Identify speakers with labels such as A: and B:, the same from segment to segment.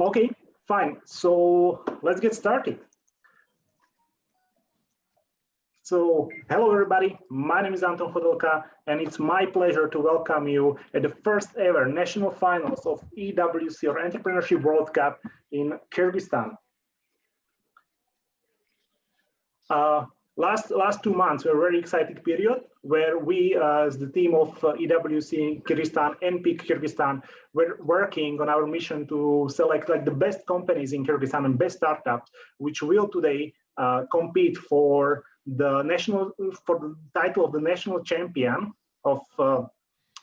A: Okay, fine. So let's get started. So hello everybody, my name is Anton Hodolka and it's my pleasure to welcome you at the first ever national finals of EWC or Entrepreneurship World Cup in Kyrgyzstan. Last 2 months were a very exciting period where we as the team of EWC Kyrgyzstan and Peak Kyrgyzstan were working on our mission to select the best companies in Kyrgyzstan and best startups which will today compete for the title of the national champion of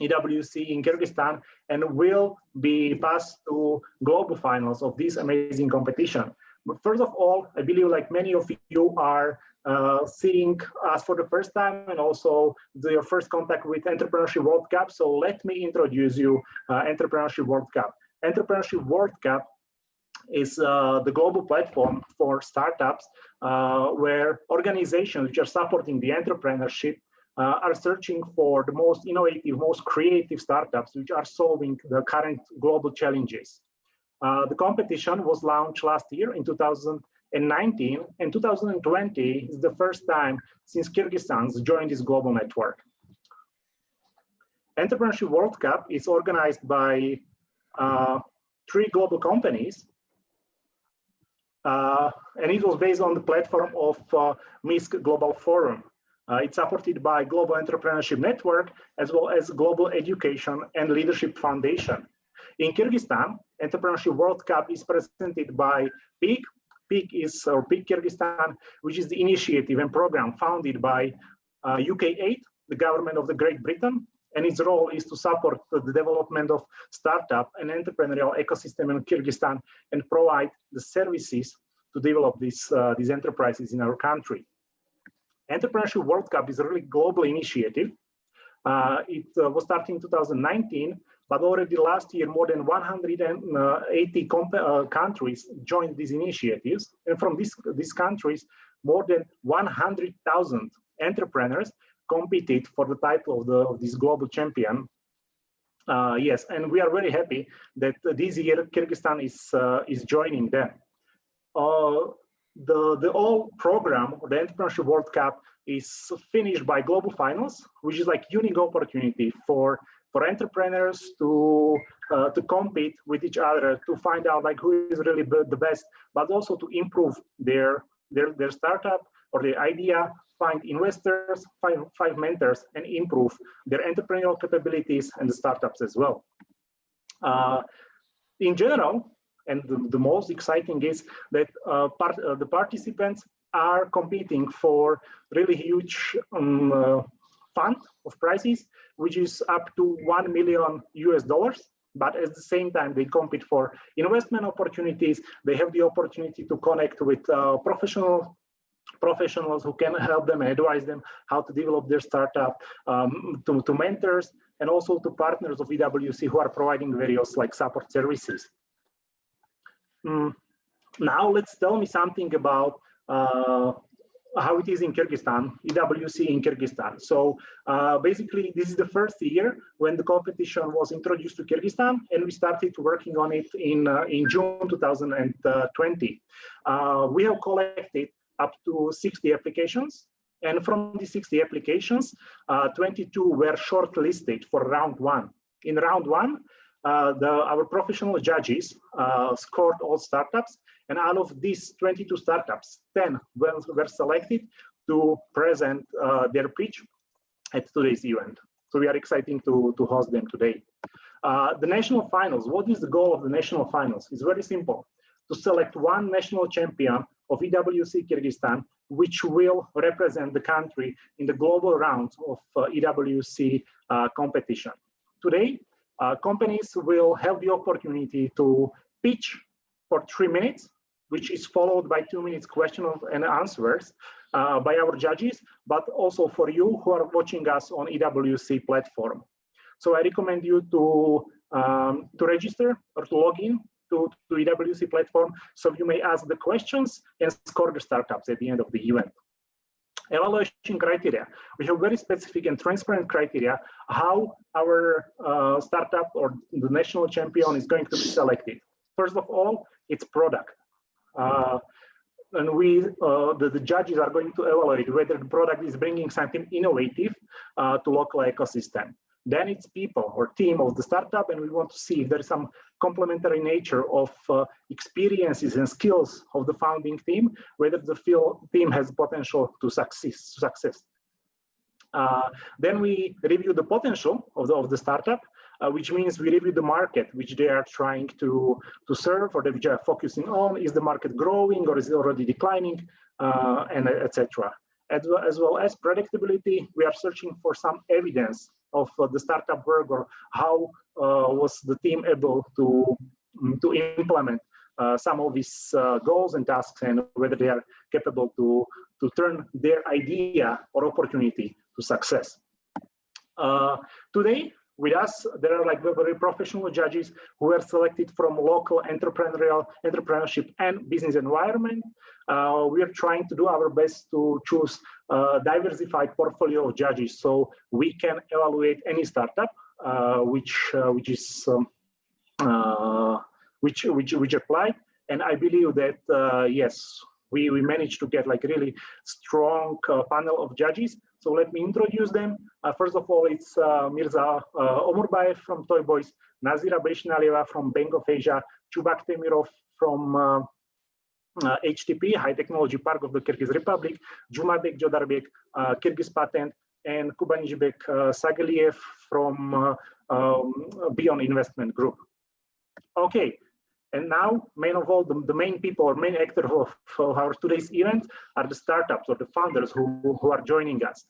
A: EWC in Kyrgyzstan and will be passed to global finals of this amazing competition. But first of all, I believe many of you are seeing us for the first time and also your first contact with Entrepreneurship World Cup. So let me introduce you Entrepreneurship World Cup. Entrepreneurship World Cup is the global platform for startups where organizations which are supporting the entrepreneurship are searching for the most innovative, most creative startups which are solving the current global challenges. The competition was launched last year in 2019, and 2020 is the first time since Kyrgyzstan joined this global network. Entrepreneurship World Cup is organized by 3 global companies, and it was based on the platform of MISC Global Forum. It's supported by Global Entrepreneurship Network as well as Global Education and Leadership Foundation. In Kyrgyzstan, Entrepreneurship World Cup is presented by PEAK. PEAK Kyrgyzstan, which is the initiative and program founded by UK8, the government of the Great Britain, and its role is to support the development of startup and entrepreneurial ecosystem in Kyrgyzstan and provide the services to develop these enterprises in our country. Entrepreneurship World Cup is a really global initiative. It was started in 2019, but already last year, more than 180 countries joined these initiatives. And from these countries, more than 100,000 entrepreneurs competed for the title of this global champion. Yes, and we are very happy that this year Kyrgyzstan is joining them. The whole program, the Entrepreneurship World Cup, is finished by global finals, which is unique opportunity for entrepreneurs to compete with each other, to find out who is really the best, but also to improve their startup or their idea, find investors, find mentors, and improve their entrepreneurial capabilities and the startups as well. In general, and the most exciting is that the participants are competing for really huge fund of prizes, which is up to $1 million US. But at the same time, they compete for investment opportunities. They have the opportunity to connect with professionals who can help them and advise them how to develop their startup, to mentors, and also to partners of EWC who are providing various support services. Now let's tell me something about how it is in Kyrgyzstan, EWC in Kyrgyzstan. So basically, this is the first year when the competition was introduced to Kyrgyzstan, and we started working on it in June 2020. We have collected up to 60 applications, and from the 60 applications, 22 were shortlisted for round 1. In round 1, our professional judges scored all startups, and out of these 22 startups, 10 were selected to present their pitch at today's event. So we are excited to host them today. The national finals, what is the goal of the national finals? It's very simple, to select one national champion of EWC Kyrgyzstan, which will represent the country in the global round of EWC competition. Today, companies will have the opportunity to pitch for 3 minutes, which is followed by 2 minutes questions and answers by our judges, but also for you who are watching us on EWC platform. So I recommend you to register or to log in to EWC platform, so you may ask the questions and score the startups at the end of the event. Evaluation criteria. We have very specific and transparent criteria how our startup or the national champion is going to be selected. First of all, it's product. And the judges are going to evaluate whether the product is bringing something innovative to local ecosystem. Then it's people or team of the startup, and we want to see if there is some complementary nature of experiences and skills of the founding team, whether the team has potential to success. Then we review the potential of the startup, which means we review the market which they are trying to serve, or which they are focusing on. Is the market growing or is it already declining, and etc. As well as predictability, we are searching for some evidence of the startup work, or how was the team able to implement some of these goals and tasks, and whether they are capable to turn their idea or opportunity to success. Today, with us, there are like very professional judges who are selected from local entrepreneurship and business environment. We are trying to do our best to choose a diversified portfolio of judges, so we can evaluate any startup which applied. And I believe that yes, we managed to get like really strong panel of judges. So let me introduce them. First of all, it's Mirza Omurbayev from Toy Boys, Nazira Beshnalieva from Bank of Asia, Chubak Temirov from HTP, High Technology Park of the Kyrgyz Republic, Jumabek Jodarbek, Kyrgyz Patent, and Kubanijbek Sagaliev from Beyond Investment Group. Okay. And now, main of all, the main people or main actors of our today's event are the startups or the founders who are joining us.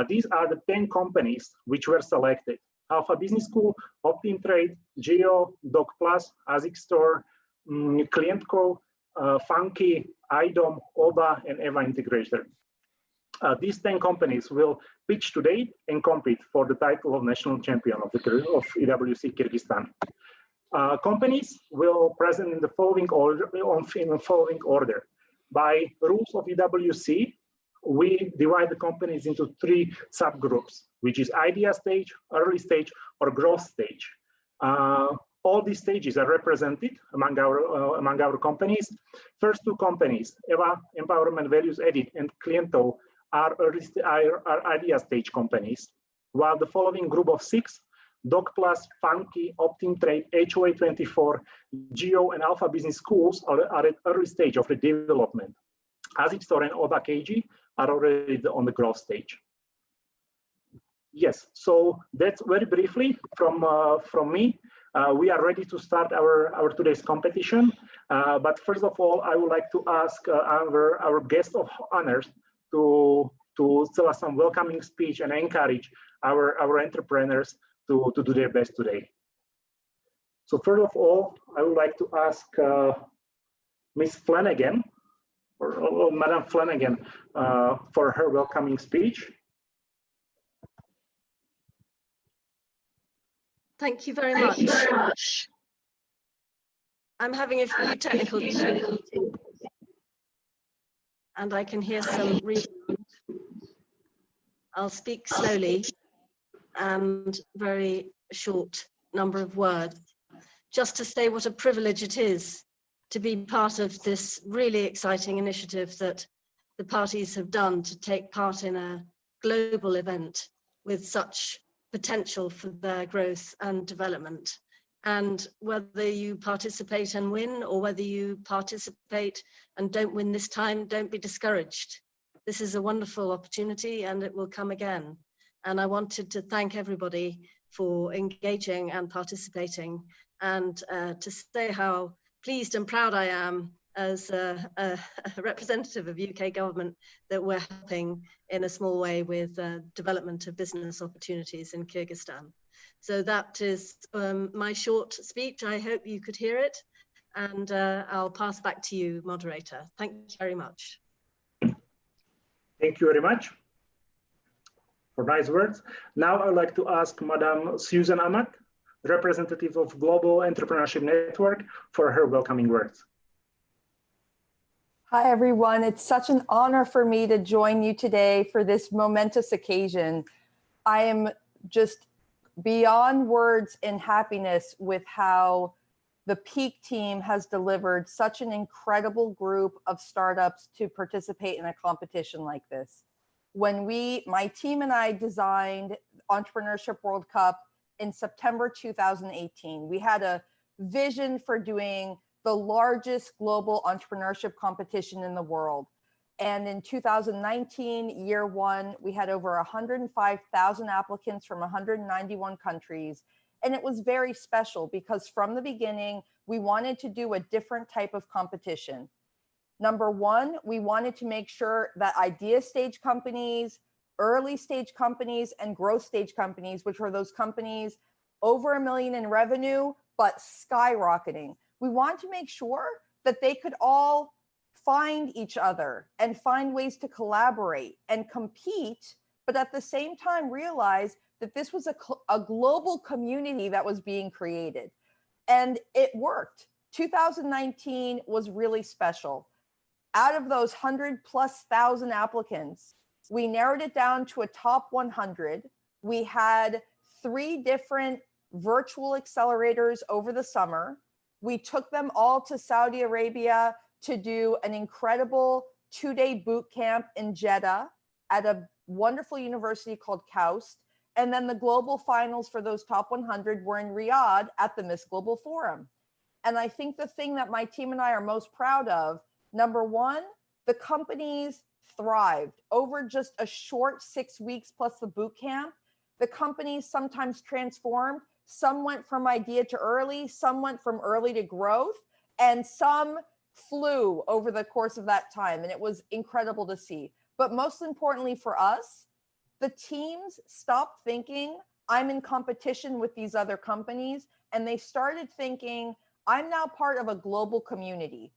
A: These are the 10 companies which were selected: Alpha Business School, Optintrade, Geo, Doc Plus, Azik Store, Klientko, Funky, IDOM, OBA, and EVA Integrator. These 10 companies will pitch today and compete for the title of national champion of EWC Kyrgyzstan. Companies will present in the following order. By rules of EWC, we divide the companies into 3 subgroups, which is idea stage, early stage, or growth stage. All these stages are represented among our companies. First 2 companies, EVA Empowerment Values Edit and Kliento, are idea stage companies, while the following group of 6, Doc Plus, Funky, Optintrade, HOA24, Geo, and Alpha Business Schools are at early stage of the development. Azik Store and OBA KG are already on the growth stage. Yes, so that's very briefly from me. We are ready to start our today's competition. But first of all, I would like to ask our guest of honors to tell us some welcoming speech and encourage our entrepreneurs to do their best today. So first of all, I would like to ask Ms. Flanagan, or Madam Flanagan, for her welcoming speech.
B: Thank you very much. I'm having a few technical issues, and I can hear some rebound. I'll speak slowly and very short number of words, just to say what a privilege it is to be part of this really exciting initiative that the parties have done to take part in a global event with such potential for their growth and development. And whether you participate and win, or whether you participate and don't win this time, don't be discouraged. This is a wonderful opportunity and it will come again. And I wanted to thank everybody for engaging and participating, and to say how pleased and proud I am as a representative of UK government that we're helping in a small way with development of business opportunities in Kyrgyzstan. So that is my short speech. I hope you could hear it, and I'll pass back to you, moderator. Thank you very much.
A: Thank you very much for nice words. Now I'd like to ask Madam Susan Amat, representative of Global Entrepreneurship Network, for her welcoming words.
C: Hi, everyone. It's such an honor for me to join you today for this momentous occasion. I am just beyond words in happiness with how the Peak team has delivered such an incredible group of startups to participate in a competition like this. When my team and I designed Entrepreneurship World Cup in September 2018, we had a vision for doing the largest global entrepreneurship competition in the world. And in 2019, year one, we had over 105,000 applicants from 191 countries. And it was very special because from the beginning, we wanted to do a different type of competition. Number one, we wanted to make sure that idea stage companies, early stage companies, and growth stage companies, which were those companies over $1 million in revenue, but skyrocketing. We wanted to make sure that they could all find each other and find ways to collaborate and compete, but at the same time realize that this was a global community that was being created. And it worked. 2019 was really special. Out of those 100,000+ applicants, we narrowed it down to a top 100. We had 3 different virtual accelerators over the summer. We took them all to Saudi Arabia to do an incredible 2-day boot camp in Jeddah at a wonderful university called KAUST. And then the global finals for those top 100 were in Riyadh at the Miss Global Forum. And I think the thing that my team and I are most proud of, number one, the companies thrived over just a short 6 weeks plus the boot camp. The companies sometimes transformed. Some went from idea to early, some went from early to growth, and some flew over the course of that time. And it was incredible to see. But most importantly for us, the teams stopped thinking, I'm in competition with these other companies, and they started thinking, I'm now part of a global community.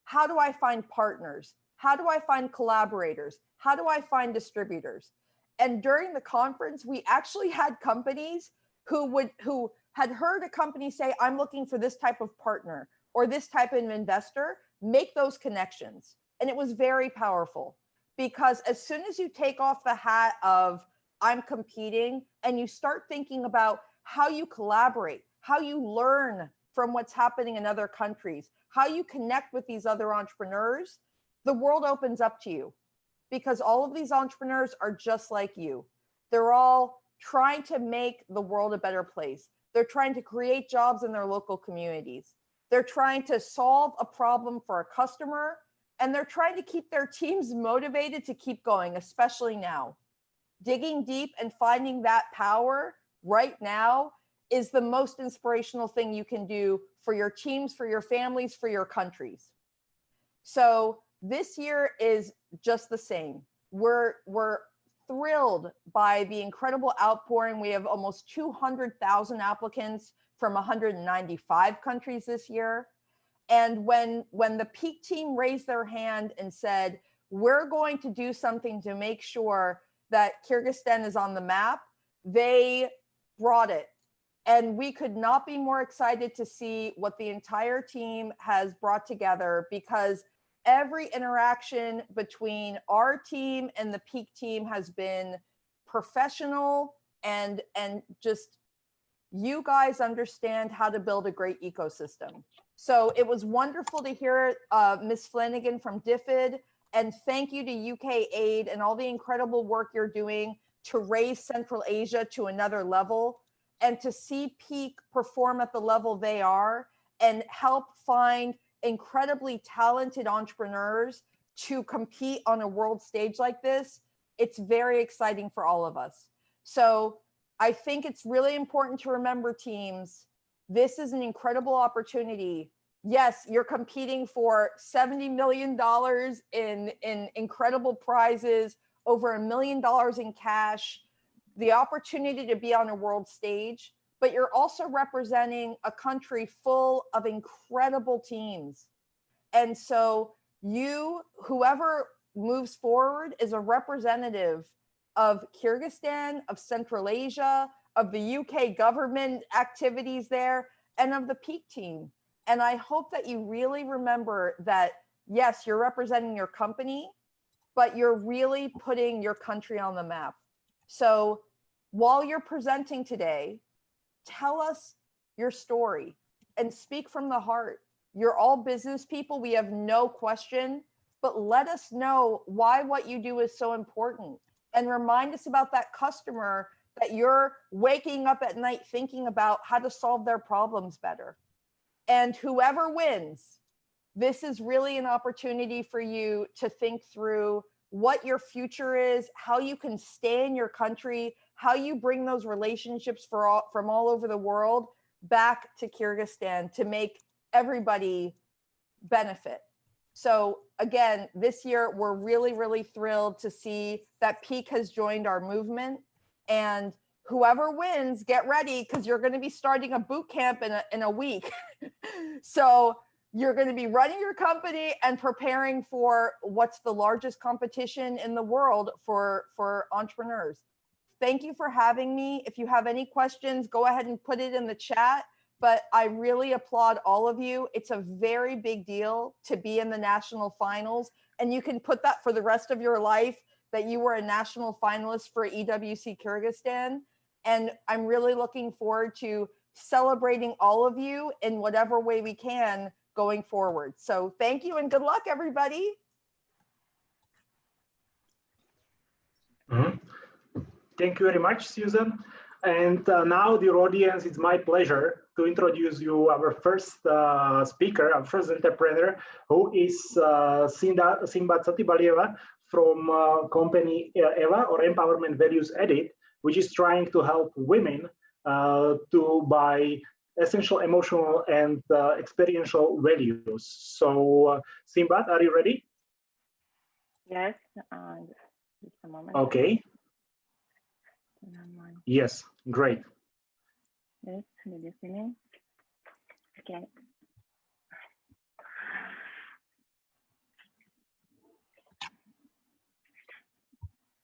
C: How do I find partners? How do I find collaborators? How do I find distributors? And during the conference, we actually had companies who had heard a company say, I'm looking for this type of partner or this type of investor, make those connections. And it was very powerful. Because as soon as you take off the hat of I'm competing and you start thinking about how you collaborate, how you learn from what's happening in other countries, how you connect with these other entrepreneurs, the world opens up to you because all of these entrepreneurs are just like you. They're all trying to make the world a better place. They're trying to create jobs in their local communities. They're trying to solve a problem for a customer. And they're trying to keep their teams motivated to keep going, especially now. Digging deep and finding that power right now is the most inspirational thing you can do for your teams, for your families, for your countries. So this year is just the same. We're thrilled by the incredible outpouring. We have almost 200,000 applicants from 195 countries this year. And when the Peak team raised their hand and said, we're going to do something to make sure that Kyrgyzstan is on the map, they brought it. And we could not be more excited to see what the entire team has brought together, because every interaction between our team and the Peak team has been professional and just, you guys understand how to build a great ecosystem. So it was wonderful to hear Ms. Flanagan from DFID, and thank you to UK Aid and all the incredible work you're doing to raise Central Asia to another level, and to see Peak perform at the level they are and help find incredibly talented entrepreneurs to compete on a world stage like this. It's very exciting for all of us. So I think it's really important to remember, teams, this is an incredible opportunity. Yes, you're competing for $70 million in incredible prizes, over $1 million in cash, the opportunity to be on a world stage, but you're also representing a country full of incredible teams. And so whoever moves forward is a representative of Kyrgyzstan, of Central Asia, of the UK government activities there, and of the Peak team. And I hope that you really remember that, yes, you're representing your company, but you're really putting your country on the map. So while you're presenting today, tell us your story. and speak from the heart. You're all business people. We have no question, but let us know why what you do is so important, and remind us about that customer that you're waking up at night thinking about how to solve their problems better. And whoever wins, this is really an opportunity for you to think through what your future is, how you can stay in your country, how you bring those relationships from all over the world back to Kyrgyzstan to make everybody benefit. So again, this year, we're really, really thrilled to see that Peak has joined our movement. And whoever wins, get ready, because you're going to be starting a boot camp in a week. So you're going to be running your company and preparing for what's the largest competition in the world for entrepreneurs. Thank you for having me. If you have any questions, go ahead and put it in the chat. But I really applaud all of you. It's a very big deal to be in the national finals. And you can put that for the rest of your life, that you were a national finalist for EWC Kyrgyzstan. And I'm really looking forward to celebrating all of you in whatever way we can going forward. So thank you and good luck, everybody.
A: Thank you very much, Susan. And now, dear audience, it's my pleasure to introduce you our first speaker, our first entrepreneur, who is Simbat Satibalieva from company EVA, or Empowerment Values Edit, which is trying to help women to buy essential emotional and experiential values. So, Simbat, are you ready?
D: Yes, just a moment.
A: Okay. Yes, great.
D: Yes, did you see me? Okay.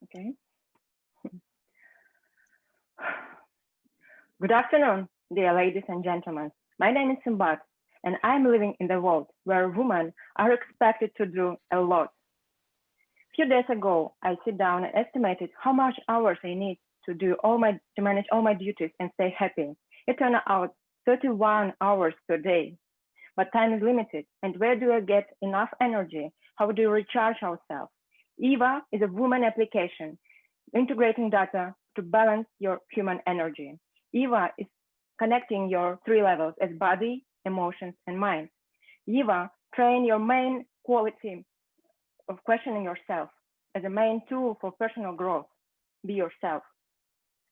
D: Okay. Good afternoon, dear ladies and gentlemen. My name is Simbat, and I'm living in the world where women are expected to do a lot. A few days ago, I sit down and estimated how much hours I need to manage all my duties and stay happy. It turned out 31 hours per day. But time is limited, and where do I get enough energy? How do you recharge ourselves? EVA is a woman application, integrating data to balance your human energy. EVA is connecting your three levels as body, emotions, and mind. EVA train your main quality of questioning yourself as a main tool for personal growth. Be yourself.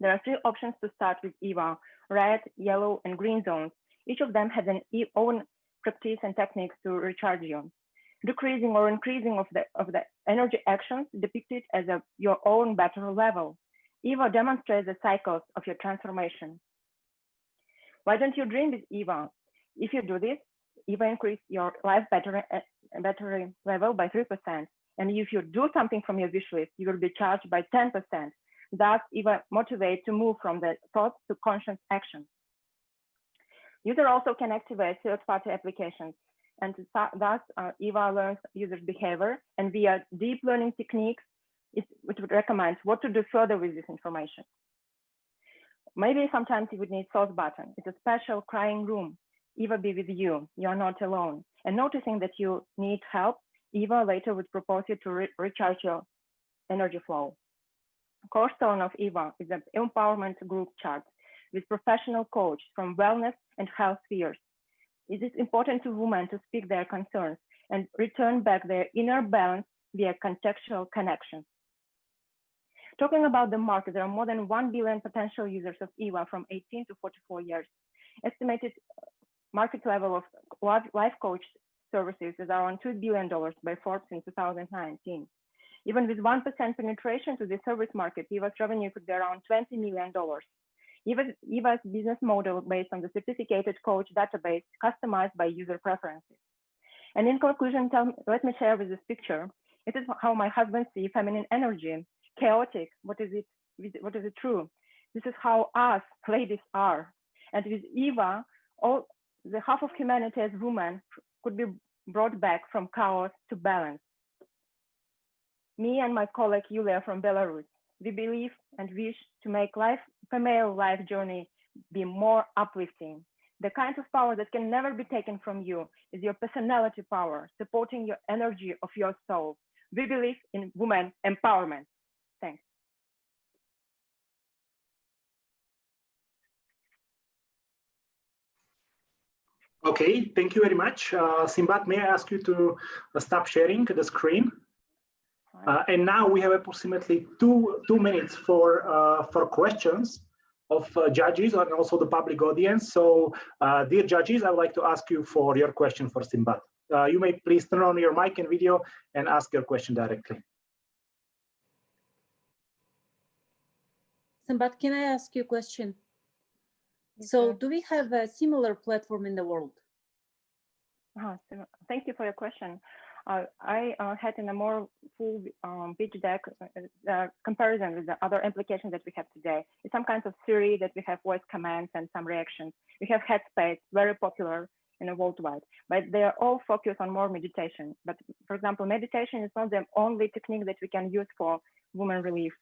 D: There are three options to start with EVA: red, yellow, and green zones. Each of them has an own practice and techniques to recharge you. Decreasing or increasing of the energy actions depicted as your own better level. EVA demonstrates the cycles of your transformation. Why don't you dream with EVA? If you do this, EVA increase your life battery level by 3%. And if you do something from your wish list, you will be charged by 10%. Thus, EVA motivates to move from the thoughts to conscious action. User also can activate third-party applications, and thus EVA learns users' behavior, and via deep learning techniques, it would recommend what to do further with this information. Maybe sometimes you would need source button. It's a special crying room. EVA be with you. You are not alone. And noticing that you need help, EVA later would propose you to recharge your energy flow. Cornerstone of EVA is an empowerment group chart with professional coach from wellness and health spheres. It is important to women to speak their concerns and return back their inner balance via contextual connection. Talking about the market, there are more than 1 billion potential users of EVA from 18 to 44 years. Estimated market level of life coach services is around $2 billion by Forbes in 2019. Even with 1% penetration to the service market, EVA's revenue could be around $20 million. EVA's business model based on the sophisticated coach database customized by user preferences. And in conclusion, let me share with this picture. It is how my husband sees feminine energy, chaotic. What is it true? This is how us ladies are. And with EVA, all the half of humanity as women could be brought back from chaos to balance. Me and my colleague Yulia from Belarus, we believe and wish to make female life journey be more uplifting. The kind of power that can never be taken from you is your personality power, supporting your energy of your soul. We believe in women empowerment. Thanks.
A: Okay, thank you very much. Simbat, may I ask you to stop sharing the screen? And now we have approximately two minutes for questions of judges and also the public audience. So, dear judges, I would like to ask you for your question for Simbat. You may please turn on your mic and video and ask your question directly.
E: Simbat, can I ask you a question? So do we have a similar platform in the world?
D: Thank you for your question. I had in a more full pitch deck comparison with the other applications that we have today. It's some kinds of Siri that we have voice commands and some reactions. We have Headspace, very popular in the worldwide, but they are all focused on more meditation. But for example, meditation is not the only technique that we can use for women relief.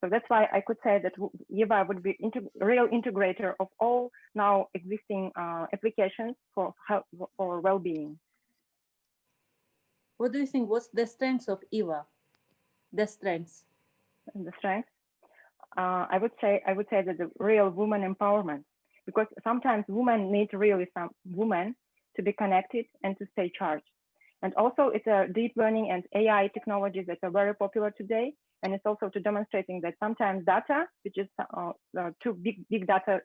D: So that's why I could say that Eva would be real integrator of all now existing applications for well-being.
E: What do you think? What's the strengths of Eva? The strengths.
D: The strengths. I would say that the real woman empowerment, because sometimes women need really some women to be connected and to stay charged. And also it's a deep learning and AI technologies that are very popular today. And it's also to demonstrating that sometimes data, which is too big data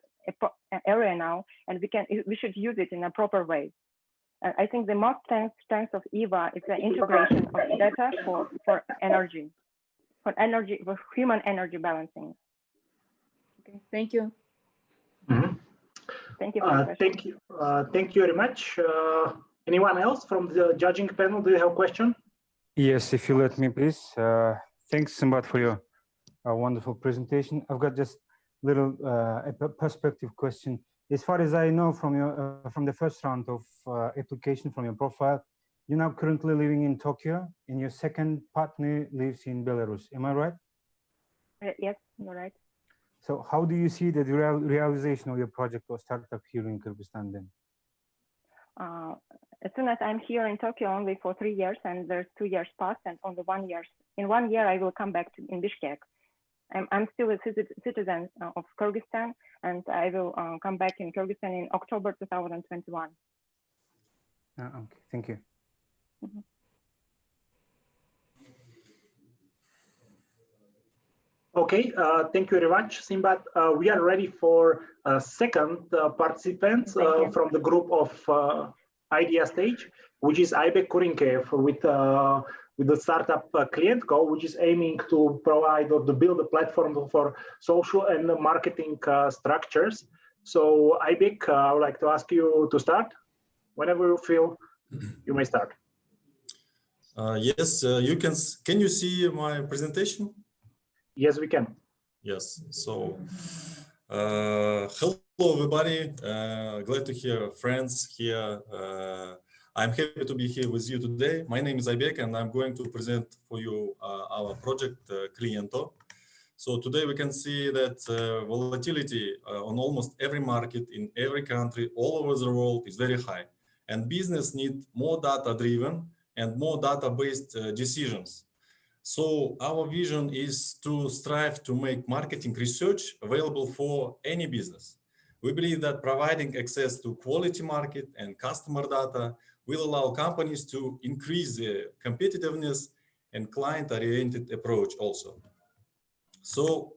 D: area now, and we should use it in a proper way. I think the most strength of Eva is the integration of data for energy, for human energy balancing.
E: Okay, thank you.
A: Mm-hmm.
D: Thank you for the question.
A: Thank you very much. Anyone else from the judging panel? Do you have a question?
F: Yes, if you let me, please. Thanks, Simbat, for your wonderful presentation. I've got just a little perspective question. As far as I know from your from the first round of application from your profile, you're now currently living in Tokyo, and your second partner lives in Belarus. Am I right?
D: Yes, you're right.
F: So how do you see the realization of your project or startup here in Kyrgyzstan then?
D: As soon as I'm here in Tokyo only for 3 years, and there's 2 years past, and only 1 year. In 1 year, I will come back in Bishkek. I'm still a citizen of Kyrgyzstan, and I will come back in Kyrgyzstan in October 2021.
F: Okay, thank you.
D: Mm-hmm.
A: Okay, thank you very much, Simbat. We are ready for second participants from the group of Idea Stage, which is Aybek Kurinkev with the startup ClientCo, which is aiming to provide or to build a platform for social and marketing structures. So Aybek, I would like to ask you to start. Whenever you feel, you may start.
G: Yes, you can you see my presentation?
A: Yes, we can.
G: Yes, so hello everybody, glad to hear friends here. I'm happy to be here with you today. My name is Aybek and I'm going to present for you our project Cliento. So today we can see that volatility on almost every market in every country all over the world is very high, and business need more data driven and more data-based decisions. So our vision is to strive to make marketing research available for any business. We believe that providing access to quality market and customer data will allow companies to increase their competitiveness and client-oriented approach also. So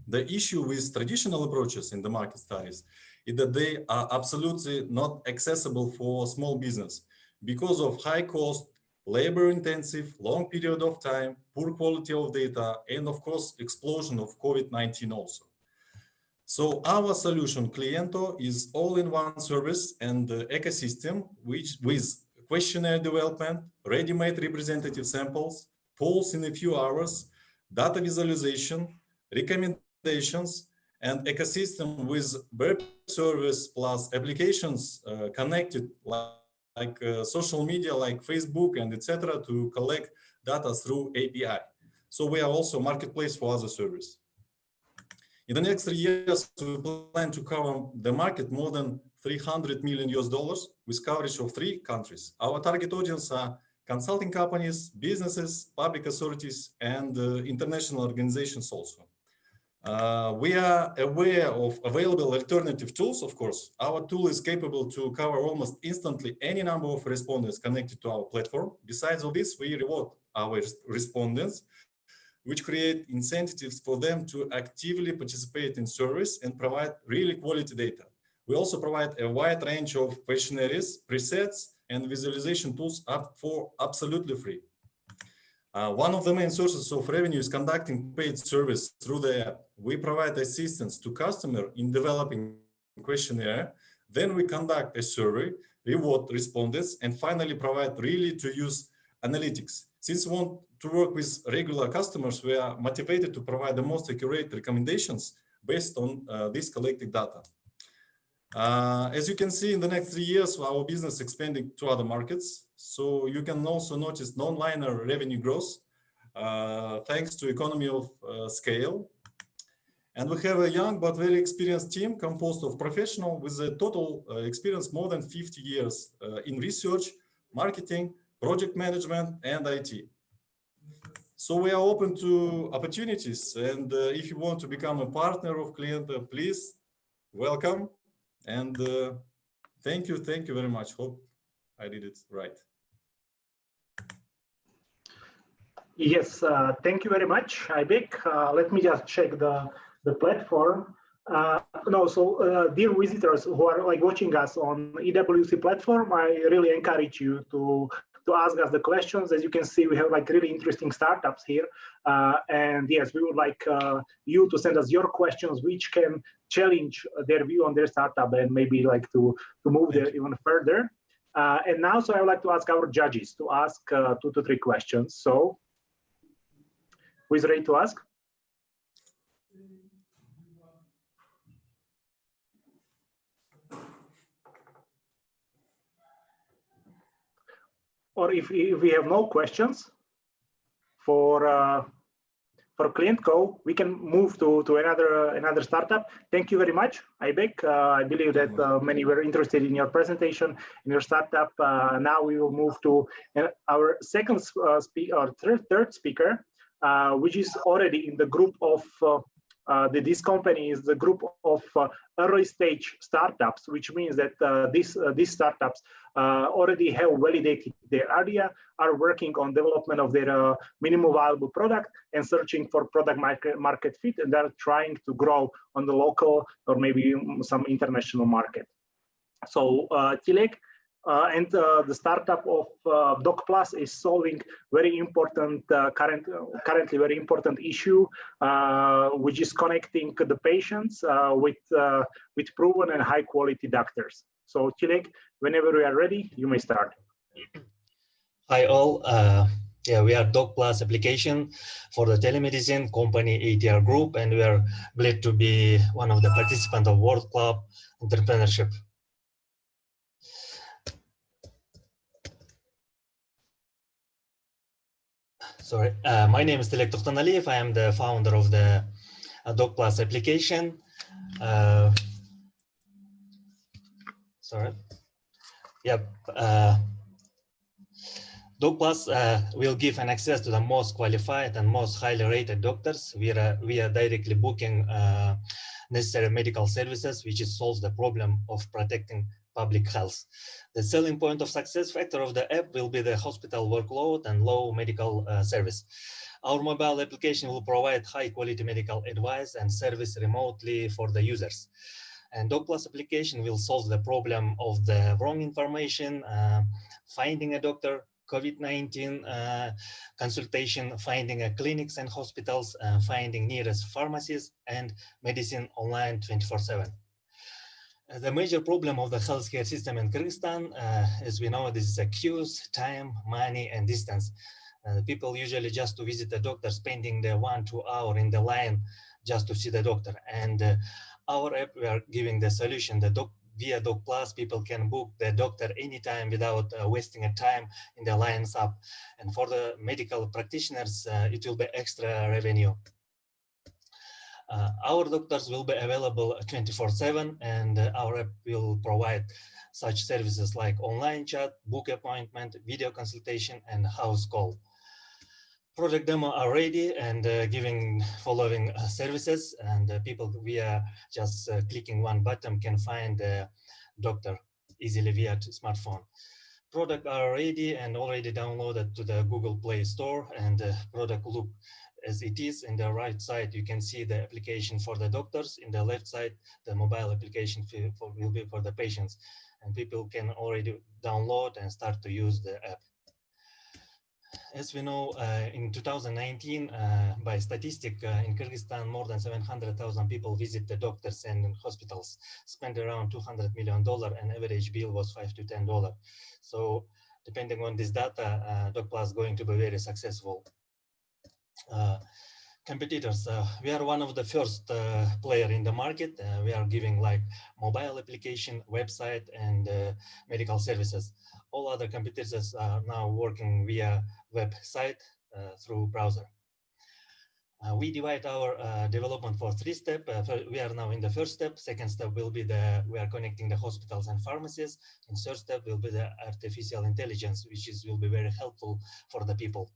G: the issue with traditional approaches in the market studies is that they are absolutely not accessible for small business because of high cost, labor-intensive, long period of time, poor quality of data, and of course, explosion of COVID-19 also. So our solution, Cliento, is all-in-one service and ecosystem, which with questionnaire development, ready-made representative samples, polls in a few hours, data visualization, recommendations, and ecosystem with web service plus applications connected like social media like Facebook and etc. to collect data through API. So we are also a marketplace for other services. In the next 3 years, we plan to cover the market more than $300 million with coverage of 3 countries. Our target audience are consulting companies, businesses, public authorities, and international organizations also. We are aware of available alternative tools, of course. Our tool is capable to cover almost instantly any number of respondents connected to our platform. Besides all this, we reward our respondents, which create incentives for them to actively participate in service and provide really quality data. We also provide a wide range of questionnaires, presets, and visualization tools for absolutely free. One of the main sources of revenue is conducting paid service through the app. We provide assistance to customer in developing questionnaire. Then we conduct a survey, reward respondents, and finally provide really to use analytics. Since we want to work with regular customers, we are motivated to provide the most accurate recommendations based on this collected data. As you can see, in the next 3 years, our business expanding to other markets. So you can also notice non-linear revenue growth thanks to economy of scale. And we have a young but very experienced team composed of professionals with a total experience more than 50 years in research, marketing, project management, and IT. So we are open to opportunities. And if you want to become a partner of Klienta, please welcome. And thank you very much. Hope I did it right.
A: Yes, thank you very much, Aybek. Let me just check the platform. Dear visitors who are watching us on EWC platform, I really encourage you to ask us the questions. As you can see, we have really interesting startups here. And yes, we would like you to send us your questions, which can challenge their view on their startup and maybe to move there even further. And now, so I would like to ask our judges to ask 2 to 3 questions. So who is ready to ask? Or if we have no questions for Klientco, we can move to another startup. Thank you very much, Aybek. I believe that many were interested in your presentation, in your startup. Now we will move to our second third speaker, which is already in the group of this company is the group of early stage startups, which means that these startups already have validated their idea, are working on development of their minimum viable product and searching for product market fit, and they're trying to grow on the local or maybe some international market. So Tilek and the startup of DocPlus is solving very important currently very important issue, which is connecting the patients with proven and high quality doctors. So Tilek, whenever we are ready, you may start.
H: Hi all. Yeah, we are DocPlus application for the telemedicine company ATR Group, and we are glad to be one of the participants of World Club Entrepreneurship. Sorry, my name is Tilek Tokhtanaliyev. I am the founder of the DocPlus application. Sorry. Yep. DocPlus will give an access to the most qualified and most highly rated doctors. We are directly booking necessary medical services, which solves the problem of protecting public health. The selling point of success factor of the app will be the hospital workload and low medical service. Our mobile application will provide high quality medical advice and service remotely for the users. And DocPlus application will solve the problem of the wrong information, finding a doctor, COVID-19 consultation, finding clinics and hospitals, finding nearest pharmacies, and medicine online 24/7. The major problem of the healthcare system in Kyrgyzstan, as we know, this is queues, time, money, and distance. People usually just to visit the doctor, spending the 1-2 hours in the line just to see the doctor. And our app, we are giving the solution. Via DocPlus, people can book the doctor anytime without wasting a time in the lines up. And for the medical practitioners, it will be extra revenue. Our doctors will be available 24/7, and our app will provide such services like online chat, book appointment, video consultation, and house call. Product demo are ready and giving following services, and people via just clicking one button can find the doctor easily via smartphone. Product are ready and already downloaded to the Google Play Store, and the product look as it is. In the right side, you can see the application for the doctors. In the left side, the mobile application will be for the patients, and people can already download and start to use the app. As we know, in 2019, by statistic, in Kyrgyzstan, more than 700,000 people visit the doctors and hospitals, spend around $200 million, and average bill was $5 to $10. So depending on this data, DocPlus is going to be very successful. Competitors, we are one of the first player in the market. We are giving like mobile application, website, and medical services. All other competitors are now working via website through browser. We divide our development for 3 steps. We are now in the first step. Second step will be we are connecting the hospitals and pharmacies. And third step will be the artificial intelligence, which will be very helpful for the people.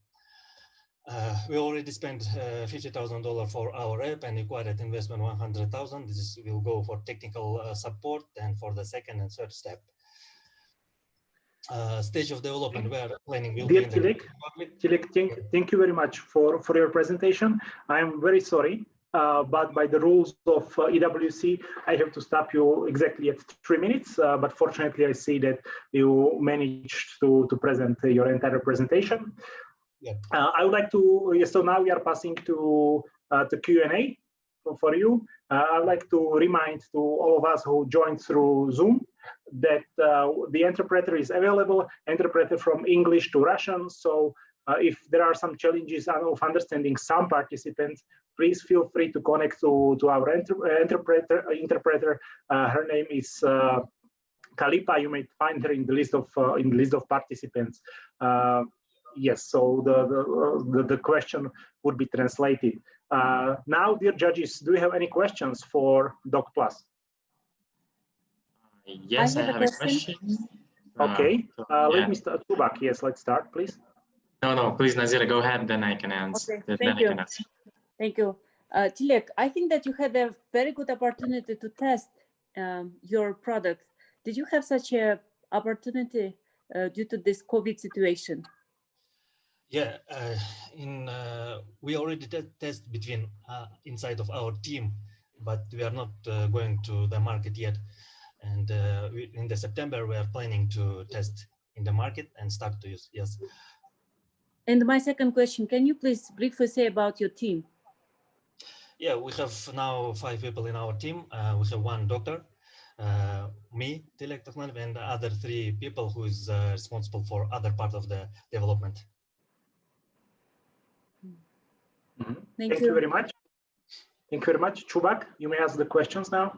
H: We already spent $50,000 for our app and required investment $100,000. This will go for technical support and for the second and third step. Stage of development we are planning will be in the
A: Tilek, thank you very much for your presentation. I'm very sorry, but by the rules of EWC, I have to stop you exactly at 3 minutes. But fortunately, I see that you managed to present your entire presentation.
H: Yeah.
A: I would like to, so now we are passing to Q&A for you. I would like to remind to all of us who joined through Zoom that the interpreter is available, interpreter from English to Russian. So if there are some challenges of understanding some participants, please feel free to connect to our interpreter. Her name is Kalipa. You may find her in the list of participants. Yes, so the question would be translated. Now, dear judges, do you have any questions for DocPlus?
I: Yes, I have a question.
A: Okay, let
I: yeah.
A: me start. Tubak, yes, let's start, please.
I: No, please, Nazira, go ahead, then I can answer.
E: Okay, thank you. Thank you. Tilek, I think that you had a very good opportunity to test your product. Did you have such an opportunity due to this COVID situation?
H: Yeah, we already test between inside of our team, but we are not going to the market yet. And in the September, we are planning to test in the market and start to use, yes.
E: And my second question, can you please briefly say about your team?
H: Yeah, we have now 5 people in our team. We have 1 doctor, me, Tilek Tokhmanov, and the other 3 people who is responsible for other part of the development.
A: Thank you very much. Thank you very much. Chubak, you may ask the questions now.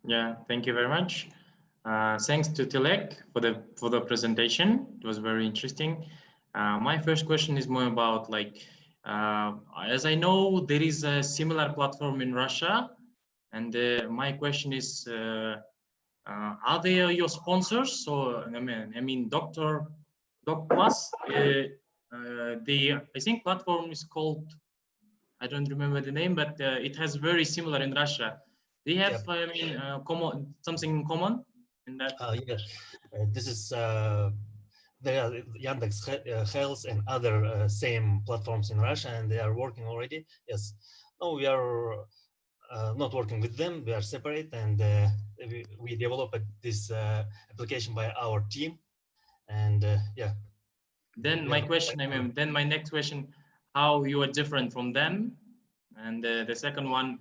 I: Yeah, thank you very much. Thanks to Tilek for the presentation. It was very interesting. My first question is more about like, as I know, there is a similar platform in Russia, and my question is, are they your sponsors? So I mean, DocPlus. I think platform is called, I don't remember the name, but it has very similar in Russia. Do you have, I mean, something in common in that?
H: Yes, this is there are Yandex Health and other same platforms in Russia, and they are working already. Yes, no, we are not working with them. We are separate, and we developed this application by our team, and yeah.
I: Then my question, I mean, then my next question, how you are different from them? And the second one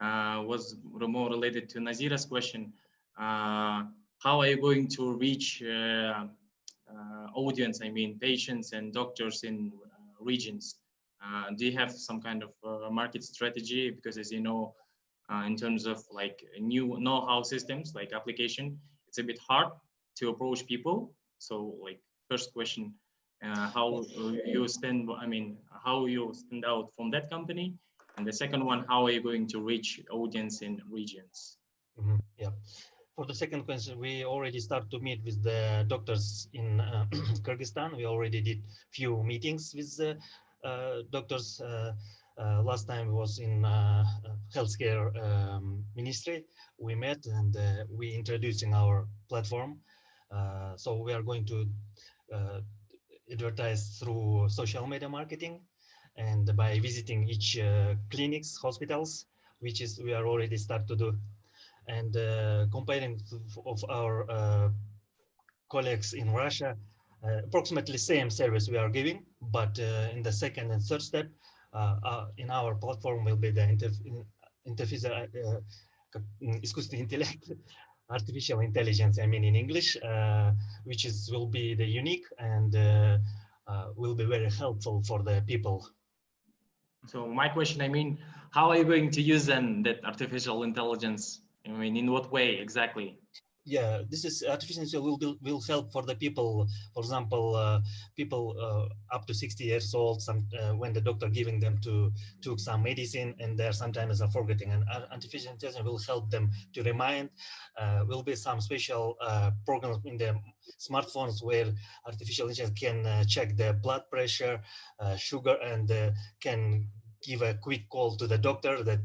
I: was more related to Nazira's question. How are you going to reach audience, I mean, patients and doctors in regions? Do you have some kind of market strategy? Because as you know, in terms of like new know-how systems, like application, it's a bit hard to approach people. So like first question, how you stand, I mean, how you stand out from that company? And the second one, how are you going to reach audience in regions?
H: Yeah. For the second question, we already start to meet with the doctors in Kyrgyzstan. We already did few meetings with the doctors. Last time was in healthcare ministry. We met and we introducing our platform. So we are going to advertise through social media marketing and by visiting each clinics, hospitals, which is we are already start to do. And comparing of our colleagues in Russia, approximately same service we are giving, but in the second and third step, in our platform will be the искусственный интеллект, artificial intelligence, I mean in English, which will be the unique and will be very helpful for the people.
I: So my question, I mean, how are you going to use then that artificial intelligence? I mean, in what way exactly?
H: Yeah, this is artificial intelligence will help for the people. For example, people up to 60 years old. When the doctor giving them took some medicine and they're sometimes are forgetting, and artificial intelligence will help them to remind. Will be some special programs in the smartphones where artificial intelligence can check the blood pressure, sugar, and can give a quick call to the doctor that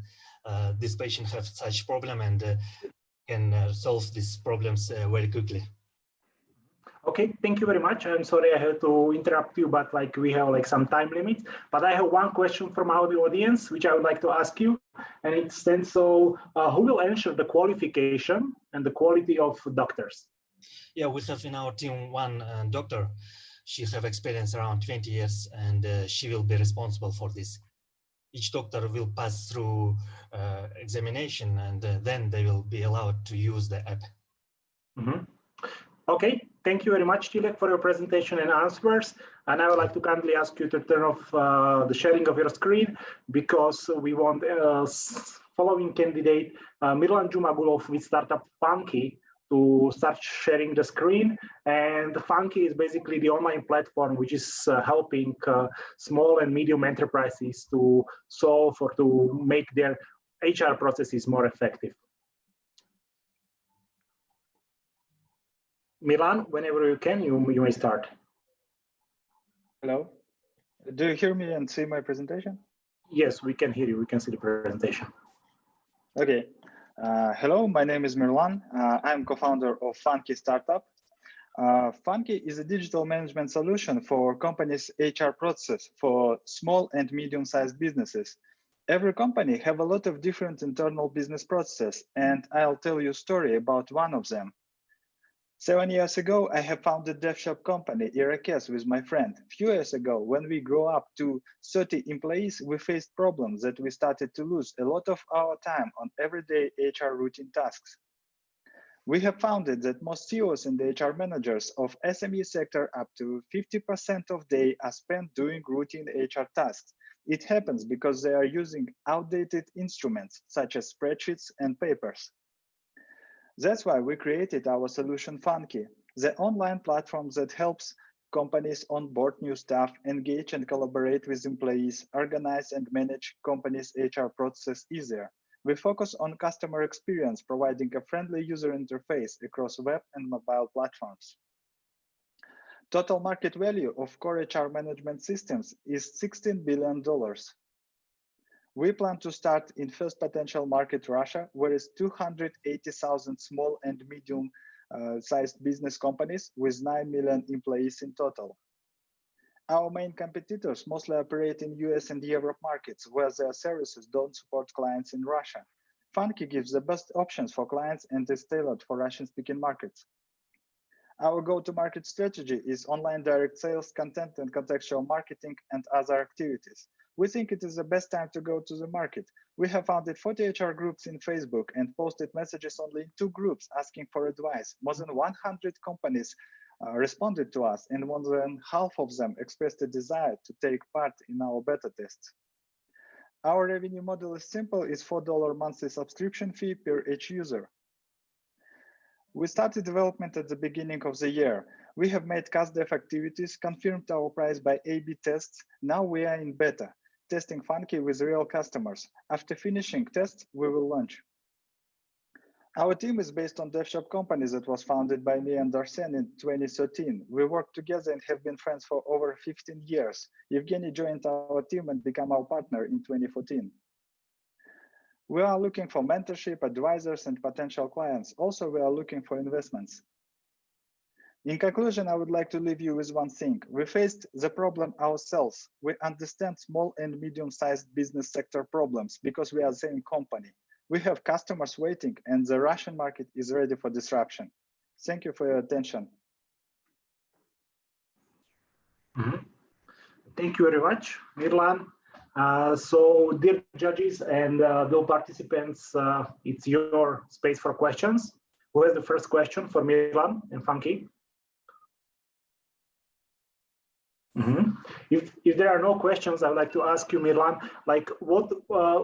H: this patient has such problem and can solve these problems very quickly.
A: Okay, thank you very much. I'm sorry I had to interrupt you, but like we have like some time limits. But I have one question from our audience, which I would like to ask you. And it stands so, who will ensure the qualification and the quality of doctors?
H: Yeah, we have in our team one doctor. She have experience around 20 years and she will be responsible for this. Each doctor will pass through examination and then they will be allowed to use the app.
A: Mm-hmm. Okay, thank you very much, Tilek, for your presentation and answers. And I would like to kindly ask you to turn off the sharing of your screen because we want following candidate Milan Jumagulov with startup Funky to start sharing the screen. And Funky is basically the online platform which is helping small and medium enterprises to solve or to make their HR processes more effective. Milan, whenever you can, you may start.
J: Hello. Do you hear me and see my presentation?
A: Yes, we can hear you. We can see the presentation.
J: Okay. Hello, my name is Mirlan. I'm co-founder of Funky Startup. Funky is a digital management solution for companies' HR process for small and medium-sized businesses. Every company have a lot of different internal business processes, and I'll tell you a story about one of them. 7 years ago, I have founded dev shop company Irakes with my friend. A few years ago, when we grew up to 30 employees, we faced problems that we started to lose a lot of our time on everyday HR routine tasks. We have found that most CEOs and HR managers of SME sector up to 50% of day are spent doing routine HR tasks. It happens because they are using outdated instruments such as spreadsheets and papers. That's why we created our solution Funky, the online platform that helps companies onboard new staff, engage and collaborate with employees, organize and manage companies' HR process easier. We focus on customer experience, providing a friendly user interface across web and mobile platforms. Total market value of core HR management systems is $16 billion. We plan to start in first potential market, Russia, where is 280,000 small and medium sized business companies with 9 million employees in total. Our main competitors mostly operate in US and Europe markets, where their services don't support clients in Russia. Funky gives the best options for clients and is tailored for Russian-speaking markets. Our go-to-market strategy is online direct sales, content and contextual marketing, and other activities. We think it is the best time to go to the market. We have founded 40 HR groups in Facebook and posted messages only in 2 groups asking for advice. More than 100 companies responded to us, and more than half of them expressed a desire to take part in our beta tests. Our revenue model is simple. It's $4 monthly subscription fee per each user. We started development at the beginning of the year. We have made CastDev activities, confirmed our price by A/B tests. Now we are in beta. testing Funky with real customers. After finishing tests, we will launch. Our team is based on DevShop company that was founded by me and Arsen in 2013. We work together and have been friends for over 15 years. Evgeny joined our team and became our partner in 2014. We are looking for mentorship, advisors, and potential clients. Also, we are looking for investments. In conclusion, I would like to leave you with one thing. We faced the problem ourselves. We understand small and medium-sized business sector problems because we are the same company. We have customers waiting, and the Russian market is ready for disruption. Thank you for your attention.
A: Thank you very much, Mirlan. So, dear judges and the participants, it's your space for questions. Who has the first question for Mirlan and Funky? If there are no questions, I would like to ask you, Mirlan, like what,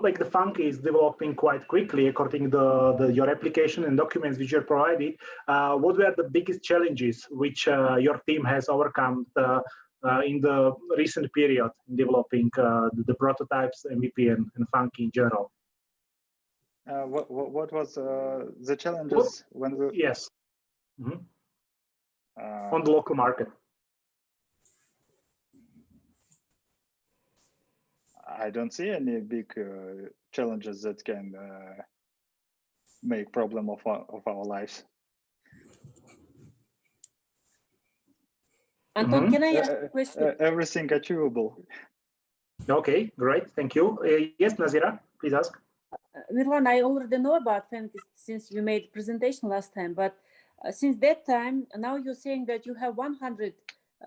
A: like the Funky is developing quite quickly according to your application and documents which you provided. What were the biggest challenges which your team has overcome in the recent period in developing the prototypes, MVP, and Funky in general?
J: What was the challenges when we?
A: Yes. On the local market.
J: I don't see any big challenges that can make problem of our lives.
E: Anton, can I ask a question?
J: Everything achievable.
A: Okay, great, thank you. Yes, Nazira, please ask.
E: Mirlan, I already know about Funky since you made presentation last time, but since that time, now you're saying that you have 100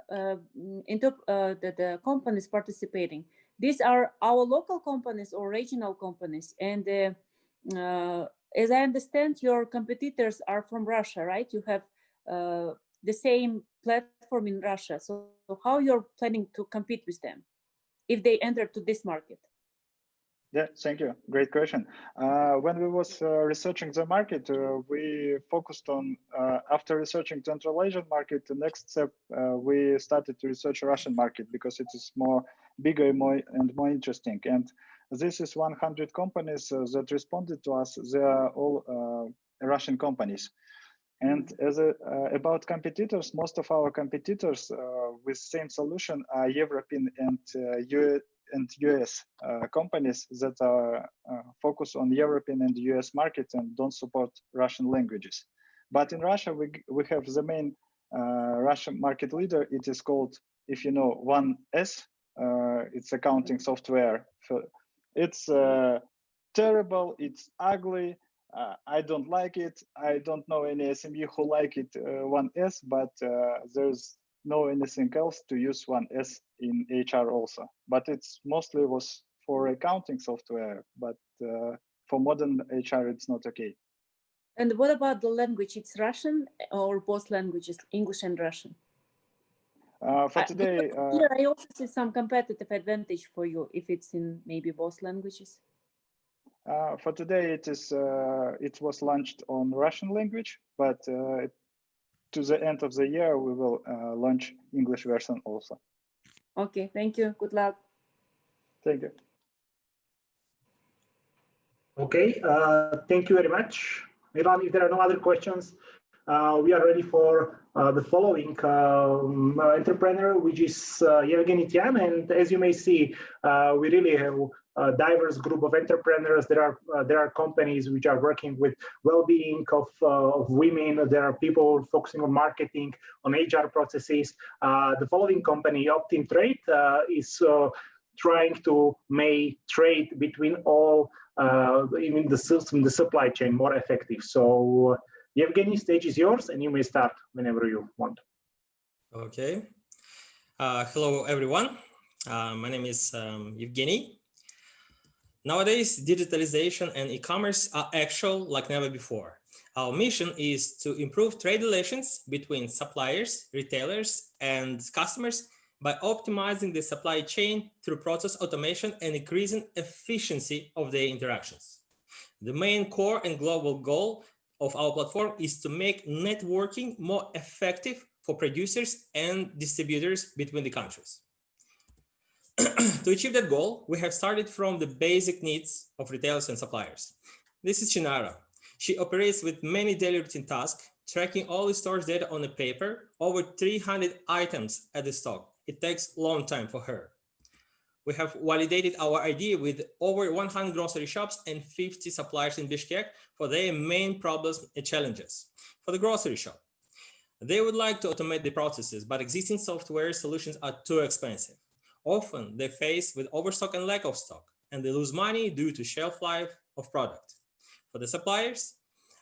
E: the companies participating. These are our local companies or regional companies. And as I understand, your competitors are from Russia, right? You have the same platform in Russia. So how you're planning to compete with them if they enter to this market?
J: Yeah, thank you. Great question. When we was researching the market, we focused on, after researching Central Asian market, the next step, we started to research Russian market because it is bigger and more interesting. And this is 100 companies that responded to us. They are all Russian companies. And about competitors, most of our competitors with same solution are European and US companies that are focused on European and US markets and don't support Russian languages. But in Russia, we have the main Russian market leader. It is called, if you know, 1S. It's accounting software. It's terrible. It's ugly. I don't like it. I don't know any SME who like it 1S, but there's no anything else to use 1S in HR also. But it's mostly was for accounting software, but for modern HR, it's not okay.
E: And what about the language? It's Russian or both languages, English and Russian?
J: For today,
E: here I also see some competitive advantage for you if it's in maybe both languages.
J: For today, it was launched on Russian language, but to the end of the year, we will launch English version also.
E: Okay, thank you. Good luck.
J: Thank you.
A: Okay, thank you very much. Milan, if there are no other questions, we are ready for the following entrepreneur, which is Evgeny Tian. And as you may see, we really have a diverse group of entrepreneurs. There are companies which are working with well-being of women. There are people focusing on marketing, on HR processes. The following company, Optim Trade, is trying to make trade between all, even the supply chain more effective. So, Evgeny, stage is yours, and you may start whenever you want.
K: Okay. Hello, everyone. My name is Evgeny. Nowadays, digitalization and e-commerce are actual like never before. Our mission is to improve trade relations between suppliers, retailers, and customers by optimizing the supply chain through process automation and increasing efficiency of their interactions. The main core and global goal of our platform is to make networking more effective for producers and distributors between the countries. To achieve that goal, we have started from the basic needs of retailers and suppliers. This is Chinara. She operates with many daily routine tasks, tracking all the store's data on a paper, over 300 items at the stock. It takes a long time for her. We have validated our idea with over 100 grocery shops and 50 suppliers in Bishkek for their main problems and challenges. For the grocery shop, they would like to automate the processes, but existing software solutions are too expensive. Often they face with overstock and lack of stock, and they lose money due to shelf life of product. For the suppliers,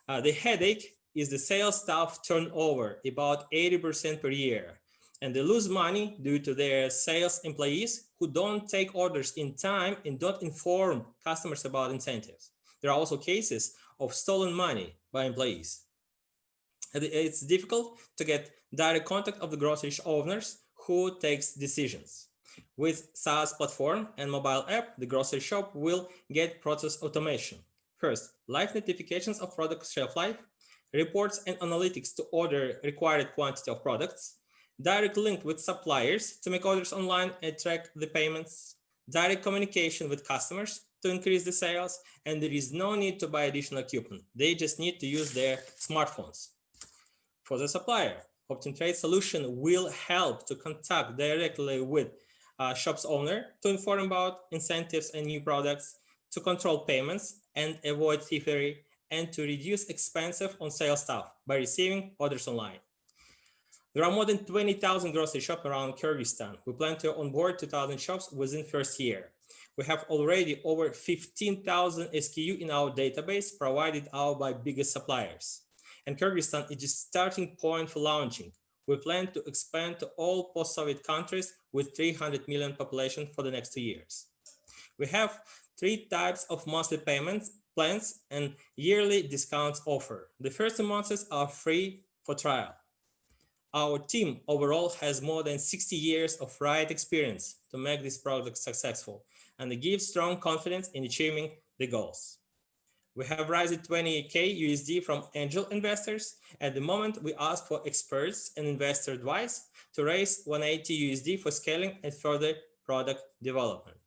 K: the headache is the sales staff turnover, about 80% per year, and they lose money due to their sales employees who don't take orders in time and don't inform customers about incentives. There are also cases of stolen money by employees. It's difficult to get direct contact of the grocery owners who takes decisions. With SaaS platform and mobile app, the grocery shop will get process automation. First, live notifications of product shelf life, reports and analytics to order required quantity of products, direct link with suppliers to make orders online and track the payments, direct communication with customers to increase the sales, and there is no need to buy additional equipment. They just need to use their smartphones. For the supplier, OptimTrade solution will help to contact directly with shop's owner to inform about incentives and new products, to control payments and avoid thievery, and to reduce expenses on sales staff by receiving orders online. There are more than 20,000 grocery shops around Kyrgyzstan. We plan to onboard 2,000 shops within first year. We have already over 15,000 SKU in our database provided out by biggest suppliers. And Kyrgyzstan is the starting point for launching. We plan to expand to all post-Soviet countries with 300 million population for the next 2 years. We have 3 types of monthly payments plans and yearly discounts offer. The first 2 months are free for trial. Our team overall has more than 60 years of right experience to make this product successful, and it gives strong confidence in achieving the goals. We have raised 20K USD from angel investors. At the moment, we ask for experts and investor advice to raise 180 USD for scaling and further product development.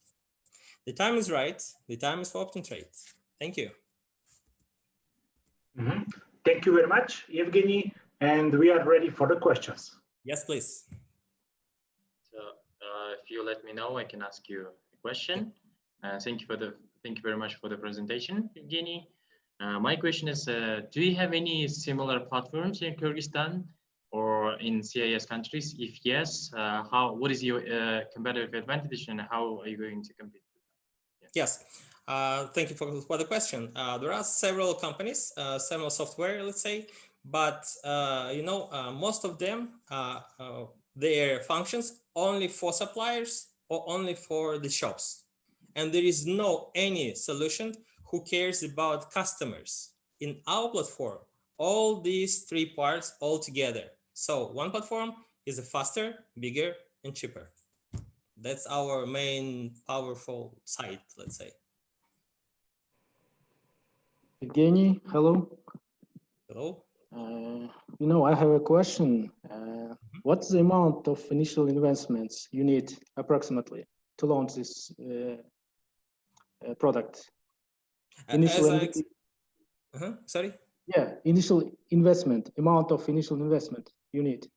K: The time is right. The time is for OptimTrade. Thank you.
A: Thank you very much, Evgeny. And we are ready for the questions.
K: Yes, please.
I: So if you let me know, I can ask you a question. Thank you very much for the presentation, Evgeny. My question is, do you have any similar platforms in Kyrgyzstan or in CIS countries? If yes, what is your competitive advantage and how are you going to compete with them? Yeah.
K: Yes. Thank you for the question. There are several companies, several software, let's say, but most of them, their functions only for suppliers or only for the shops. And there is no any solution who cares about customers. In our platform, all these 3 parts all together. So one platform is faster, bigger, and cheaper. That's our main powerful side, let's say.
L: Evgeny, hello.
K: Hello.
L: I have a question. What's the amount of initial investments you need approximately to launch this product?
K: Sorry?
L: Yeah, amount of initial investment you need.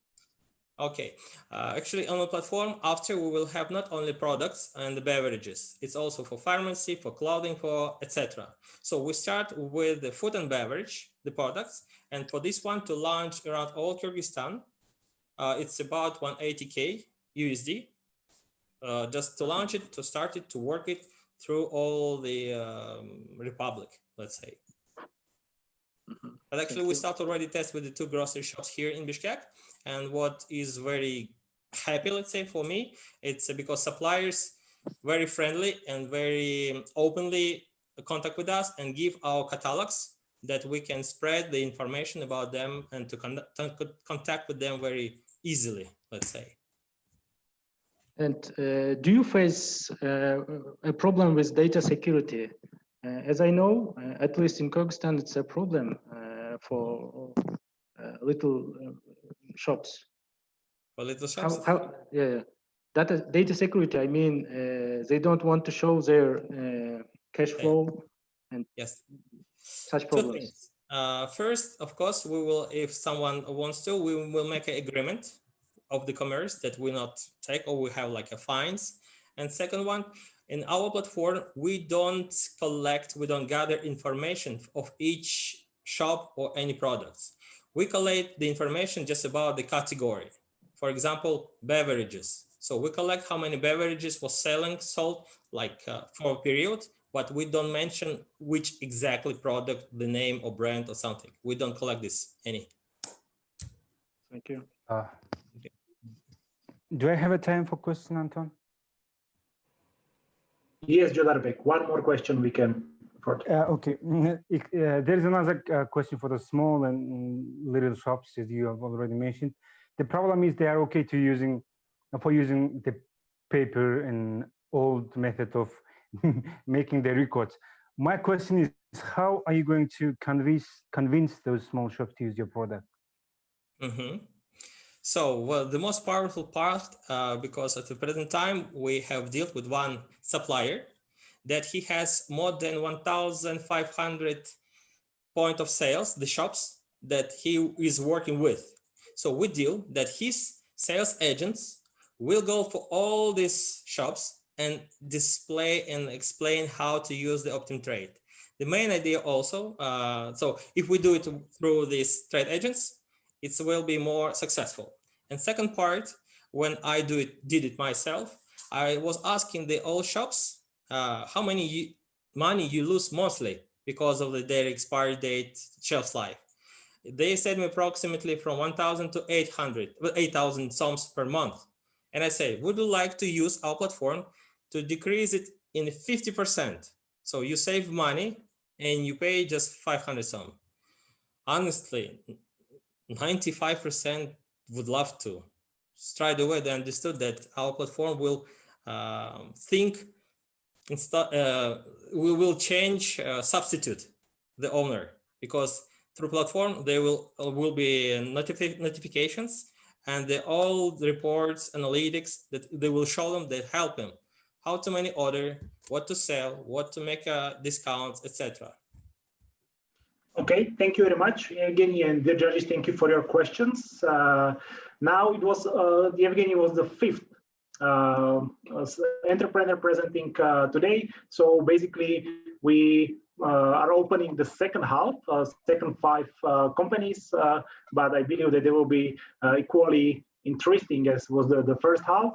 K: Okay, actually on the platform, after we will have not only products and the beverages, it's also for pharmacy, for clothing, for etc. So we start with the food and beverage, the products, and for this one to launch around all Kyrgyzstan, it's about 180K USD, just to launch it, to start it, to work it through all the republic, let's say. But actually we start already test with the 2 grocery shops here in Bishkek. And what is very happy, let's say, for me, it's because suppliers very friendly and very openly contact with us and give our catalogs that we can spread the information about them and to contact with them very easily, let's say.
L: And do you face a problem with data security? As I know, at least in Kyrgyzstan, it's a problem for little shops.
K: For little shops?
L: Yeah. data security, I mean, they don't want to show their cash flow and
K: Yes.
L: such
K: Two
L: problems.
K: things. First, of course, we will, if someone wants to, we will make an agreement of the commerce that we not take, or we have like a fines. And second one, in our platform, we don't collect, we don't gather information of each shop or any products. We collect the information just about the category. For example, beverages. So we collect how many beverages was sold like for a period, but we don't mention which exactly product, the name or brand or something. We don't collect this any.
L: Thank you.
F: Do I have a time for question, Anton?
A: Yes, Jodarbek, one more question we can afford.
F: Okay, there is another question for the small and little shops, as you have already mentioned. The problem is they are okay to using the paper and old method of making the records. My question is, how are you going to convince those small shops to use your product?
K: So, well, the most powerful part, because at the present time, we have dealt with one supplier that he has more than 1,500 point of sales, the shops that he is working with. So we deal that his sales agents will go for all these shops and display and explain how to use the OptimTrade. The main idea also, so if we do it through these trade agents, it will be more successful. And second part, when I did it myself, I was asking the old shops how money you lose monthly because of their expiry date, shelf life. They said me approximately from 1,000 to 8,000 sums per month. And I say, would you like to use our platform to decrease it in 50%? So you save money and you pay just 500 sum. Honestly, 95% would love to. Straight away, they understood that our platform will we will change, substitute the owner, because through platform, there will be notifications and all reports, analytics that they will show them that help them how to manage order, what to sell, what to make discounts, etc.
A: Okay, thank you very much, Evgeny and dear judges. Thank you for your questions. Now it was Evgeny was the fifth entrepreneur presenting today. So basically, we are opening the second half, second 5 companies, but I believe that they will be equally interesting as was the first half.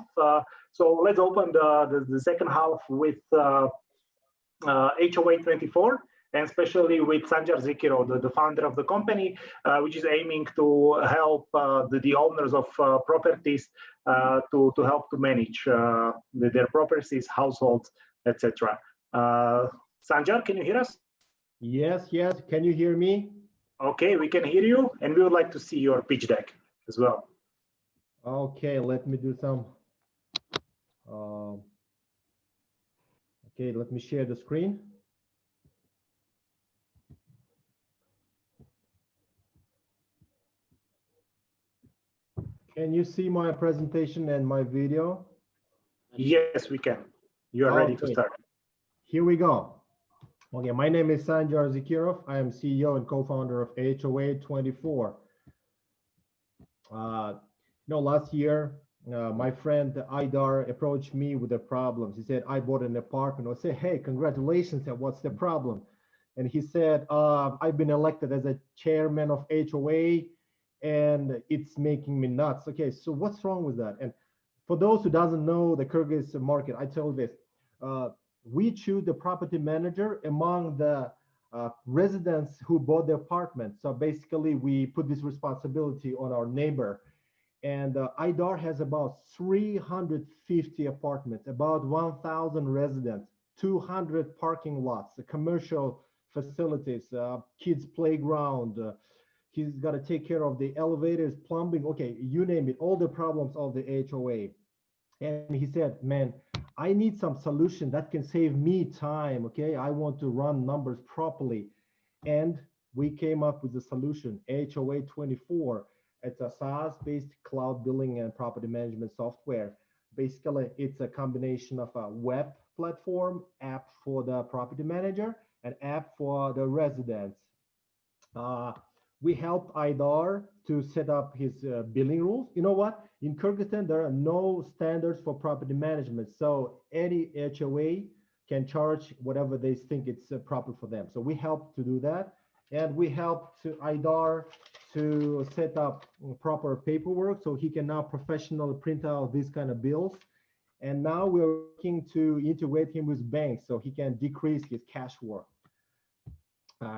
A: So let's open the second half with HOA24. And especially with Sanjar Zikirov, the founder of the company, which is aiming to help the owners of properties to help to manage their properties, households, etc. Sanjar, can you hear us?
M: Yes. Can you hear me?
A: Okay, we can hear you, and we would like to see your pitch deck as well.
M: Okay, let me do some. Okay, let me share the screen. Can you see my presentation and my video?
A: Yes, we can. You are ready to start.
M: Here we go. Okay, my name is Sanjar Zikirov. I am CEO and co-founder of HOA24. Last year, my friend Aidar approached me with the problems. He said, I bought an apartment. I said, hey, congratulations. And what's the problem? And he said, I've been elected as a chairman of HOA, and it's making me nuts. Okay, so what's wrong with that? And for those who doesn't know the Kyrgyz market, I tell this, we choose the property manager among the residents who bought the apartment. So basically we put this responsibility on our neighbor. And Aidar has about 350 apartments, about 1,000 residents, 200 parking lots, commercial facilities, kids playground, he's got to take care of the elevators, plumbing, okay, you name it, all the problems of the HOA. And he said, man, I need some solution that can save me time, okay? I want to run numbers properly. And we came up with a solution, HOA24. It's a SaaS-based cloud billing and property management software Basically, it's a combination of a web platform, app for the property manager, and app for the residents. We helped Aydar to set up his billing rules. You know what? In Kyrgyzstan, there are no standards for property management. So any HOA can charge whatever they think it's proper for them. So we helped to do that. And we helped to Aydar to set up proper paperwork so he can now professionally print out these kind of bills. And now we're working to integrate him with banks so he can decrease his cash work.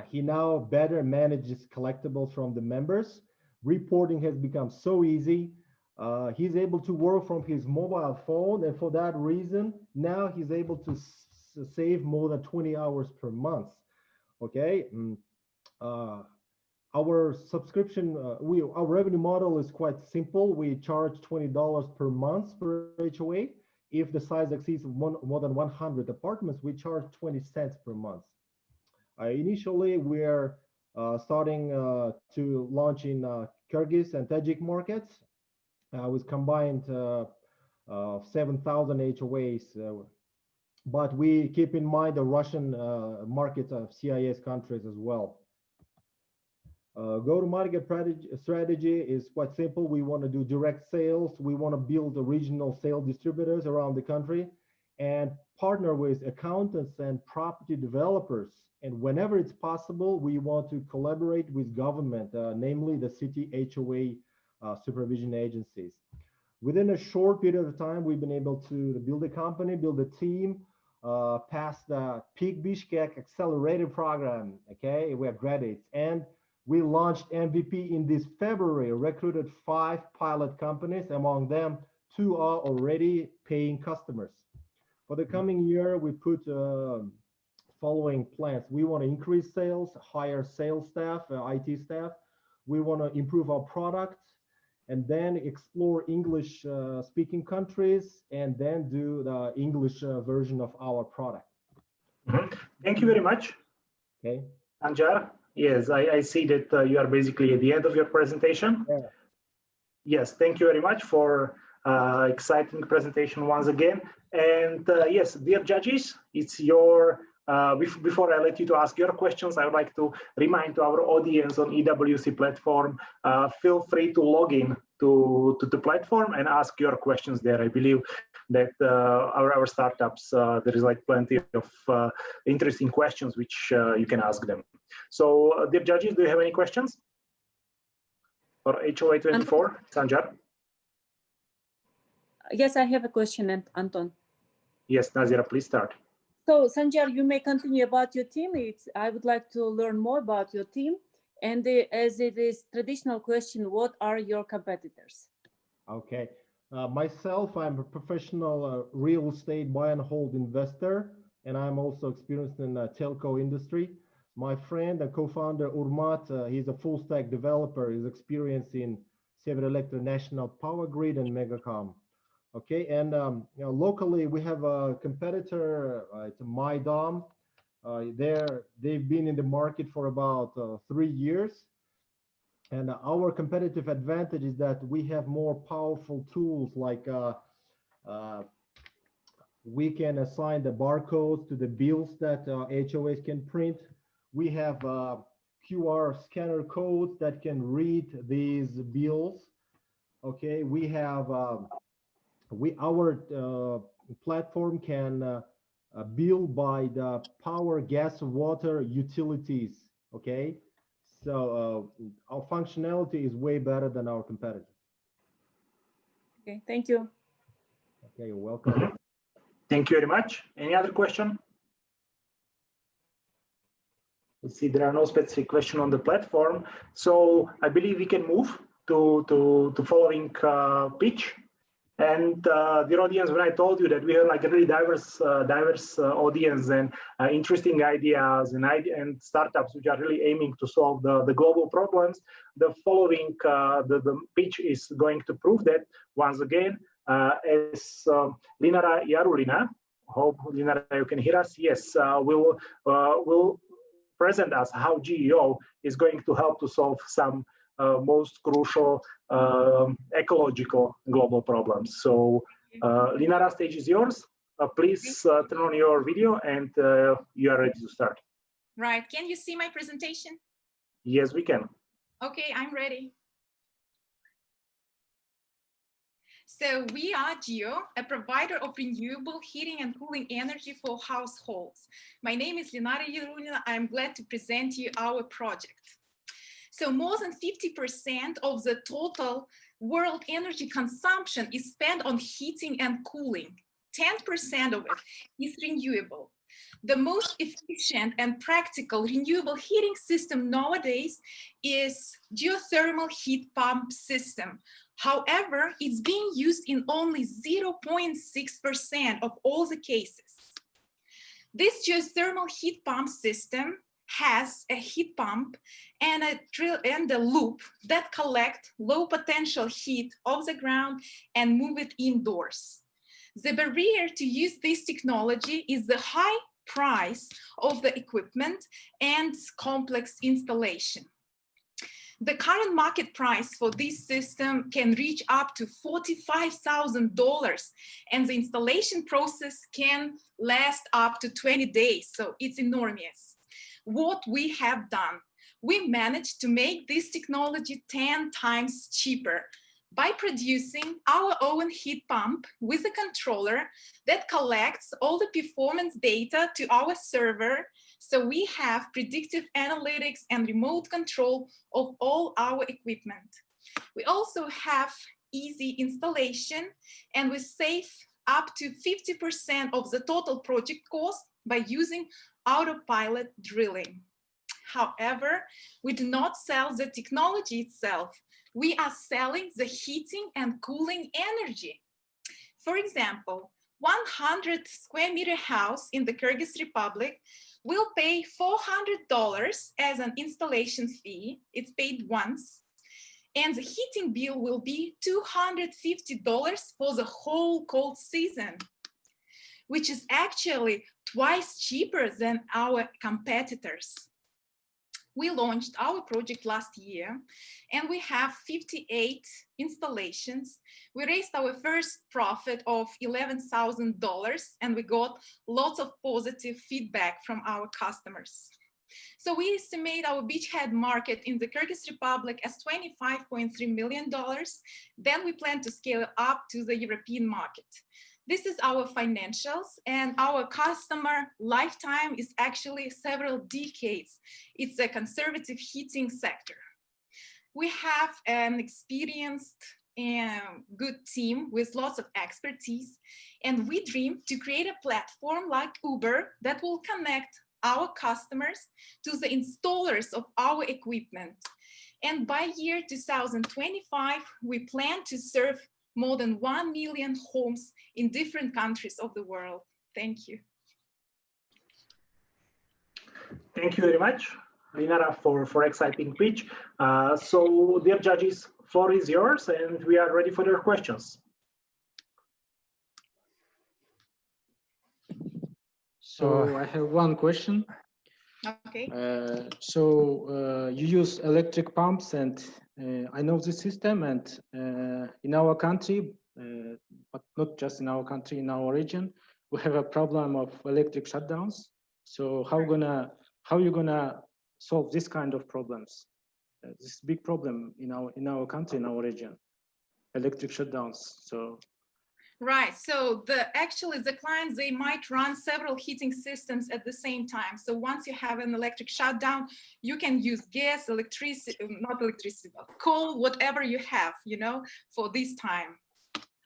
M: He now better manages collectibles from the members. Reporting has become so easy. He's able to work from his mobile phone, and for that reason, now he's able to save more than 20 hours per month. Okay. Our subscription, our revenue model is quite simple. We charge $20 per month per HOA. If the size exceeds more than 100 apartments, we charge 20 cents per month. Initially, we're starting to launch in Kyrgyz and Tajik markets with combined 7,000 HOAs. But we keep in mind the Russian markets of CIS countries as well. Go-to-market strategy is quite simple. We want to do direct sales. We want to build the regional sales distributors around the country and partner with accountants and property developers. And whenever it's possible, we want to collaborate with government, namely the city HOA supervision agencies. Within a short period of time, we've been able to build a company, build a team, pass the Peak Bishkek accelerated program. Okay, we have graduates, and we launched MVP in this February, recruited 5 pilot companies. Among them, 2 are already paying customers. For the coming year, we put following plans. We want to increase sales, hire sales staff, IT staff. We want to improve our product, and then explore English speaking countries, and then do the English version of our product.
A: Thank you very much.
M: Okay.
A: Sanjar, yes, I see that you are basically at the end of your presentation.
M: Yeah.
A: Yes, thank you very much for exciting presentation once again. And yes, dear judges, it's your before I let you to ask your questions, I would like to remind to our audience on EWC platform, feel free to log in to the platform and ask your questions there. I believe that our startups, there is like plenty of interesting questions which you can ask them. So dear judges, do you have any questions for HOA 24, Sanjar?
E: Yes, I have a question, Anton.
A: Yes, Nazira, please start.
E: So Sanjar, you may continue about your team. I would like to learn more about your team. And as it is traditional question, what are your competitors?
M: Okay, myself, I'm a professional real estate buy and hold investor, and I'm also experienced in the telco industry. My friend and co-founder Urmat, he's a full stack developer. He's experienced in Severelectric National Power Grid and Megacom. Okay, and you know, locally we have a competitor, it's MyDom. They've been in the market for about 3 years, and our competitive advantage is that we have more powerful tools, like we can assign the barcodes to the bills that HOAs can print. We have QR scanner codes that can read these bills. Okay, we have our platform can bill by the power, gas, water utilities. Okay, so our functionality is way better than our competitors.
E: Okay, thank you.
M: Okay, you're welcome.
A: Thank you very much. Any other question? Let's see, there are no specific questions on the platform, so I believe we can move to following pitch. And dear audience, when I told you that we have like a really diverse audience and interesting ideas and startups which are really aiming to solve the global problems, the following the pitch is going to prove that once again. As Linara Yarulina, hope Linara you can hear us. Yes, will present us how GEO is going to help to solve some most crucial ecological global problems. So Linara, stage is yours. Please turn on your video and you are ready to start.
N: Right. Can you see my presentation?
A: Yes, we can.
N: Okay, I'm ready. So we are Geo, a provider of renewable heating and cooling energy for households. My name is Linara Yerunina. I'm glad to present you our project. So more than 50% of the total world energy consumption is spent on heating and cooling. 10% of it is renewable. The most efficient and practical renewable heating system nowadays is geothermal heat pump system. However, it's being used in only 0.6% of all the cases. This geothermal heat pump system has a heat pump and a loop that collect low potential heat off the ground and move it indoors. The barrier to use this technology is the high price of the equipment and complex installation. The current market price for this system can reach up to $45,000, and the installation process can last up to 20 days, so it's enormous. What we have done, we managed to make this technology 10 times cheaper by producing our own heat pump with a controller that collects all the performance data to our server. So we have predictive analytics and remote control of all our equipment. We also have easy installation, and we save up to 50% of the total project cost by using autopilot drilling. However, we do not sell the technology itself. We are selling the heating and cooling energy. For example, 100 square meter house in the Kyrgyz Republic will pay $400 as an installation fee. It's paid once. And the heating bill will be $250 for the whole cold season, which is actually twice cheaper than our competitors. We launched our project last year, and we have 58 installations. We raised our first profit of $11,000, and we got lots of positive feedback from our customers. So we estimate our beachhead market in the Kyrgyz Republic as $25.3 million. Then we plan to scale up to the European market. This is our financials, and our customer lifetime is actually several decades. It's a conservative heating sector. We have an experienced and good team with lots of expertise, and we dream to create a platform like Uber that will connect our customers to the installers of our equipment. And by year 2025, we plan to serve more than 1 million homes in different countries of the world. Thank you.
A: Thank you very much, Linara, for exciting pitch. So, dear judges, floor is yours, and we are ready for your questions.
L: So I have one question.
N: Okay.
L: You use electric pumps, and I know the system, and in our country, but not just in our country, in our region, we have a problem of electric shutdowns. So how you gonna solve this kind of problems? This big problem in our country, in our region, electric shutdowns. So.
N: Right. So actually the clients, they might run several heating systems at the same time. So once you have an electric shutdown, you can use gas, electricity, not electricity, coal, whatever you have, for this time.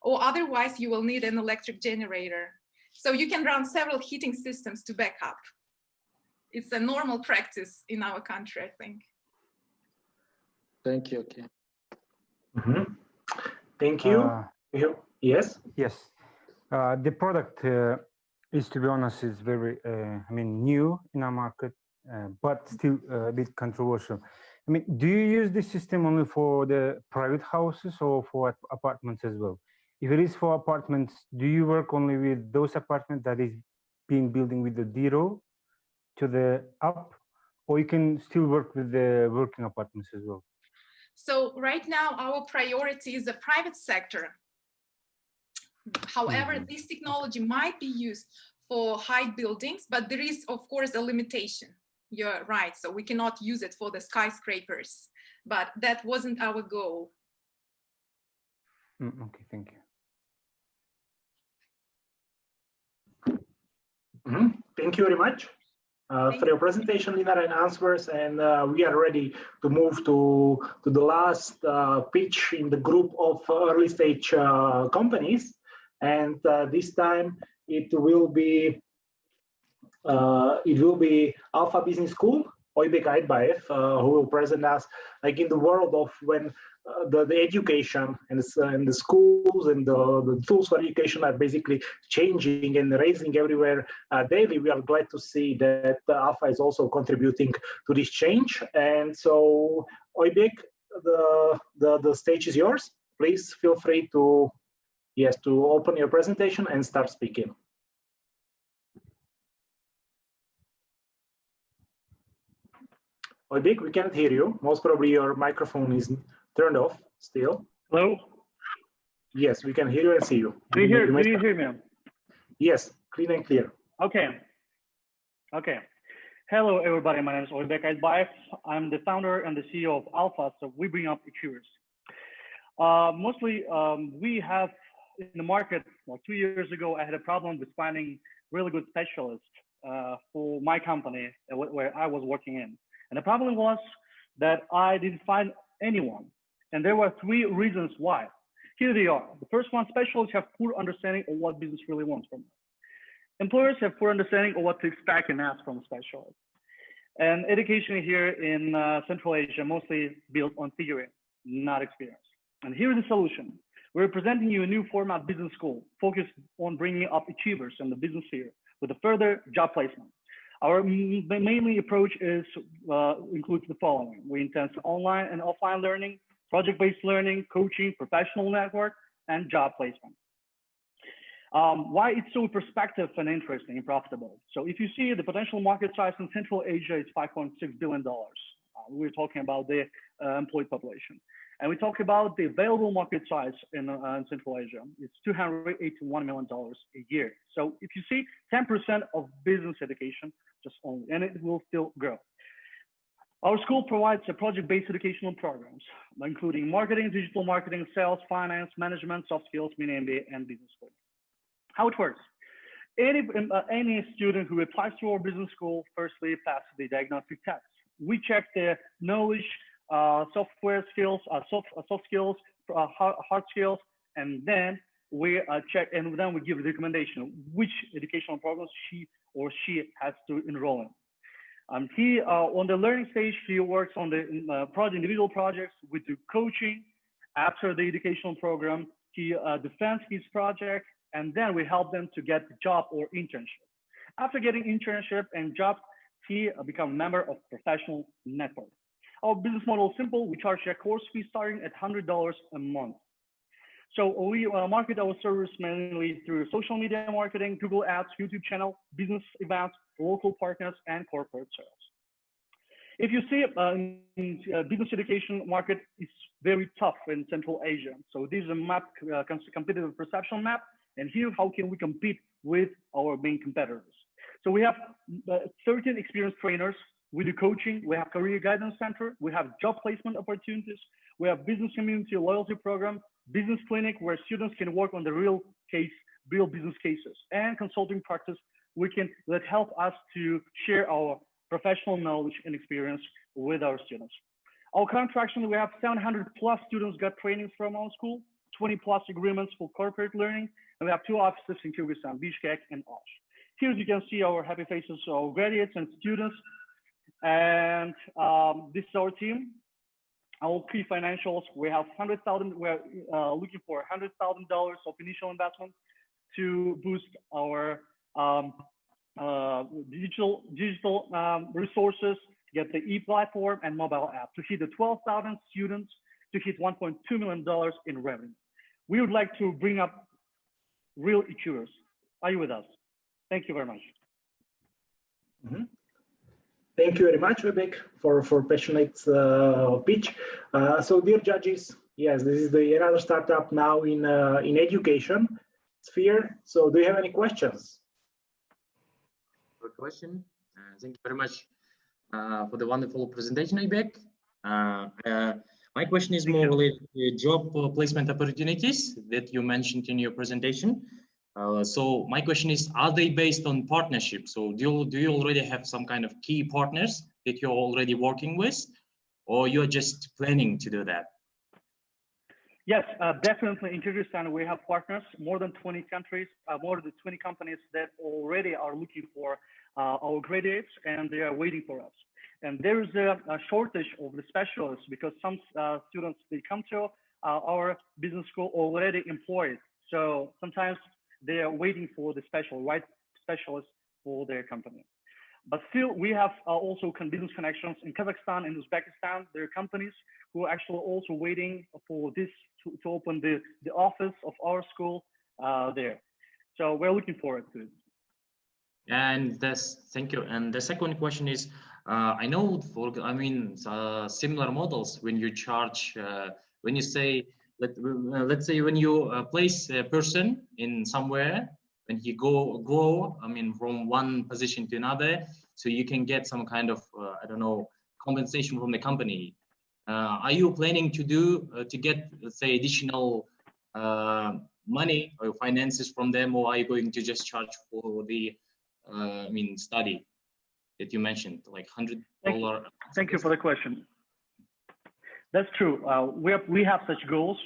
N: Or otherwise you will need an electric generator. So you can run several heating systems to back up. It's a normal practice in our country, I think.
L: Thank you. Okay.
A: Mm-hmm. Thank you. Yes.
F: Yes. The product is, to be honest, is very, new in our market, but still a bit controversial. Do you use this system only for the private houses or for apartments as well? If it is for apartments, do you work only with those apartments that is being building with the 0 to the up, or you can still work with the working apartments as well?
N: So right now, our priority is the private sector. However, this technology might be used for high buildings, but there is, of course, a limitation. You're right. So we cannot use it for the skyscrapers, but that wasn't our goal.
F: Okay, thank you.
A: Thank you very much for your presentation, Lina, and answers. And we are ready to move to the last pitch in the group of early stage companies. And this time it will be Alpha Business School, Oybek Aydbayev, who will present us like in the world of when the education and the schools and the tools for education are basically changing and raising everywhere daily. We are glad to see that Alpha is also contributing to this change. And so, Oybek, the stage is yours. Please feel free to open your presentation and start speaking. Oybek, we can't hear you. Most probably your microphone is turned off still.
O: Hello?
A: Yes, we can hear you and see you.
O: Do you hear me?
A: Yes, clean and clear.
O: Okay. Hello, everybody. My name is Oybek Aydbayev. I'm the founder and the CEO of Alpha, so we bring up achievers. Mostly, we have in the market, well, 2 years ago, I had a problem with finding really good specialists for my company where I was working in. And the problem was that I didn't find anyone. And there were 3 reasons why. Here they are. The first one, specialists have poor understanding of what business really wants from them. Employers have poor understanding of what to expect and ask from specialists. And education here in Central Asia mostly built on theory, not experience. And here's the solution. We're presenting you a new format business school focused on bringing up achievers in the business sphere with a further job placement. Our mainly approach includes the following. We intend online and offline learning, project-based learning, coaching, professional network, and job placement. Why it's so perspective and interesting and profitable. So if you see the potential market size in Central Asia is $5.6 billion. We're talking about the employed population. And we talk about the available market size in Central Asia. It's $281 million a year. So if you see 10% of business education, just only, and it will still grow. Our school provides a project-based educational programs, including marketing, digital marketing, sales, finance, management, soft skills, mini MBA, and business school. How it works. Any student who applies to our business school firstly passes the diagnostic test. We check their knowledge, software skills, soft skills, hard skills, and then we check and then we give a recommendation which educational programs he or she has to enroll in. He on the learning stage, he works on the individual projects. We do coaching after the educational program. He defends his project, and then we help them to get the job or internship. After getting internship and job, he becomes a member of professional network. Our business model is simple. We charge a course fee starting at $100 a month. So we market our service mainly through social media marketing, Google Ads, YouTube channel, business events, local partners, and corporate sales. If you see business education market is very tough in Central Asia. So this is a map, competitive perception map. And here, how can we compete with our main competitors? So we have 13 experienced trainers. We do coaching. We have career guidance center. We have job placement opportunities. We have business community loyalty program, business clinic where students can work on the real business cases, and consulting practice that help us to share our professional knowledge and experience with our students. Our current traction, we have 700 plus students got trainings from our school, 20 plus agreements for corporate learning, and we have 2 offices in Kyrgyzstan, Bishkek and Osh. Here you can see our happy faces of graduates and students. And this is our team. Our key financials, we have $100,000. We're looking for $100,000 of initial investment to boost our digital resources, get the e-platform and mobile app to hit the 12,000 students, to hit $1.2 million in revenue. We would like to bring up real achievers. Are you with us? Thank you very much.
A: Mm-hmm. Thank you very much, Oybek, for passionate pitch. So, dear judges, yes, this is another startup now in education, sphere. So do you have any questions?
I: Good question. Thank you very much for the wonderful presentation, Aybek. My question is more related to job placement opportunities that you mentioned in your presentation. So my question is, are they based on partnership? So do you already have some kind of key partners that you're already working with, or you're just planning to do that?
O: Yes, definitely. In Kyrgyzstan, we have partners, more than 20 countries, more than 20 companies that already are looking for our graduates, and they are waiting for us. And there is a shortage of the specialists because some students, they come to our business school already employed. So sometimes they are waiting for the right specialist for their company. But still, we have also business connections in Kazakhstan and Uzbekistan. There are companies who are actually also waiting for this to open the office of our school there. So we're looking forward to it.
I: And thank you. And the second question is, I know similar models when you charge, when you say, let's say when you place a person in somewhere, when he go, from one position to another, so you can get some kind of, I don't know, compensation from the company. Are you planning to get, let's say, additional money or finances from them, or are you going to just charge for the study that you mentioned, like $100?
O: Thank you for the question. That's true. We have such goals.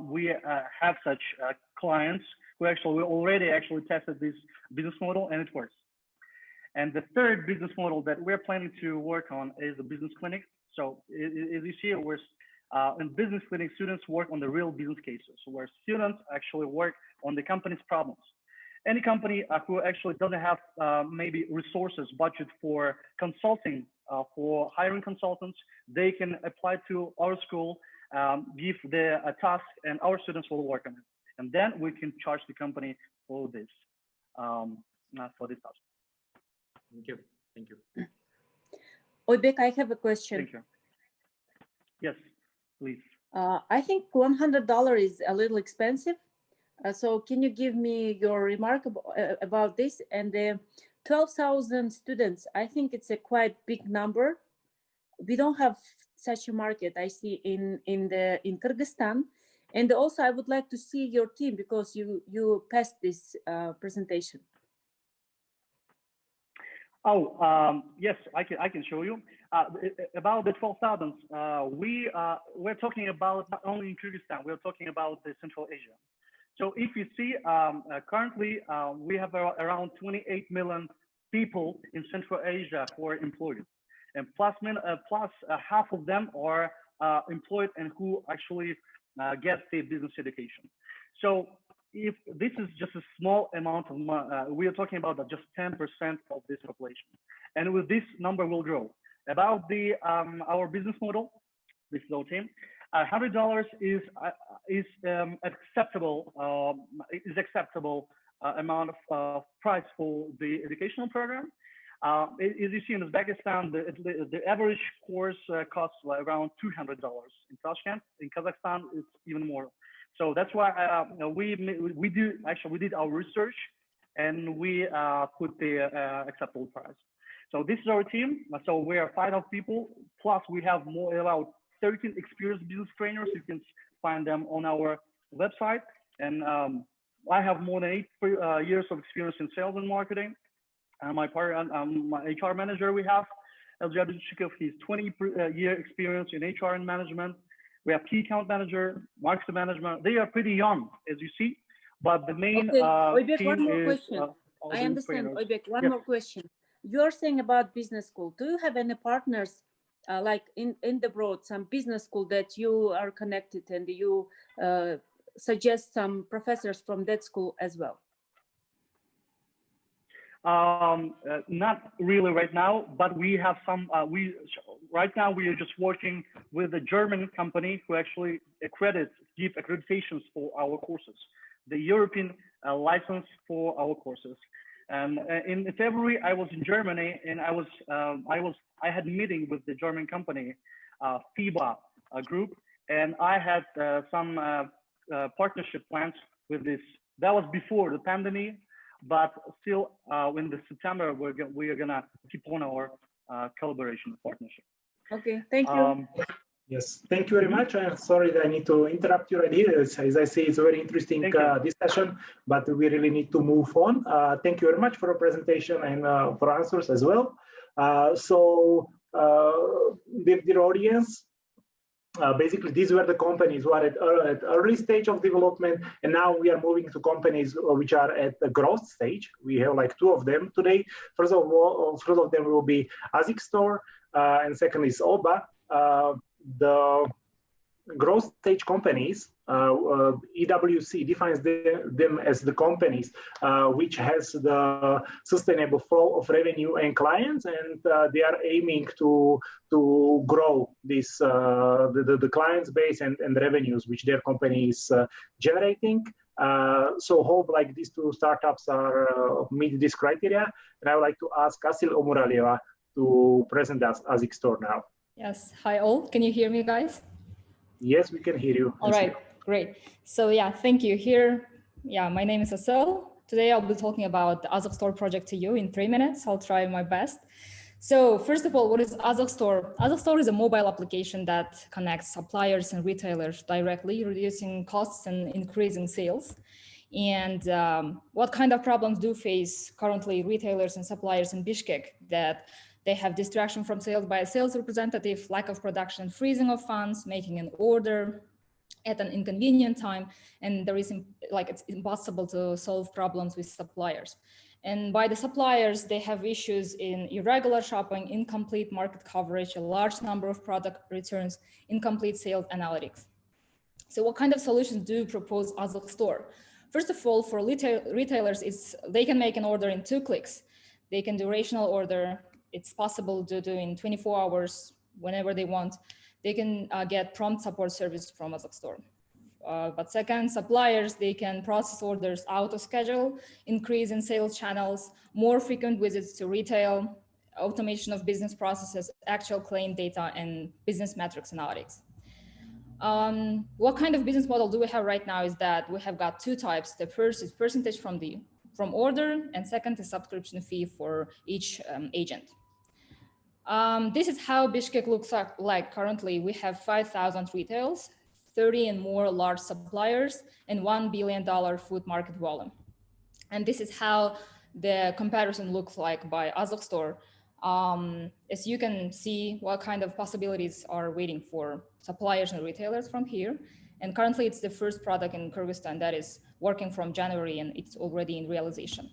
O: We have such clients who we already tested this business model, and it works. And the third business model that we're planning to work on is a business clinic. So as you see, in business clinic, students work on the real business cases, where students actually work on the company's problems. Any company who actually doesn't have maybe resources, budget for consulting, for hiring consultants, they can apply to our school, give the task, and our students will work on it. And then we can charge the company for this, task.
I: Thank you. Thank you.
E: Oybek, I have a question.
O: Thank you. Yes, please.
E: I think $100 is a little expensive. So can you give me your remark about this? And the 12,000 students, I think it's a quite big number. We don't have such a market, I see, in Kyrgyzstan. And also, I would like to see your team because you passed this presentation.
O: Oh, yes, I can show you. About the 12,000, we're talking about not only in Kyrgyzstan, we're talking about the Central Asia. So if you see, currently we have around 28 million people in Central Asia who are employed, and plus half of them are employed and who actually get the business education. So if this is just a small amount of money, we are talking about just 10% of this population, and with this number will grow. About our business model, this is our team. $100 is acceptable amount of price for the educational program. As you see in Uzbekistan, the average course costs around $200 in Tashkent. In Kazakhstan, it's even more. So that's why we did our research, and we put the acceptable price. So this is our team. So we are 5 people, plus we have about 13 experienced business trainers. You can find them on our website. And I have more than 8 years of experience in sales and marketing. My HR manager, we have Elzhad Shikov. He's 20-year experience in HR and management. We have key account manager, marketing management. They are pretty young, as you see. But the main
E: Oybek,
O: team
E: one more
O: is
E: question. I understand, Oybek. One
O: Yes.
E: more question. You're saying about business school. Do you have any partners, like in the broad, some business school that you are connected and you suggest some professors from that school as well?
O: Not really right now, but we have some. Right now we are just working with a German company who actually give accreditations for our courses, the European license for our courses. And in February, I was in Germany, and I had a meeting with the German company, FIBA group, and I had some partnership plans with this That was before the pandemic, but still in the September, we are gonna keep on our collaboration partnership.
E: Okay, thank you.
A: Yes, thank you very much. I'm sorry that I need to interrupt you right here. As I say, it's a very interesting discussion, but we really need to move on. Thank you very much for the presentation and for answers as well. Dear audience, basically these were the companies who are at early stage of development, and now we are moving to companies which are at the growth stage. We have like two of them today. First of them will be ASIC Store, and second is OBA. The growth stage companies, EWC defines them as the companies which has the sustainable flow of revenue and clients, and they are aiming to grow this the clients base and revenues which their company is generating. So hope like these two startups are meet this criteria, and I would like to ask Asil Omuralieva to present us ASIC Store now.
P: Yes, hi all. Can you hear me, guys?
A: Yes, we can hear you.
P: All right, great. So yeah, thank you. My name is Asil. Today I'll be talking about the ASIC Store project to you in 3 minutes. I'll try my best. So first of all, what is ASIC Store? ASIC Store is a mobile application that connects suppliers and retailers directly, reducing costs and increasing sales. And what kind of problems do face currently retailers and suppliers in Bishkek? That they have distraction from sales by a sales representative, lack of production, freezing of funds, making an order at an inconvenient time, and there is it's impossible to solve problems with suppliers. And by the suppliers, they have issues in irregular shopping, incomplete market coverage, a large number of product returns, incomplete sales analytics. So what kind of solutions do you propose ASIC Store? First of all, for retailers, they can make an order in 2 clicks. They can do rational order. It's possible to do in 24 hours, whenever they want. They can get prompt support service from ASIC Store. But second, suppliers, they can process orders out of schedule, increase in sales channels, more frequent visits to retail, automation of business processes, actual claim data, and business metrics analytics. What kind of business model do we have right now is that we have got 2 types. The first is percentage from order, and second is subscription fee for each agent. This is how Bishkek looks like currently. We have 5,000 retails, 30 and more large suppliers, and $1 billion food market volume. And this is how the comparison looks like by ASIC Store. As you can see, what kind of possibilities are waiting for suppliers and retailers from here. And currently it's the first product in Kyrgyzstan that is working from January, and it's already in realization.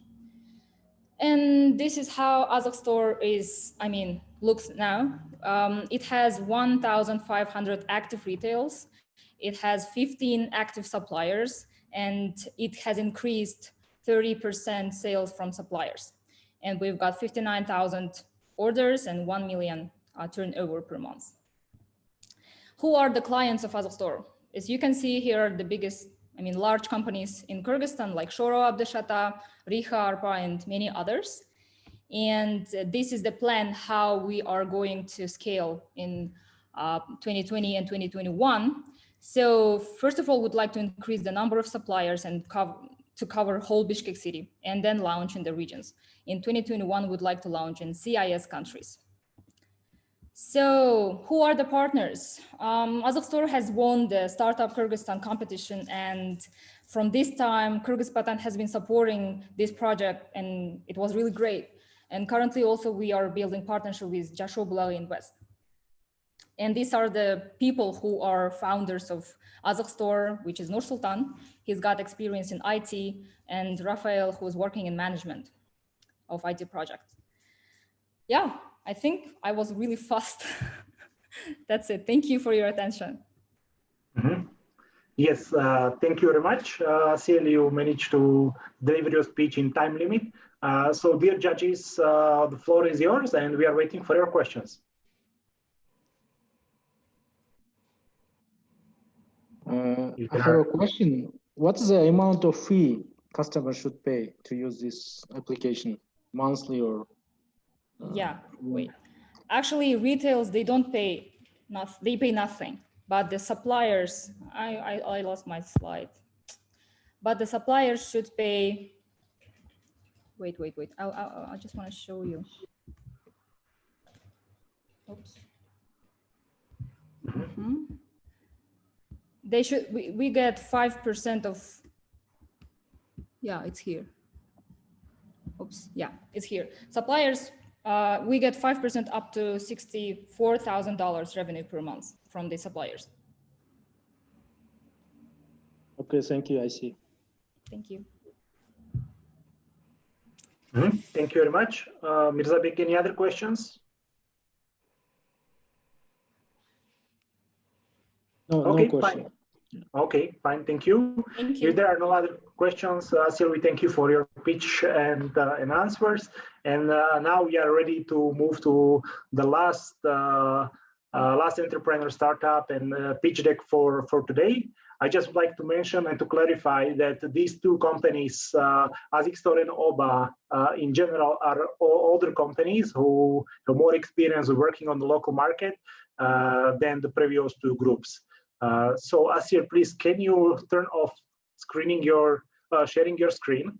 P: And this is how ASIC Store looks now. It has 1,500 active retails. It has 15 active suppliers, and it has increased 30% sales from suppliers. And we've got 59,000 orders and 1 million turnover per month. Who are the clients of ASIC Store? As you can see here, the biggest, large companies in Kyrgyzstan like Shoro, Abdeshata, Riha, Arpa, and many others. And this is the plan how we are going to scale in 2020 and 2021. So first of all, we'd like to increase the number of suppliers and to cover whole Bishkek city, and then launch in the regions. In 2021, we'd like to launch in CIS countries. So who are the partners? ASIC Store has won the Startup Kyrgyzstan competition, and from this time, Kyrgyzstan has been supporting this project, and it was really great. And currently also we are building partnership with Jashobulali Invest. And these are the people who are founders of ASIC Store, which is Nur Sultan. He's got experience in IT, and Rafael, who is working in management of IT projects. Yeah, I think I was really fast. That's it. Thank you for your attention.
A: Mm-hmm. Yes, thank you very much. Sil, you managed to deliver your speech in time limit. So dear judges, the floor is yours, and we are waiting for your questions.
L: I have a question. What is the amount of fee customers should pay to use this application, monthly or?
P: Wait. Actually, retails, they don't pay, they pay nothing. But the suppliers, I lost my slide. but the suppliers should pay. Wait. I just want to show you. Oops. They should, we get 5% of, yeah, it's here. Oops, yeah, it's here. Suppliers, we get 5% up to $64,000 revenue per month from the suppliers.
L: Okay, thank you, I see.
P: Thank you.
A: Thank you very much. Mirzabek, any other questions?
L: No,
A: okay,
L: no question.
A: Fine. Okay, fine, thank you.
P: Thank you.
A: If there are no other questions, Asil, we thank you for your pitch and answers. And now we are ready to move to the last entrepreneur startup and pitch deck for today. I just would like to mention and to clarify that these two companies, Azikstore and Oba, in general, are older companies who have more experience working on the local market than the previous two groups. So Asil, please, can you turn off sharing your screen?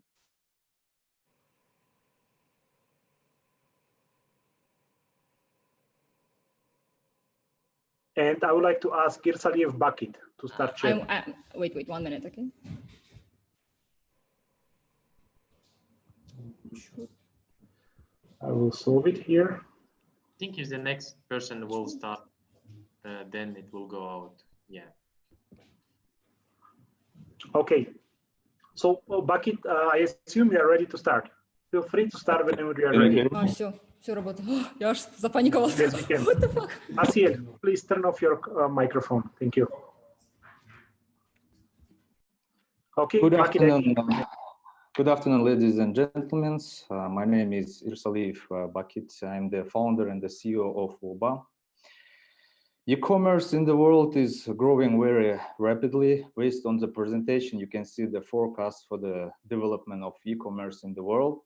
A: And I would like to ask Kirsaliev Bakit to start sharing.
P: Wait, 1 minute, okay?
A: I will solve it here.
I: I think if the next person will start, then it will go out. Yeah.
A: Okay. So, Bakit, I assume you are ready to start. Feel free to start whenever you are ready.
P: Все работает. Я аж запаниковала.
A: Yes, we can.
P: What the fuck?
A: Asil, please turn off your microphone. Thank you. Okay.
Q: Good afternoon. Good afternoon, ladies and gentlemen. My name is Irsaliev Bakit. I'm the founder and the CEO of Oba. E-commerce in the world is growing very rapidly. Based on the presentation, you can see the forecast for the development of e-commerce in the world.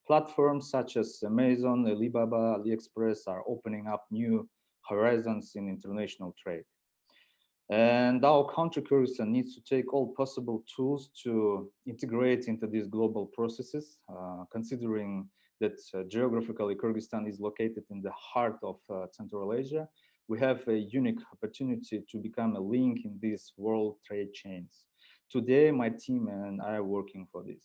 Q: Platforms such as Amazon, Alibaba, AliExpress are opening up new horizons in international trade. And our country, Kyrgyzstan, needs to take all possible tools to integrate into these global processes, considering that geographically Kyrgyzstan is located in the heart of Central Asia. We have a unique opportunity to become a link in these world trade chains. Today, my team and I are working for this.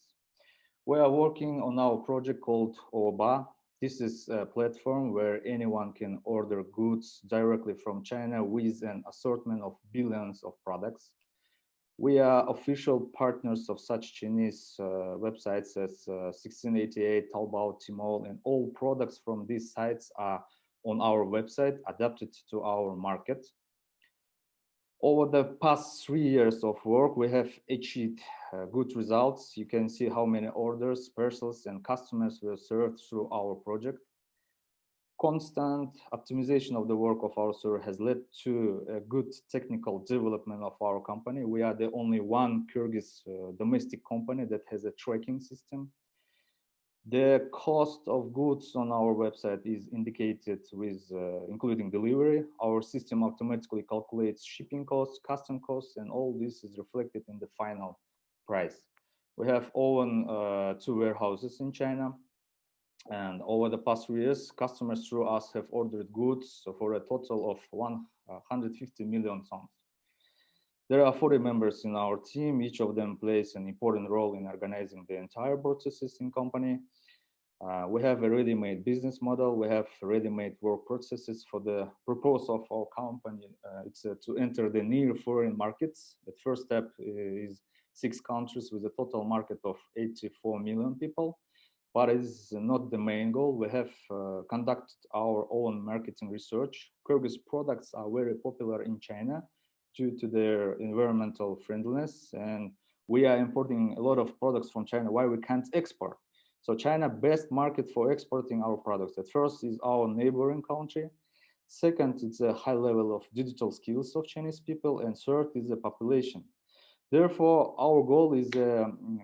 Q: We are working on our project called Oba. This is a platform where anyone can order goods directly from China with an assortment of billions of products. We are official partners of such Chinese websites as 1688, Taobao, Tmall, and all products from these sites are on our website, adapted to our market. Over the past 3 years of work, we have achieved good results. You can see how many orders, parcels, and customers were served through our project. Constant optimization of the work of our server has led to a good technical development of our company. We are the only one Kyrgyz domestic company that has a tracking system. The cost of goods on our website is indicated with including delivery. Our system automatically calculates shipping costs, custom costs, and all this is reflected in the final price. We have own 2 warehouses in China, and over the past 3 years, customers through us have ordered goods for a total of 150 million tons. There are 40 members in our team. Each of them plays an important role in organizing the entire processes in company. We have a ready-made business model. We have ready-made work processes for the purpose of our company. It's to enter the near foreign markets. The first step is 6 countries with a total market of 84 million people. But it is not the main goal. We have conducted our own marketing research. Kyrgyz products are very popular in China due to their environmental friendliness, and we are importing a lot of products from China. Why we can't export? So China best market for exporting our products. At first is our neighboring country. Second, it's a high level of digital skills of Chinese people, and third is the population. Therefore, our goal is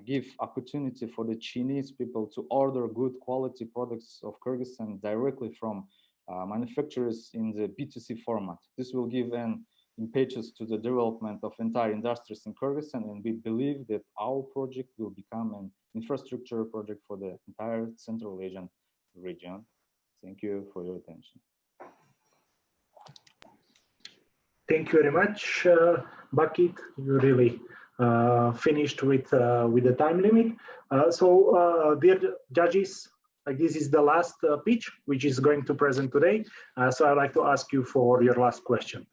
Q: give opportunity for the Chinese people to order good quality products of Kyrgyzstan directly from manufacturers in the B2C format. This will give an impetus to the development of entire industries in Kyrgyzstan, and we believe that our project will become an infrastructure project for the entire Central Asian region. Thank you for your attention.
A: Thank you very much, Bakit. You really finished with the time limit. Dear judges, like this is the last pitch which is going to present today. So I'd like to ask you for your last question.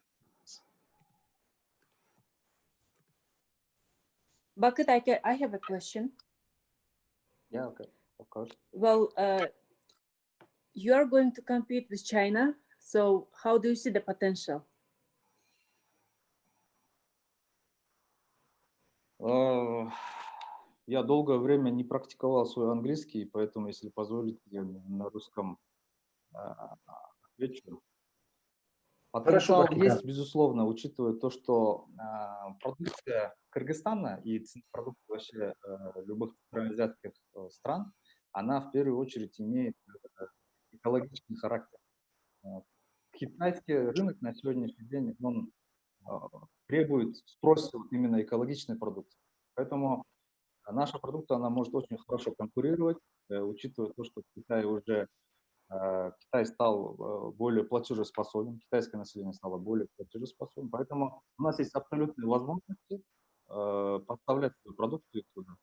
E: Bakit, I have a question.
Q: Yeah, okay, of course.
E: Well, you are going to compete with China. So how do you see the potential?
Q: Я долгое время не практиковал свой английский, поэтому, если позволите, я на русском отвечу. Потенциал есть, безусловно, учитывая то, что продукция Кыргызстана и продукция вообще любых центральноазиатских стран, она в первую очередь имеет экологичный характер. Китайский рынок на сегодняшний день, он требует, спроса именно экологичной продукции. Поэтому наша продукция, она может очень хорошо конкурировать, учитывая то, что Китай стал более платежеспособен, китайское население стало более платежеспособным. Поэтому у нас есть абсолютные возможности поставлять свою продукцию туда.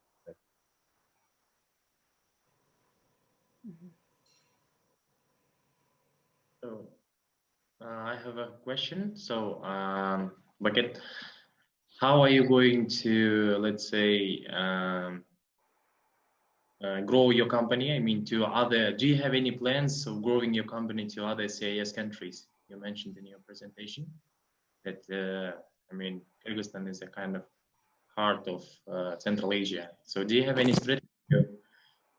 I: So, I have a question. So, Bakit, how are you going to, let's say, grow your company? I mean, do you have any plans of growing your company to other CIS countries? You mentioned in your presentation that, I mean, Kyrgyzstan is a kind of heart of Central Asia. So do you have any strategy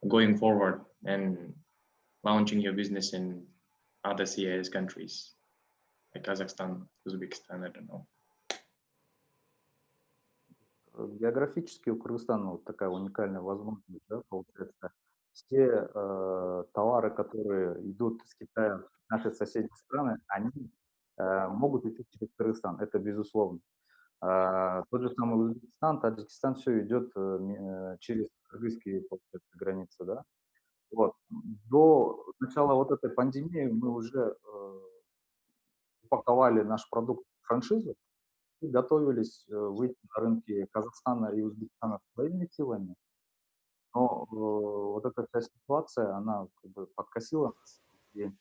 I: going forward and launching your business in other CIS countries, like Kazakhstan, Uzbekistan, I don't know?
Q: Географически у Кыргызстана вот такая уникальная возможность, да, получается, все товары, которые идут из Китая в наши соседние страны, они могут идти через Кыргызстан, это безусловно. Тот же самый Узбекистан, Таджикистан, все идет через кыргызские, получается, границы, да. Вот. До начала вот этой пандемии мы уже упаковали наш продукт в франшизу и готовились выйти на рынки Казахстана и Узбекистана своими силами. Но вот эта вся ситуация, она как бы подкосила нас. И в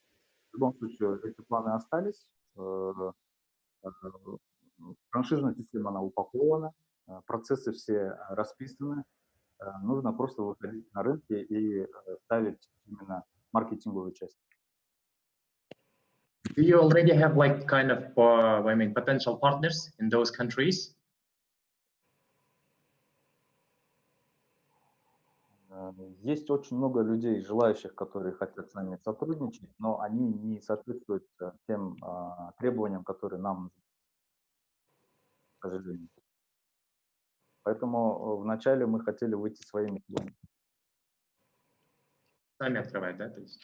Q: любом случае эти планы остались. Франшизная система, она упакована, процессы все расписаны. Нужно просто выходить на рынки и ставить именно маркетинговую часть.
I: Do you already have like kind of, I mean, potential partners in those countries?
Q: Есть очень много людей, желающих, которые хотят с нами сотрудничать, но они не соответствуют тем требованиям, которые нам нужны, к сожалению. Поэтому вначале мы хотели выйти своими силами.
I: Сами открывать, да? То есть?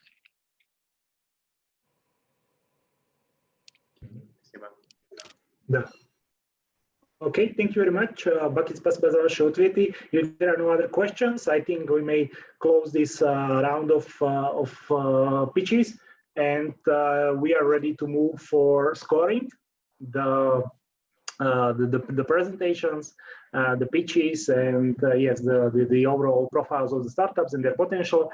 I: Спасибо.
A: Да. Okay, thank you very much. Bakit, спасибо за ваши ответы. If there are no other questions, I think we may close this round of pitches, and we are ready to move for scoring the presentations, the pitches, and yes, the overall profiles of the startups and their potential.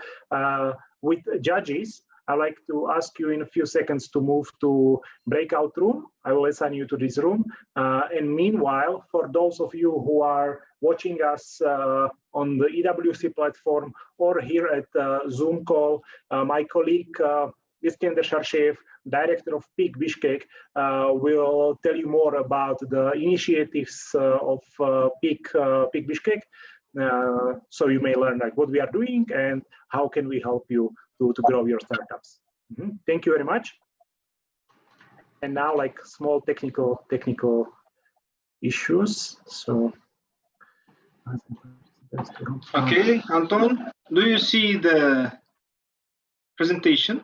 A: With judges, I'd like to ask you in a few seconds to move to breakout room. I will assign you to this room. And meanwhile, for those of you who are watching us on the EWC platform or here at Zoom call, my colleague, Iskender Sharshev, director of PIC Bishkek, will tell you more about the initiatives of PIC Bishkek. So you may learn like what we are doing and how can we help you to grow your startups. Thank you very much. And now like small technical issues. So.
R: Okay, Anton, do you see the presentation?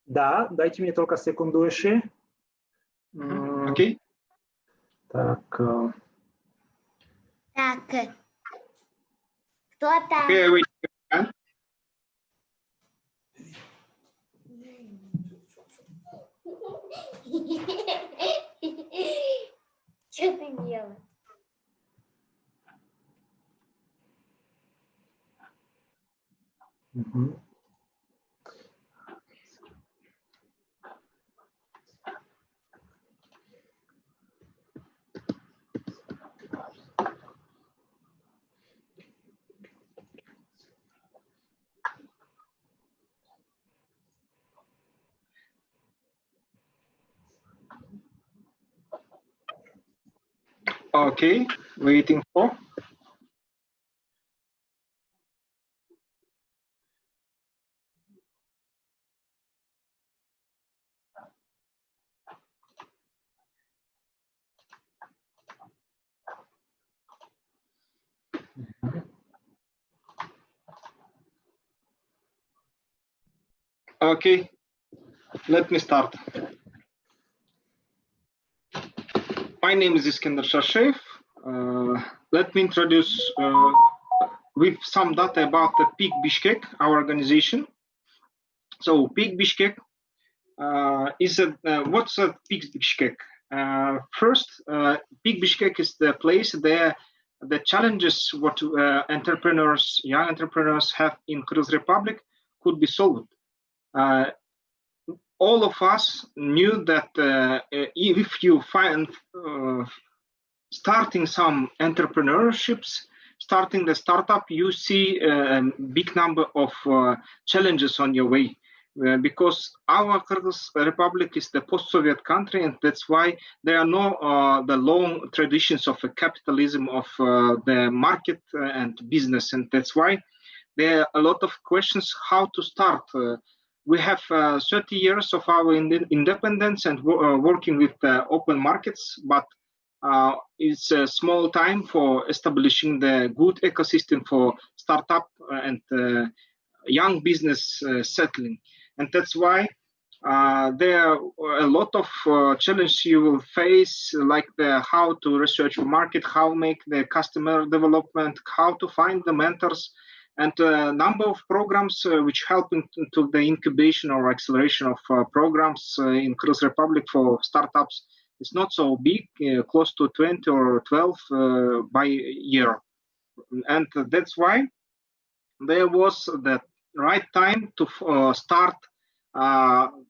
A: Да, дайте мне только секунду еще.
R: Okay.
A: Так.
S: Так. Кто там?
R: Okay, wait. Huh?
S: Что ты делаешь?
A: Мгм.
R: Okay, waiting for. Okay, let me start. My name is Iskender Shashev. Let me introduce with some data about the PIK Bishkek, our organization. So PIK Bishkek is what's a PIK Bishkek? First, PIK Bishkek is the place there the challenges what entrepreneurs, young entrepreneurs have in Kyrgyz Republic could be solved. All of us knew that if you find starting some entrepreneurships, starting the startup, you see a big number of challenges on your way. Because our Kyrgyz Republic is the post-Soviet country, and that's why there are no the long traditions of capitalism of the market and business, and that's why there are a lot of questions how to start. We have 30 years of our independence and working with open markets, but it's a small time for establishing the good ecosystem for startup and young business settling. And that's why there are a lot of challenges you will face, like how to research the market, how make the customer development, how to find the mentors, and a number of programs which help into the incubation or acceleration of programs in Kyrgyz Republic for startups. It's not so big, close to 20 or 12 by year. And that's why there was the right time to start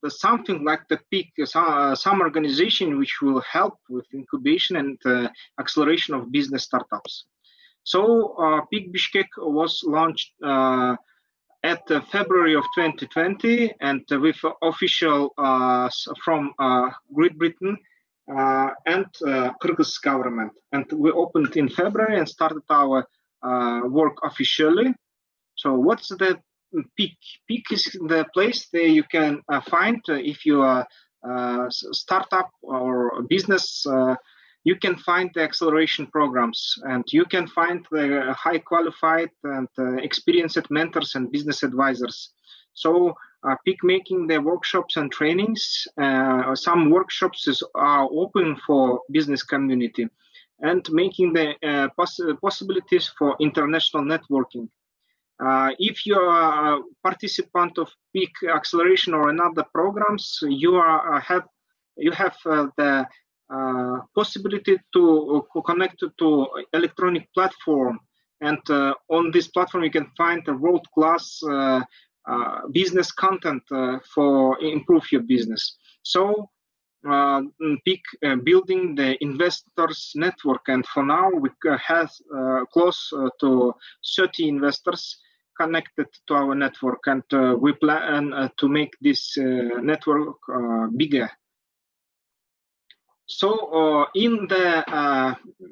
R: something like the PIK, some organization which will help with incubation and acceleration of business startups. So PIK Bishkek was launched at February of 2020 and with official from Great Britain and Kyrgyz government. And we opened in February and started our work officially. So what's the PIK? PIK is the place that you can find if you are a startup or a business. You can find the acceleration programs, and you can find the high qualified and experienced mentors and business advisors. So PIK making the workshops and trainings. Some workshops are open for business community and making the possibilities for international networking. If you are a participant of PIK acceleration or another programs, you have the possibility to connect to electronic platform, and on this platform you can find a world-class business content for improve your business. So PIK building the investors network, and for now we have close to 30 investors connected to our network, and we plan to make this network bigger. So in the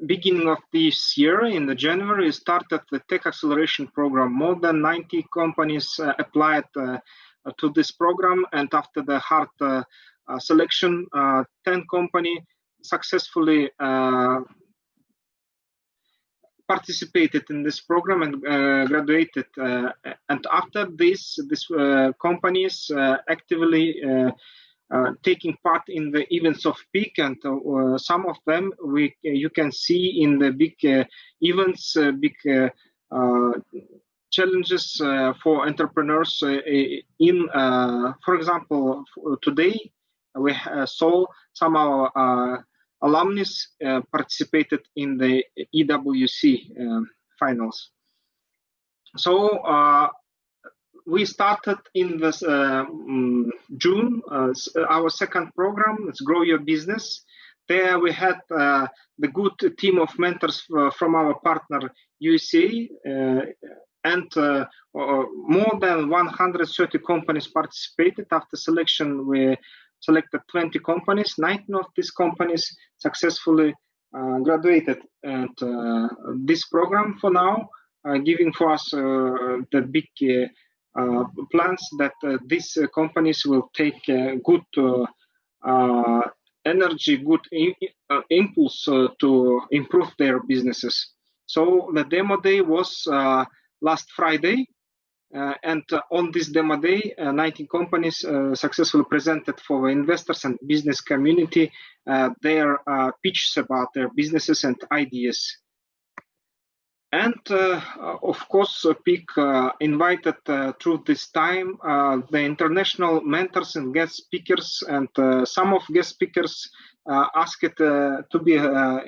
R: beginning of this year, in the January, we started the Tech Acceleration Program. More than 90 companies applied to this program, and after the hard selection, 10 companies successfully participated in this program and graduated. And after this, these companies actively taking part in the events of PEAK, and some of them you can see in the big events, big challenges for entrepreneurs. For example, today we saw some of our alumnus participated in the EWC finals. So we started in this June our second program. Let's Grow Your Business. There we had the good team of mentors from our partner USA, and more than 130 companies participated. After selection, we selected 20 companies. 19 of these companies successfully graduated at this program for now, giving for us the big plans that these companies will take good energy, good impulse to improve their businesses. So the demo day was last Friday, and on this demo day, 19 companies successfully presented for investors and business community their pitches about their businesses and ideas. And of course, PEAK invited through this time the international mentors and guest speakers, and some of guest speakers asked to be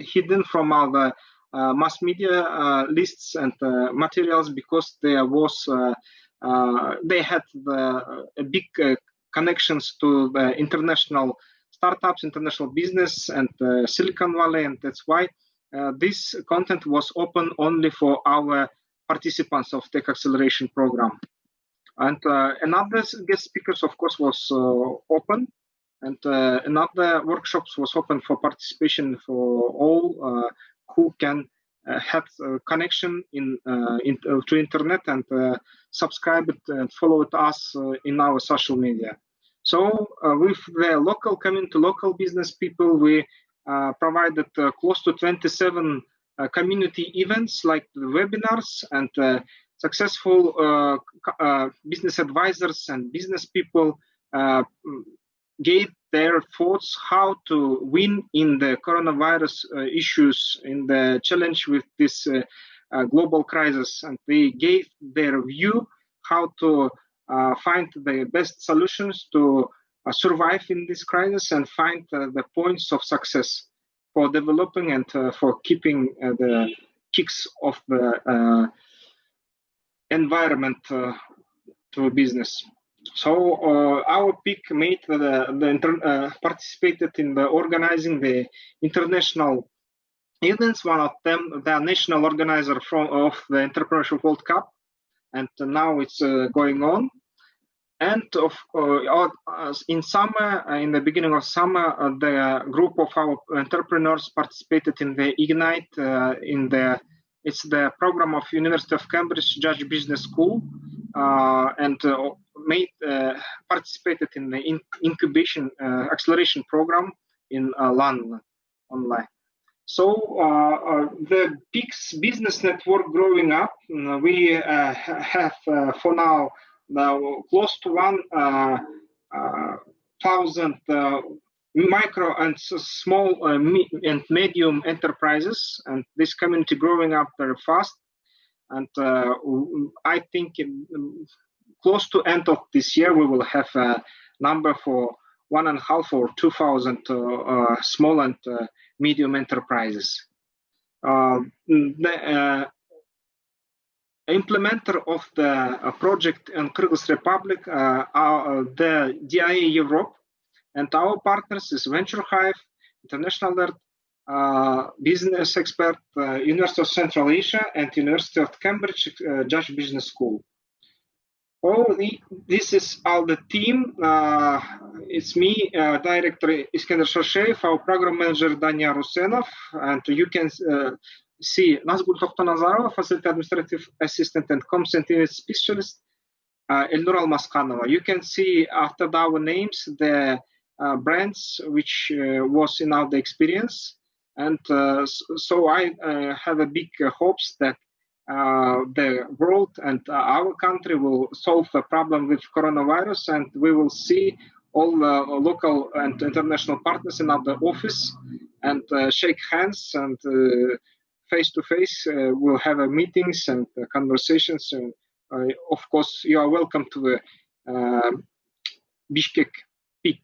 R: hidden from our mass media lists and materials, because there was they had big connections to the international startups, international business, and Silicon Valley, and that's why this content was open only for our participants of Tech Acceleration Program. And another guest speakers, of course, was open, and another workshops was open for participation for all who can have connection to internet and subscribe it and follow us in our social media. So with the local community, local business people, we provided close to 27 community events like the webinars, and successful business advisors and business people gave their thoughts how to win in the coronavirus issues, in the challenge with this global crisis, and they gave their view how to find the best solutions to survive in this crisis and find the points of success for developing and for keeping the kicks of the environment to business. So our PEAK made participated in the organizing the international events. One of them, the national organizer of the Entrepreneurship World Cup, and now it's going on. And in summer, in the beginning of summer, the group of our entrepreneurs participated in the Ignite. It's the program of University of Cambridge Judge Business School, and participated in the incubation acceleration program in London online. So the PEAK's business network growing up. We have for now close to 1,000 micro and small and medium enterprises, and this community growing up very fast. And I think close to end of this year we will have a number for 1,500 or 2,000 small and medium enterprises. The implementer of the project in Kyrgyz Republic are the DIA Europe, and our partners is Venture Hive, International Alert, Business Expert, University of Central Asia, and University of Cambridge Judge Business School. This is all the team. It's me, Director Iskender Shashev, our Program Manager Danya Rusenov, and you can see Nazgul Tokhtanazarova, Facility Administrative Assistant and Competent Specialist, Elnur Almaskanova. You can see after our names the brands which was in our experience, and so I have a big hopes that the world and our country will solve the problem with coronavirus, and we will see all local and international partners in our office and shake hands and face to face. We'll have meetings and conversations. And of course, you are welcome to the Bishkek peak,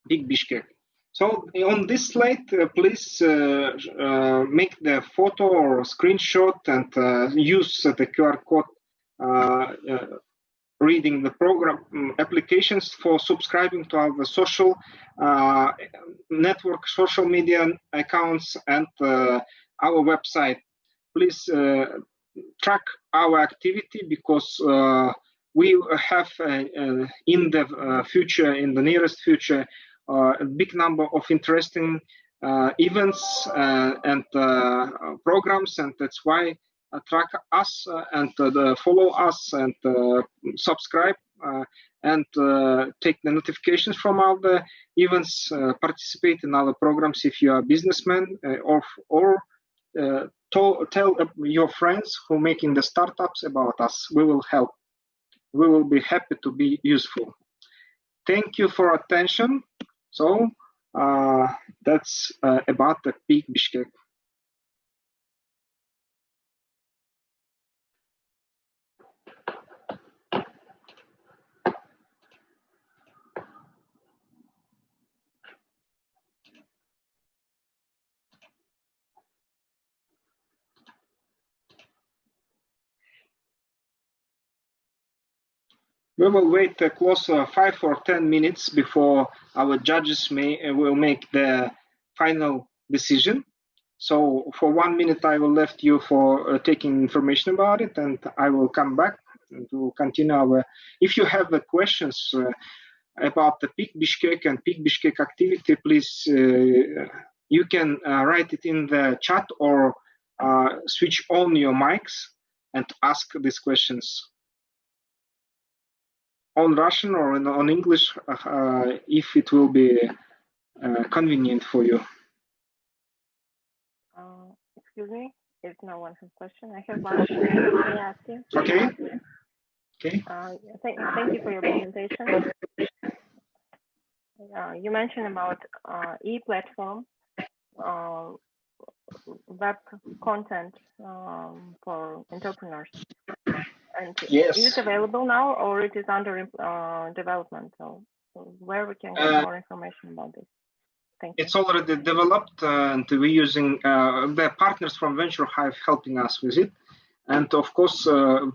R: big Bishkek. So on this slide, please make the photo or screenshot and use the QR code reading the program applications for subscribing to our social network, social media accounts, and our website. Please track our activity because we have in the future, in the nearest future, a big number of interesting events and programs, and that's why track us and follow us and subscribe and take the notifications from all the events, participate in other programs if you are a businessman, or tell your friends who are making the startups about us. We will help. We will be happy to be useful. Thank you for attention. So that's about the peak Bishkek. We will wait close 5 or 10 minutes before our judges will make the final decision. So for 1 minute, I will left you for taking information about it, and I will come back to continue our. If you have questions about the Peak Bishkek and Peak Bishkek activity, please you can write it in the chat or switch on your mics and ask these questions on Russian or on English, if it will be convenient for you.
D: Excuse me, if no one has question, I have one. Can I ask you?
R: Okay. Okay.
D: Thank you for your presentation. You mentioned about e-platform, web content for entrepreneurs. And
R: yes.
D: Is it available now, or it is under development? So where we can get more information about this? Thank you.
R: It's already developed, and we're using the partners from Venture Hive helping us with it. And of course,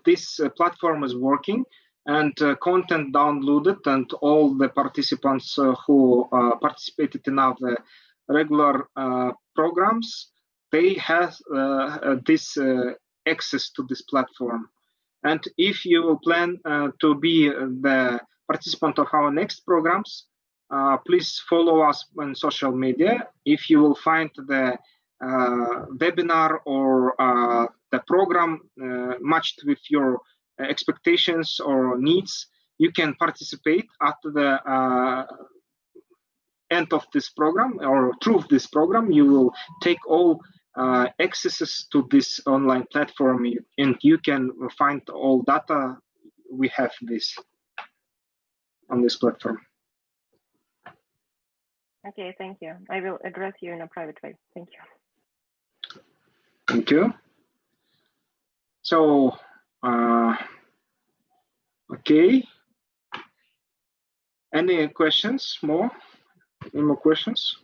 R: this platform is working, and content downloaded, and all the participants who participated in our regular programs, they have this access to this platform. And if you plan to be the participant of our next programs, please follow us on social media. If you will find the webinar or the program matched with your expectations or needs, you can participate after the end of this program or through this program. You will take all accesses to this online platform, and you can find all data. We have this on this platform.
D: Okay, thank you. I will address you in a private way. Thank you.
R: Thank you. So, okay. Any questions more? Any more questions?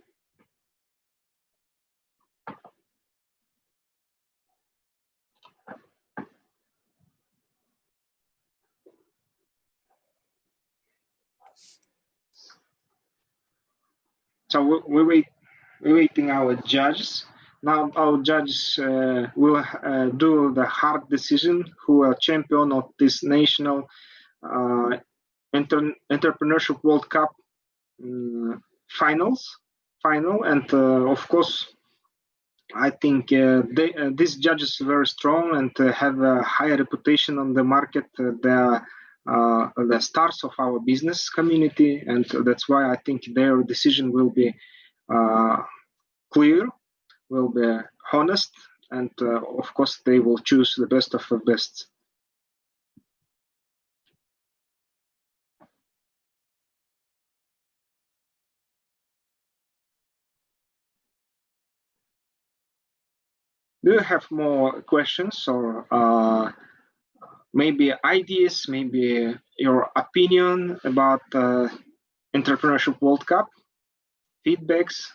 R: So we're waiting our judges. Now our judges will do the hard decision who are champion of this national entrepreneurship World Cup final, and of course, I think these judges are very strong and have a high reputation on the market. They are the stars of our business community, and that's why I think their decision will be clear, will be honest, and of course they will choose the best of the best. Do you have more questions or maybe ideas, maybe your opinion about Entrepreneurship World Cup, feedbacks?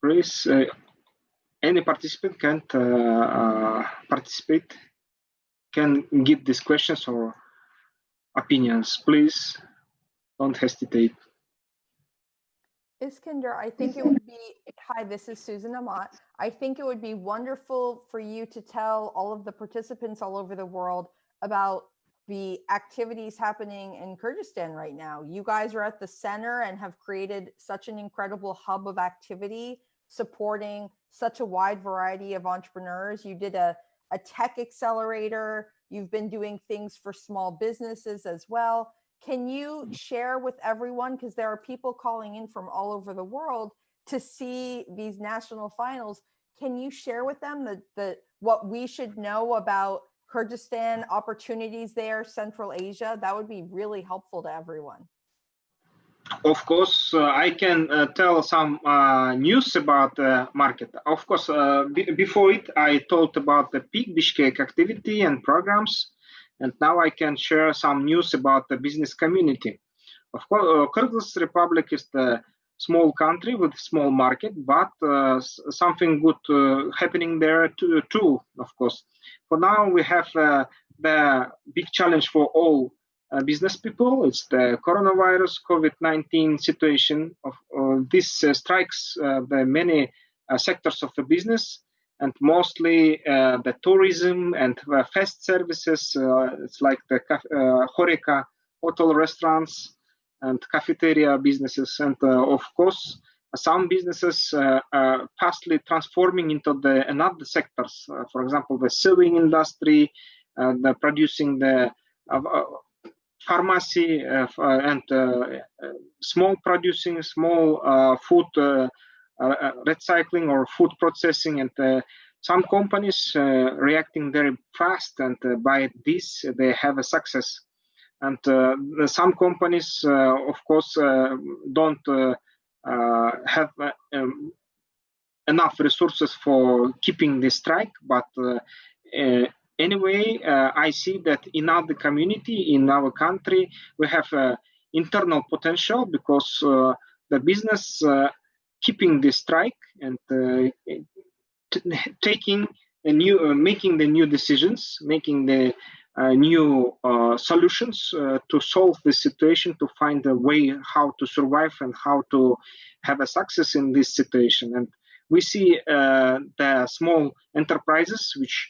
R: Please, any participant can participate, can give these questions or opinions. Please don't hesitate.
C: Iskander, I think it would be, hi, this is Susan Amat. I think it would be wonderful for you to tell all of the participants all over the world about the activities happening in Kyrgyzstan right now. You guys are at the center and have created such an incredible hub of activity, supporting such a wide variety of entrepreneurs. You did a tech accelerator. You've been doing things for small businesses as well. Can you share with everyone, because there are people calling in from all over the world to see these national finals, can you share with them what we should know about Kyrgyzstan, opportunities there, Central Asia? That would be really helpful to everyone.
R: Of course, I can tell some news about the market. Of course, before it, I talked about the peak Bishkek activity and programs. And now I can share some news about the business community. Of course, Kyrgyz Republic is the small country with small market, but something good happening there too, of course. For now, we have the big challenge for all business people. It's the coronavirus, COVID-19 situation. This strikes the many sectors of the business, and mostly the tourism and fast services. It's like the Horeca, hotel, restaurants, and cafeteria businesses. And of course, some businesses are fastly transforming into the another sectors. For example, the sewing industry, the producing the pharmacy and small producing, small food recycling or food processing, and some companies reacting very fast, and by this they have a success. And some companies, of course, don't have enough resources for keeping the strike, but anyway, I see that in our community, in our country, we have internal potential, because the business keeping the strike and taking making the new decisions, making the new solutions to solve the situation, to find a way how to survive and how to have a success in this situation. And we see the small enterprises which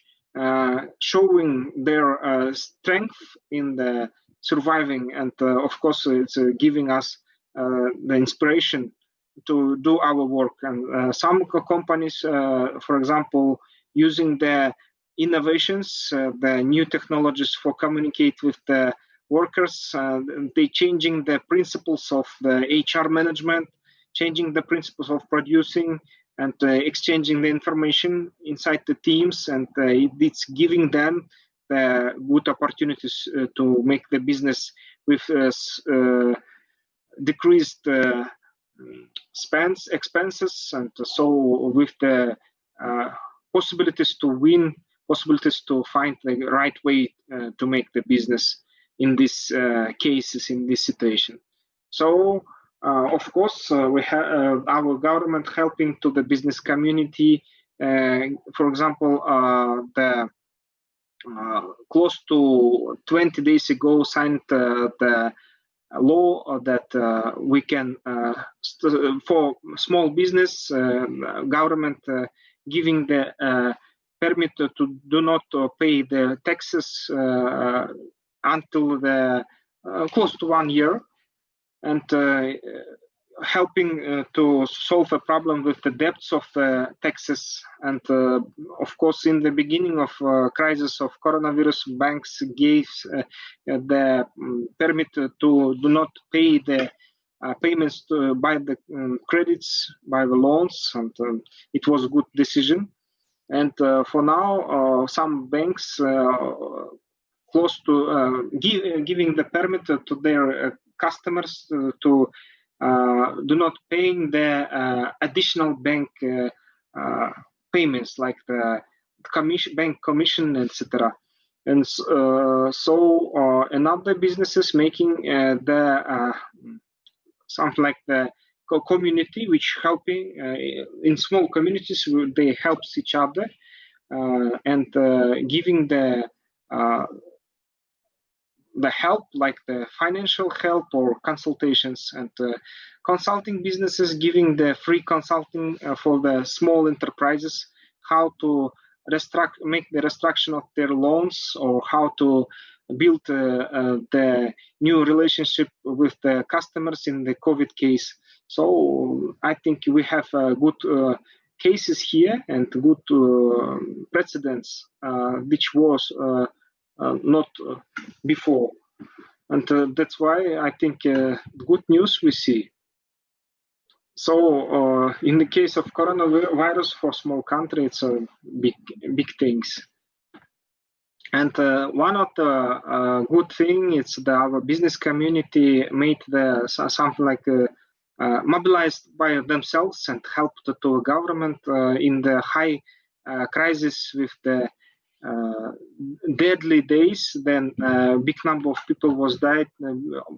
R: showing their strength in the surviving, and of course it's giving us the inspiration to do our work. And some companies, for example, using the innovations, the new technologies for communicate with the workers, they changing the principles of the HR management, changing the principles of producing, and exchanging the information inside the teams, and it's giving them the good opportunities to make the business with decreased expenses, and so with the possibilities to win, possibilities to find the right way to make the business in these cases, in this situation. So of course we have our government helping to the business community. For example, the close to 20 days ago signed the law that we can for small business, government giving the permit to do not pay the taxes until the close to 1 year, and helping to solve a problem with the debts of the taxes. And of course, in the beginning of crisis of coronavirus, banks gave the permit to do not pay the payments by the credits, by the loans, and it was a good decision. And for now, some banks close to giving the permit to their customers to do not paying the additional bank payments like the commission, bank commission, etc. And another businesses making the something like the community which helping in small communities, they help each other and giving the help like the financial help or consultations, and consulting businesses giving the free consulting for the small enterprises, how to make the restructuring of their loans, or how to build the new relationship with the customers in the COVID case. So I think we have good cases here and good precedents, which was not before. And that's why I think good news we see. So in the case of coronavirus, for small country, it's a big things. And one of the good thing is that our business community made something like mobilized by themselves and helped to government in the high crisis with the deadly days. Then big number of people was died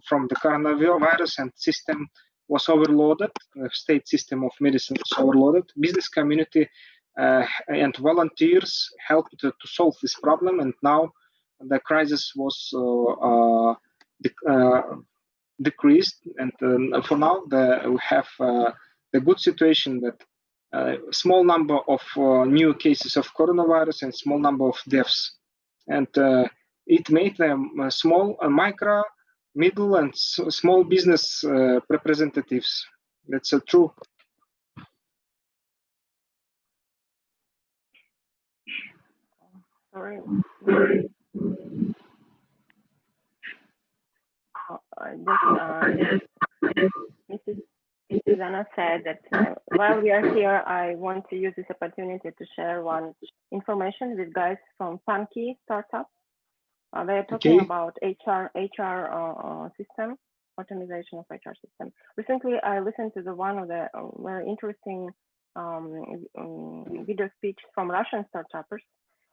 R: from the coronavirus, and system was overloaded. The state system of medicine was overloaded. Business community and volunteers helped to solve this problem, and now the crisis was decreased. And for now, we have the good situation that small number of new cases of coronavirus and small number of deaths, and it made them small, micro, middle, and small business representatives. That's true.
D: Sorry. Mrs. Anna said that while we are here, I want to use this opportunity to share one information with guys from Funky startup. They are talking about HR system, optimization of HR system. Recently, I listened to one of the very interesting video speech from Russian startuppers.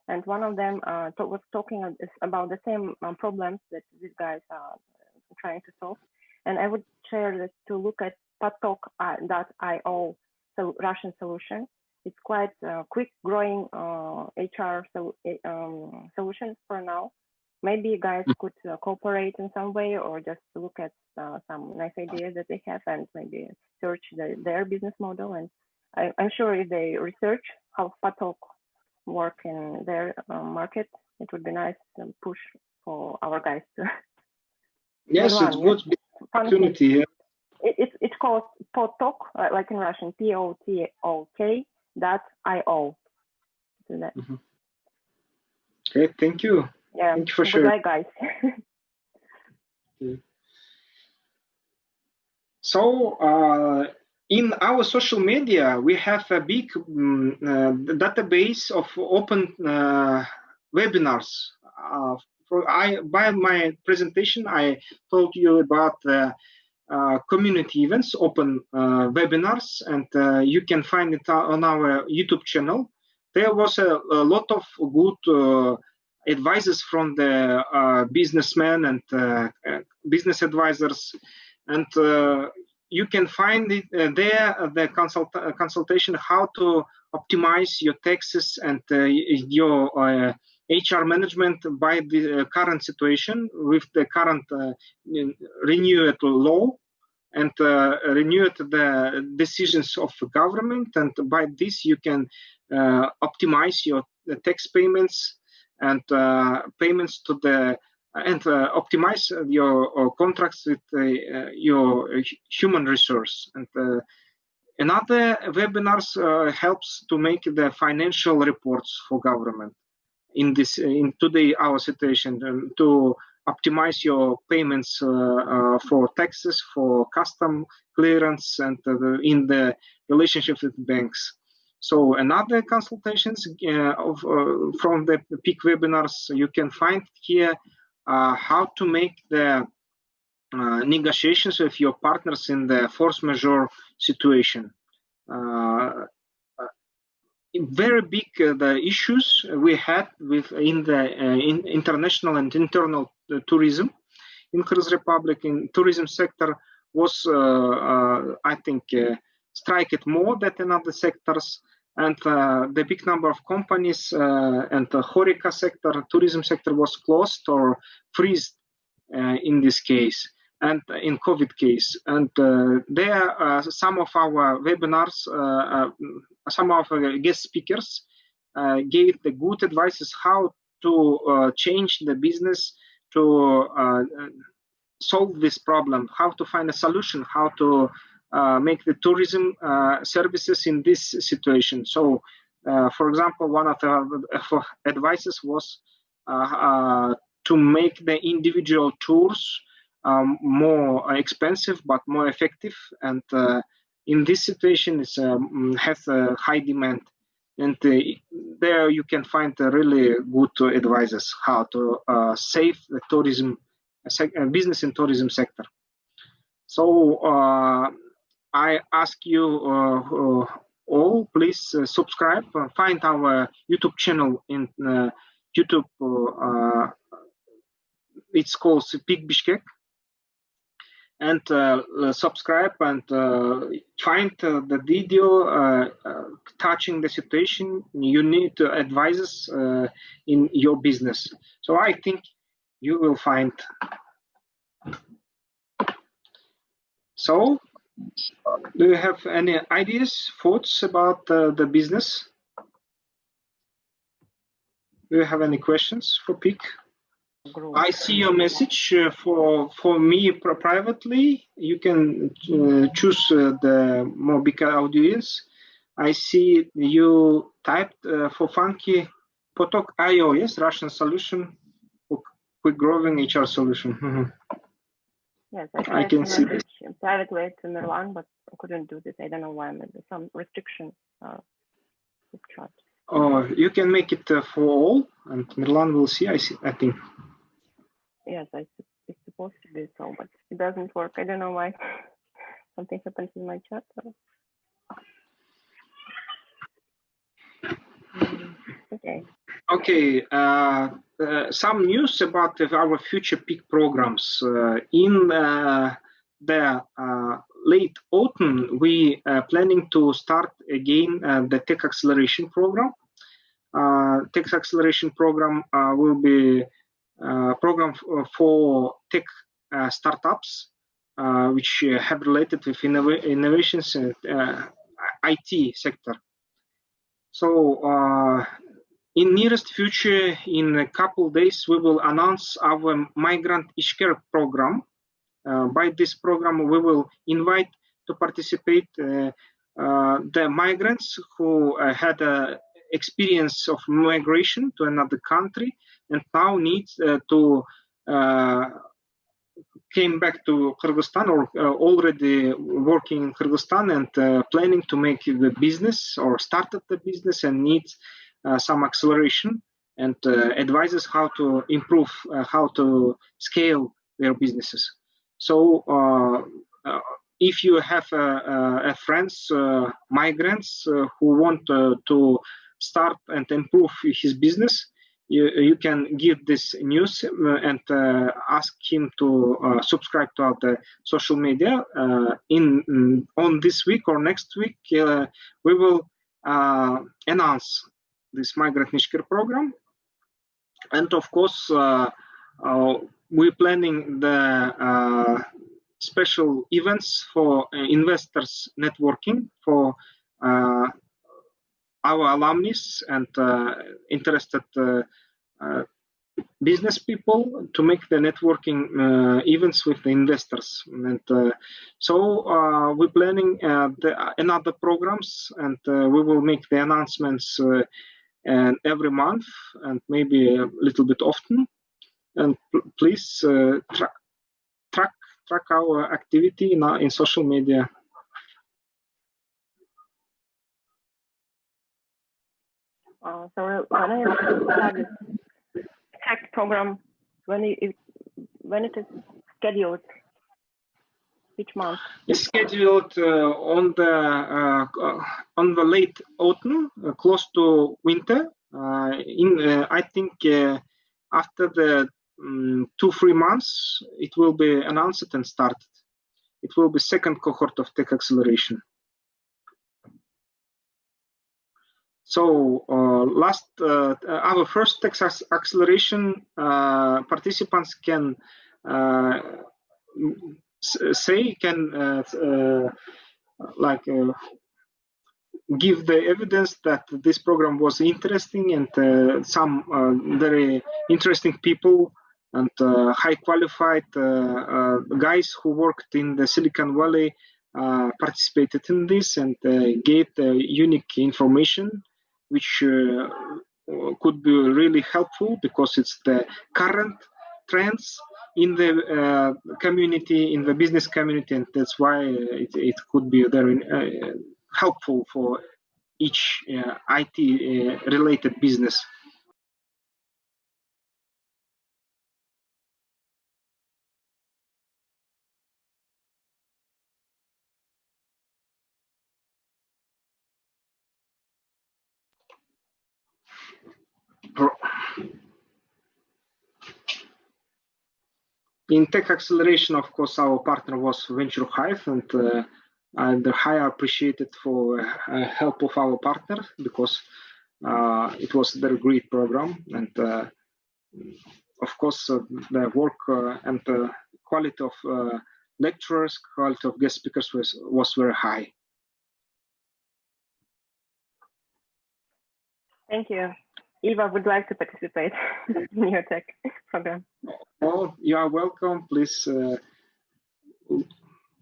D: And one of them was talking about the same problems that these guys are trying to solve. And I would share that to look at Patok.io, so Russian solution. It's quite quick growing HR solution for now. Maybe you guys could cooperate in some way, or just look at some nice ideas that they have and maybe search their business model. And I'm sure if they research how Patok work in their market, it would be nice to push for our guys to.
R: Yes, it's good opportunity. Yeah.
D: It's called Potok, like in Russian, POTOK.io.
R: Okay, thank you.
D: Yeah,
R: thank you for
D: good
R: sharing.
D: luck, guys.
R: So in our social media, we have a big database of open webinars. By my presentation, I told you about community events, open webinars, and you can find it on our YouTube channel. There was a lot of good advices from the businessmen and business advisors, and you can find it there, the consultation how to optimize your taxes and your HR management by the current situation with the current renewed law and renewed the decisions of the government. And by this, you can optimize your tax payments and payments to the optimize your contracts with your human resource. And another webinars helps to make the financial reports for government in today our situation, to optimize your payments for taxes, for custom clearance, and in the relationship with banks. So another consultations from the peak webinars you can find here how to make the negotiations with your partners in the force majeure situation. Very big the issues we had in the international and internal tourism in Kyrgyz Republic. In tourism sector was I think strike more than in other sectors, and the big number of companies and the HoReCa sector, tourism sector, was closed or freezed in this case, and in COVID case. And there some of our webinars, some of our guest speakers gave the good advices how to change the business to solve this problem, how to find a solution, how to make the tourism services in this situation. So, for example, one of the advices was to make the individual tours more expensive but more effective, and in this situation it has a high demand, and there you can find really good advices how to save the tourism business in tourism sector. So I ask you all, please subscribe, find our YouTube channel in YouTube. It's called Peak Bishkek, and subscribe and find the video touching the situation you need advices in your business. So I think you will find. So, do you have any ideas, thoughts about the business? Do you have any questions for Peak? I see your message for me privately. You can choose the more bigger audience. I see you typed for Funky Potok.io, yes, Russian solution for quick growing HR solution.
D: Yes,
R: I can see this.
D: Privately to Mirlan, but I couldn't do this. I don't know why. Maybe some restriction with chat.
R: Oh, you can make it for all, and Mirlan will see. I think.
D: Yes, it's supposed to be so, but it doesn't work. I don't know why. Something happens in my chat. So. Okay.
R: Okay. Some news about our future Peak programs. In the late autumn, we are planning to start again the Tech Acceleration Program. Tech Acceleration Program will be program for tech startups which have related with innovations in IT sector. So in nearest future, in a couple of days, we will announce our Migrant Ishker program. By this program, we will invite to participate the migrants who had experience of migration to another country and now need to came back to Kyrgyzstan or already working in Kyrgyzstan and planning to make the business or started the business and needs some acceleration and advises how to improve, how to scale their businesses. So if you have friends, migrants who want to start and improve his business, you can give this news and ask him to subscribe to the social media. On this week or next week, we will announce this Migrant Nishker program. And of course, we're planning the special events for investors networking for our alumni and interested business people to make the networking events with the investors. And so we're planning another programs, and we will make the announcements and every month and maybe a little bit often. And please track our activity in social media.
D: So when I start this tech program, when it is scheduled each month?
R: It's scheduled on the late autumn, close to winter. I think after the 2-3 months, it will be announced and started. It will be second cohort of tech acceleration. So our first tech acceleration participants can give the evidence that this program was interesting, and some very interesting people and high qualified guys who worked in the Silicon Valley participated in this and gave unique information which could be really helpful, because it's the current trends in the community, in the business community, and that's why it could be very helpful for each IT related business. In tech acceleration, of course, our partner was Venture Hive, and the high appreciated for help of our partner, because it was a very great program, and of course the work and the quality of lecturers, quality of guest speakers was very high.
D: Thank you. Eva would like to participate in your tech program.
R: Oh, you are welcome. Please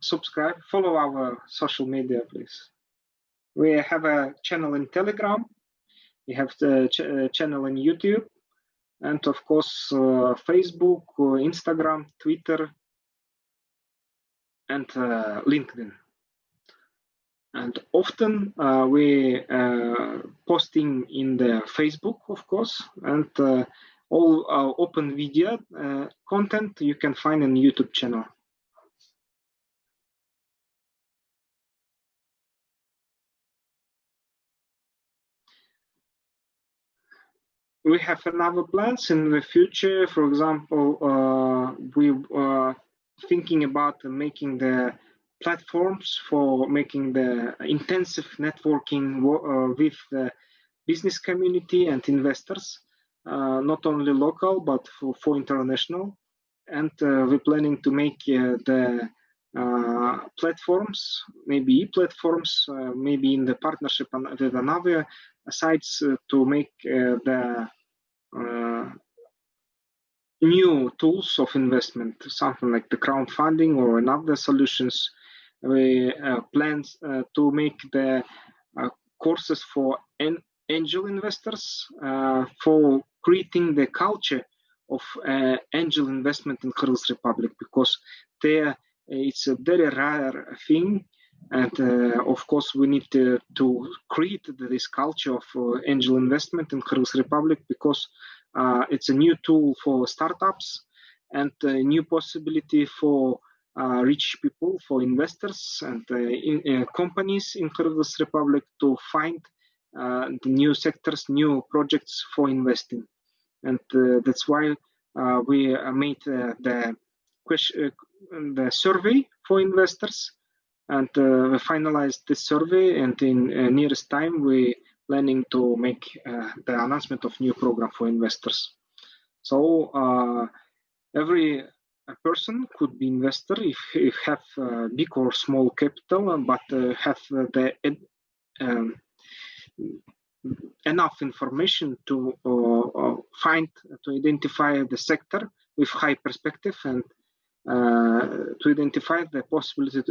R: subscribe, follow our social media, please. We have a channel in Telegram, we have the channel in YouTube, and of course Facebook, Instagram, Twitter, and LinkedIn. And often we posting in the Facebook, of course, and all open video content you can find on YouTube channel. We have another plans in the future. For example, we are thinking about making the platforms for making the intensive networking with the business community and investors, not only local but for international. And we're planning to make the platforms, maybe e-platforms, maybe in the partnership with another sites to make the new tools of investment, something like the crowdfunding or another solutions. We plan to make the courses for angel investors, for creating the culture of angel investment in Kyrgyz Republic, because there it's a very rare thing, and of course we need to create this culture of angel investment in Kyrgyz Republic, because it's a new tool for startups and a new possibility for rich people, for investors and companies in Kyrgyz Republic to find the new sectors, new projects for investing. And that's why we made the survey for investors, and we finalized this survey, and in nearest time we planning to make the announcement of new program for investors. So every person could be investor if have big or small capital, but have the enough information to identify the sector with high perspective, and to identify the possibility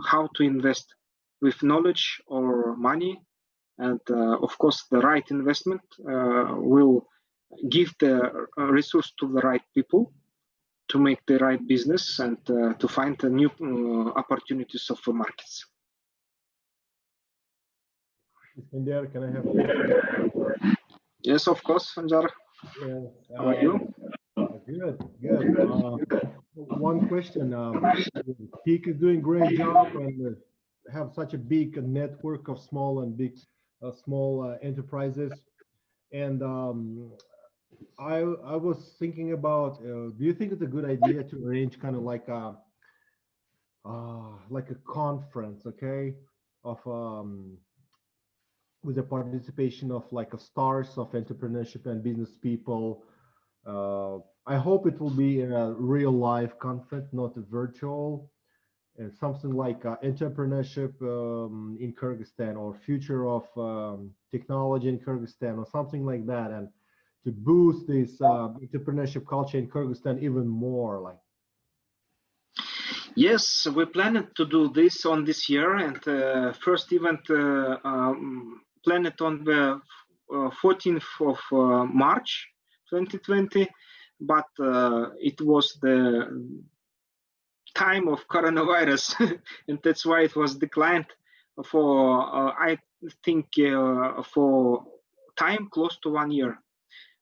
R: how to invest with knowledge or money. And of course the right investment will give the resource to the right people to make the right business and to find the new opportunities of the markets.
M: Iskender, can I have a question?
R: Yes, of course, Sanjar.
M: Yes,
R: How are you?
M: Good, good. one question. Peak is doing great job and have such a big network of small and big, small enterprises. And I was thinking about, do you think it's a good idea to arrange kind of like a conference, okay, of with the participation of like a stars of entrepreneurship and business people? I hope it will be in a real life conference, not a virtual, and something like entrepreneurship in Kyrgyzstan or future of technology in Kyrgyzstan or something like that, and to boost this entrepreneurship culture in Kyrgyzstan even more. Like,
R: yes, we planned to do this on this year, and first event planned on the 14th of March 2020, but it was the time of coronavirus and that's why it was declined for I think for time close to 1 year.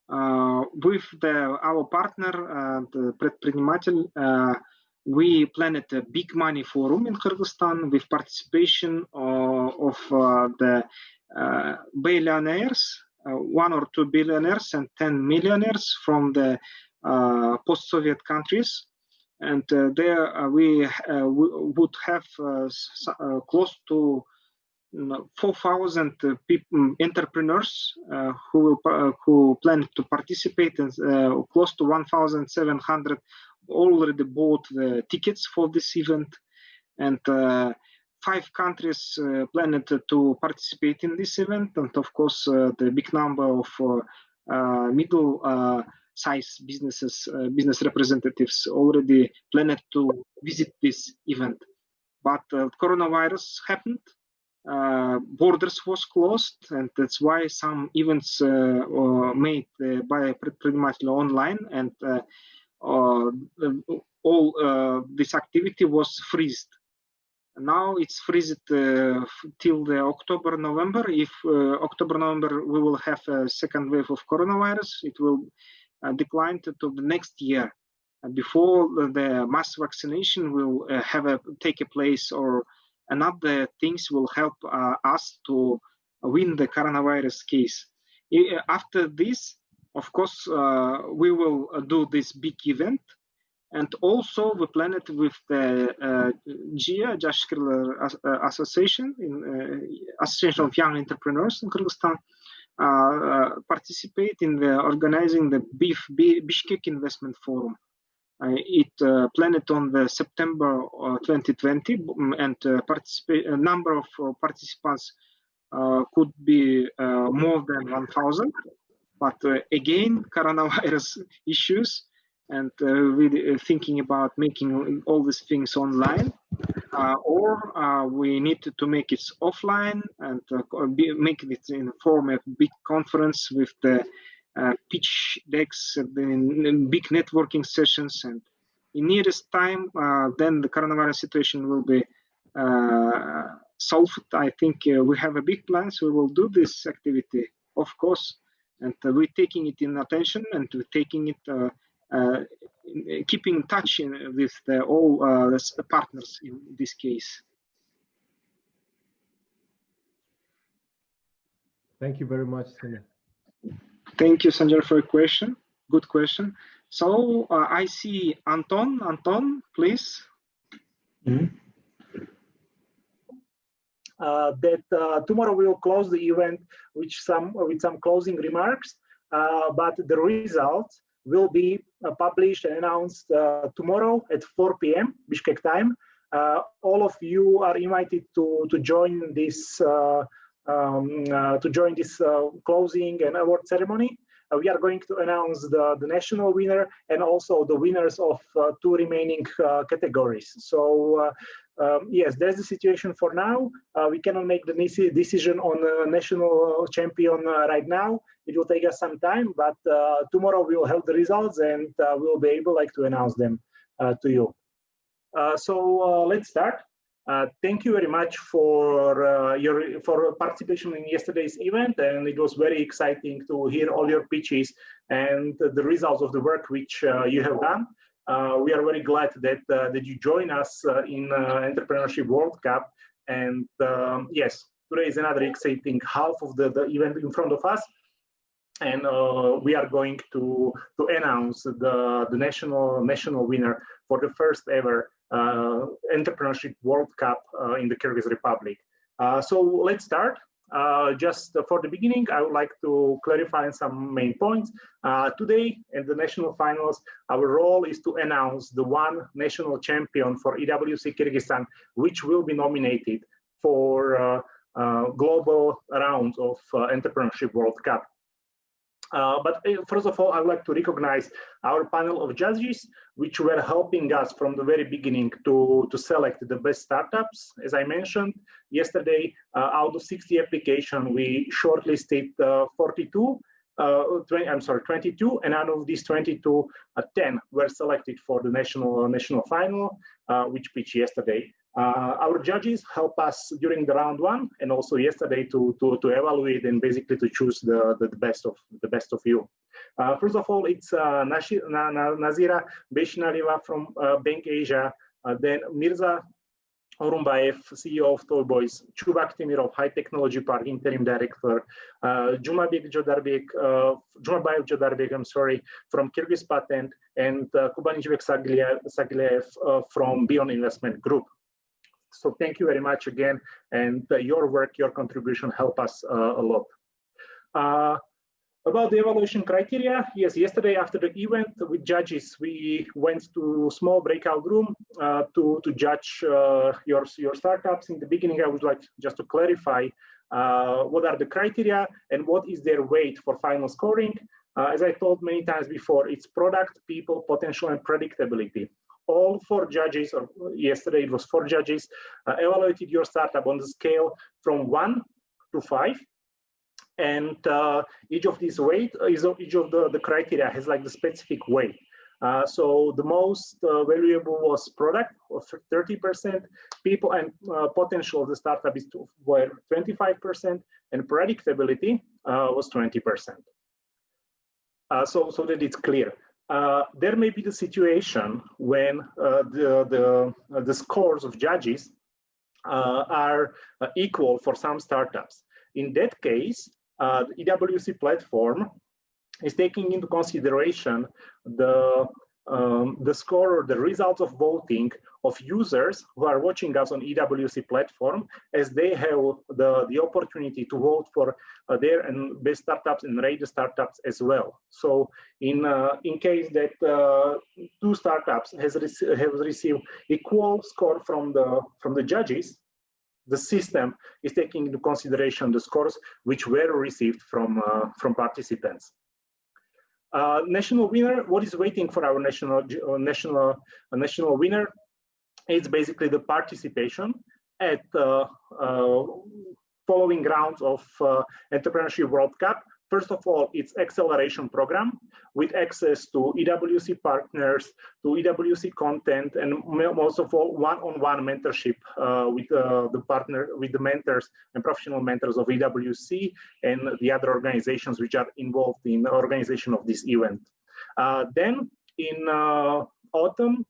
R: With our partner, the Предприниматель, we planned a big money forum in Kyrgyzstan with participation of the billionaires, 1 or 2 billionaires and 10 millionaires from the post-Soviet countries. And there we would have close to 4,000 entrepreneurs who plan to participate, and close to 1,700 already bought the tickets for this event. And 5 countries planned to participate in this event, and of course the big number of middle size businesses, business representatives already planned to visit this event. But coronavirus happened, borders was closed, and that's why some events made by Предприниматель online, and all this activity was freezed. Now it's freezed till the October, November. If October, November we will have a second wave of coronavirus, it will decline to the next year before the mass vaccination will take a place, or another things will help us to win the coronavirus case. After this, of course, we will do this big event. And also we planned it with the GIA, Association, Association of Young Entrepreneurs in Kyrgyzstan, participate in the organizing the Bishkek Investment Forum. It planned on the September 2020, and a number of participants could be more than 1,000. But again, coronavirus issues, and we're thinking about making all these things online, or we need to make it offline and make it in the form of big conference with the pitch decks, the big networking sessions. And in nearest time, then the coronavirus situation will be solved. I think we have a big plans. We will do this activity, of course, and we're taking it in attention, and we're taking it keeping in touch with all the partners in this case.
M: Thank you very much, Sanjay.
R: Thank you, Sanjay, for your question. Good question. So I see Anton. Anton, please.
A: That tomorrow we will close the event with some closing remarks, but the results will be published and announced tomorrow at 4 p.m. Bishkek time. All of you are invited to join this closing and award ceremony. We are going to announce the national winner and also the winners of 2 remaining categories. So yes, that's the situation for now. We cannot make the decision on the national champion right now. It will take us some time, but tomorrow we will have the results, and we will be able to announce them to you. So let's start. Thank you very much for your participation in yesterday's event, and it was very exciting to hear all your pitches and the results of the work which you have done. We are very glad that you join us in Entrepreneurship World Cup. And yes, today is another exciting half of the event in front of us. And we are going to announce the national winner for the first ever Entrepreneurship World Cup in the Kyrgyz Republic. So let's start. Just for the beginning, I would like to clarify some main points. Today in the national finals, our role is to announce the one national champion for EWC Kyrgyzstan, which will be nominated for global rounds of Entrepreneurship World Cup. But first of all, I would like to recognize our panel of judges, which were helping us from the very beginning to select the best startups. As I mentioned yesterday, out of 60 applications, we shortlisted 22, and out of these 22, 10 were selected for the national final, which pitched yesterday. Our judges help us during the round one and also yesterday to evaluate and basically to choose the best of you. First of all, it's Nazira Beshinaliva from Bank Asia, then Mirza Orumbayev, CEO of Toyboys, Chubak Temirov, High Technology Park Interim Director, Jumabayev Jodarbek, I'm sorry, from Kyrgyz Patent, and Kubanijbek Sagilev from Beyond Investment Group. So thank you very much again, and your work, your contribution help us a lot. About the evaluation criteria, yes, yesterday after the event with judges, we went to small breakout room to judge your startups. In the beginning, I would like just to clarify what are the criteria and what is their weight for final scoring. As I told many times before, it's product, people, potential, and predictability. All 4 judges, or yesterday it was 4 judges, evaluated your startup on the scale from 1 to 5. And each of these weight, each of the criteria has like the specific weight. So the most valuable was product, of 30%, people and potential of the startup were 25%, and predictability was 20%. So that it's clear. There may be the situation when the scores of judges are equal for some startups. In that case, the EWC platform is taking into consideration the score or the results of voting of users who are watching us on EWC platform, as they have the opportunity to vote for their and best startups and rate the startups as well. So in case that 2 startups have received equal score from the judges, the system is taking into consideration the scores which were received from participants. National winner, what is waiting for our national winner? It's basically the participation at following rounds of Entrepreneurship World Cup. First of all, it's acceleration program with access to EWC partners, to EWC content, and most of all, one-on-one mentorship with the mentors and professional mentors of EWC and the other organizations which are involved in the organization of this event. Then in autumn,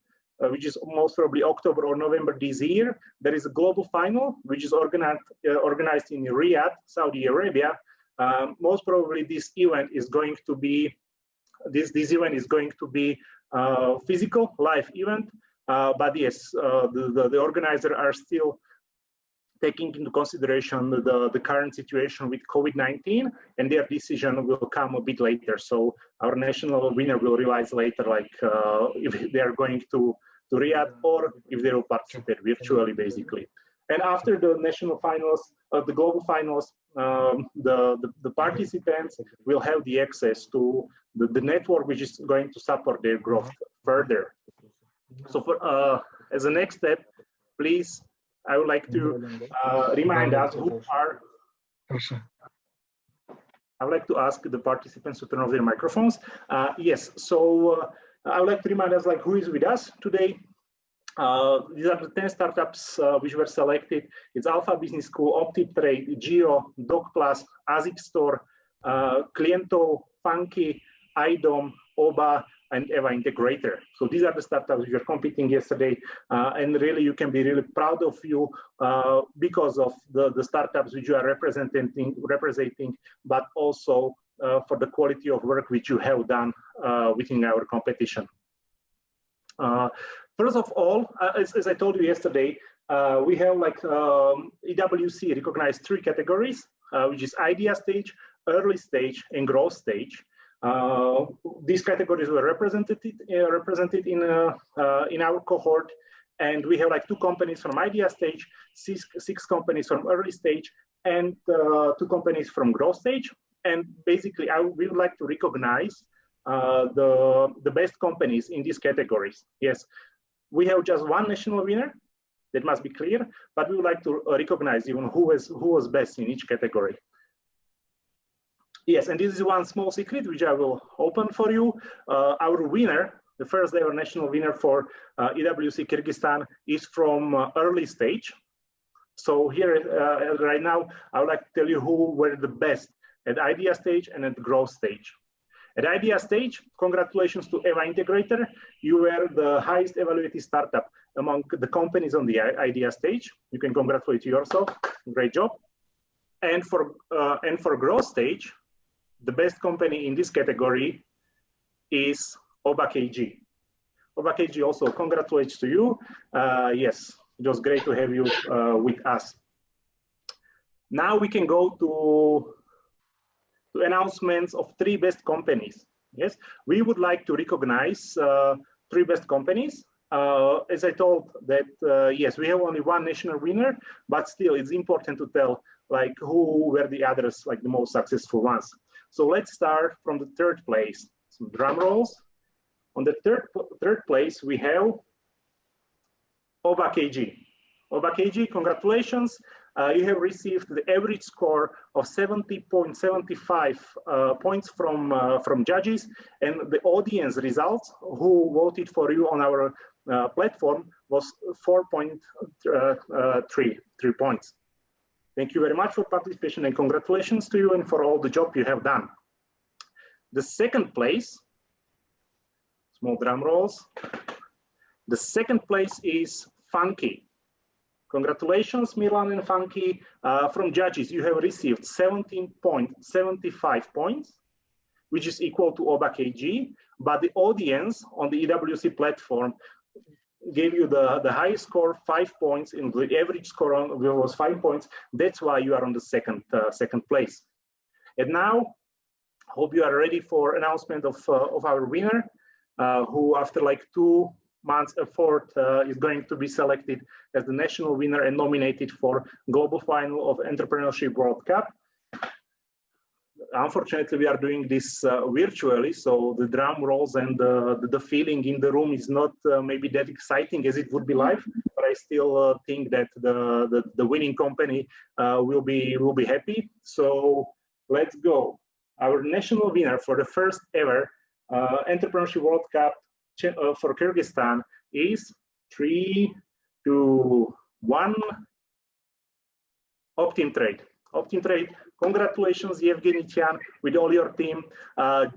A: which is most probably October or November this year, there is a global final which is organized in Riyadh, Saudi Arabia. Most probably this event is going to be physical live event, but yes, the organizers are still taking into consideration the current situation with COVID-19, and their decision will come a bit later. So our national winner will realize later, like if they are going to Riyadh or if they will participate virtually, basically. And after the national finals, the global finals, the participants will have the access to the network which is going to support their growth further. So for as a next step, please, I would like to remind us who are. I would like to ask the participants to turn off their microphones. Yes, so I would like to remind us like who is with us today. These are the 10 startups which were selected. It's Alpha Business School, OptiTrade, Geo, DocPlus, ASIC Store, Cliento, Funky, IDOM, OBA, and EVA Integrator. So these are the startups we were competing yesterday, and really you can be really proud of you because of the startups which you are representing, but also for the quality of work which you have done within our competition. First of all, as I told you yesterday, we have like EWC recognized 3 categories, which is idea stage, early stage, and growth stage. These categories were represented in our cohort, and we have like 2 companies from idea stage, 6 companies from early stage, and 2 companies from growth stage. And basically, we would like to recognize the best companies in these categories. Yes, we have just 1 national winner. That must be clear, but we would like to recognize even who was best in each category. Yes, and this is one small secret which I will open for you. Our winner, the first ever national winner for EWC Kyrgyzstan, is from early stage. So here, right now, I would like to tell you who were the best at idea stage and at growth stage. At idea stage, congratulations to EVA Integrator. You were the highest evaluated startup among the companies on the idea stage. You can congratulate yourself. Great job. And for growth stage, the best company in this category is OBA-KG. OBA-KG also congratulates to you. Yes, it was great to have you with us. Now we can go to announcements of 3 best companies. Yes, we would like to recognize 3 best companies. As I told that, yes, we have only 1 national winner, but still it's important to tell like who were the others, like the most successful ones. So let's start from the 3rd place. Some drum rolls. On the third place, we have OBA-KG. OBA-KG, congratulations. You have received the average score of 70.75 points from judges, and the audience results who voted for you on our platform was 4.3 points. Thank you very much for participation, and congratulations to you and for all the job you have done. The 2nd place, small drum rolls. The 2nd place is Funky. Congratulations, Milan and Funky. From judges, you have received 17.75 points, which is equal to OBA-KG, but the audience on the EWC platform gave you the highest score, 5 points, and the average score was 5 points. That's why you are on the second place. And now, hope you are ready for announcement of our winner, who after like 2 months effort is going to be selected as the national winner and nominated for global final of Entrepreneurship World Cup. Unfortunately, we are doing this virtually, so the drum rolls and the feeling in the room is not maybe that exciting as it would be live. But I still think that the winning company will be happy. So let's go. Our national winner for the first ever Entrepreneurship World Cup for Kyrgyzstan is 3, 2, 1. Optimtrade. Optimtrade. Congratulations, Evgeny Tian, with all your team.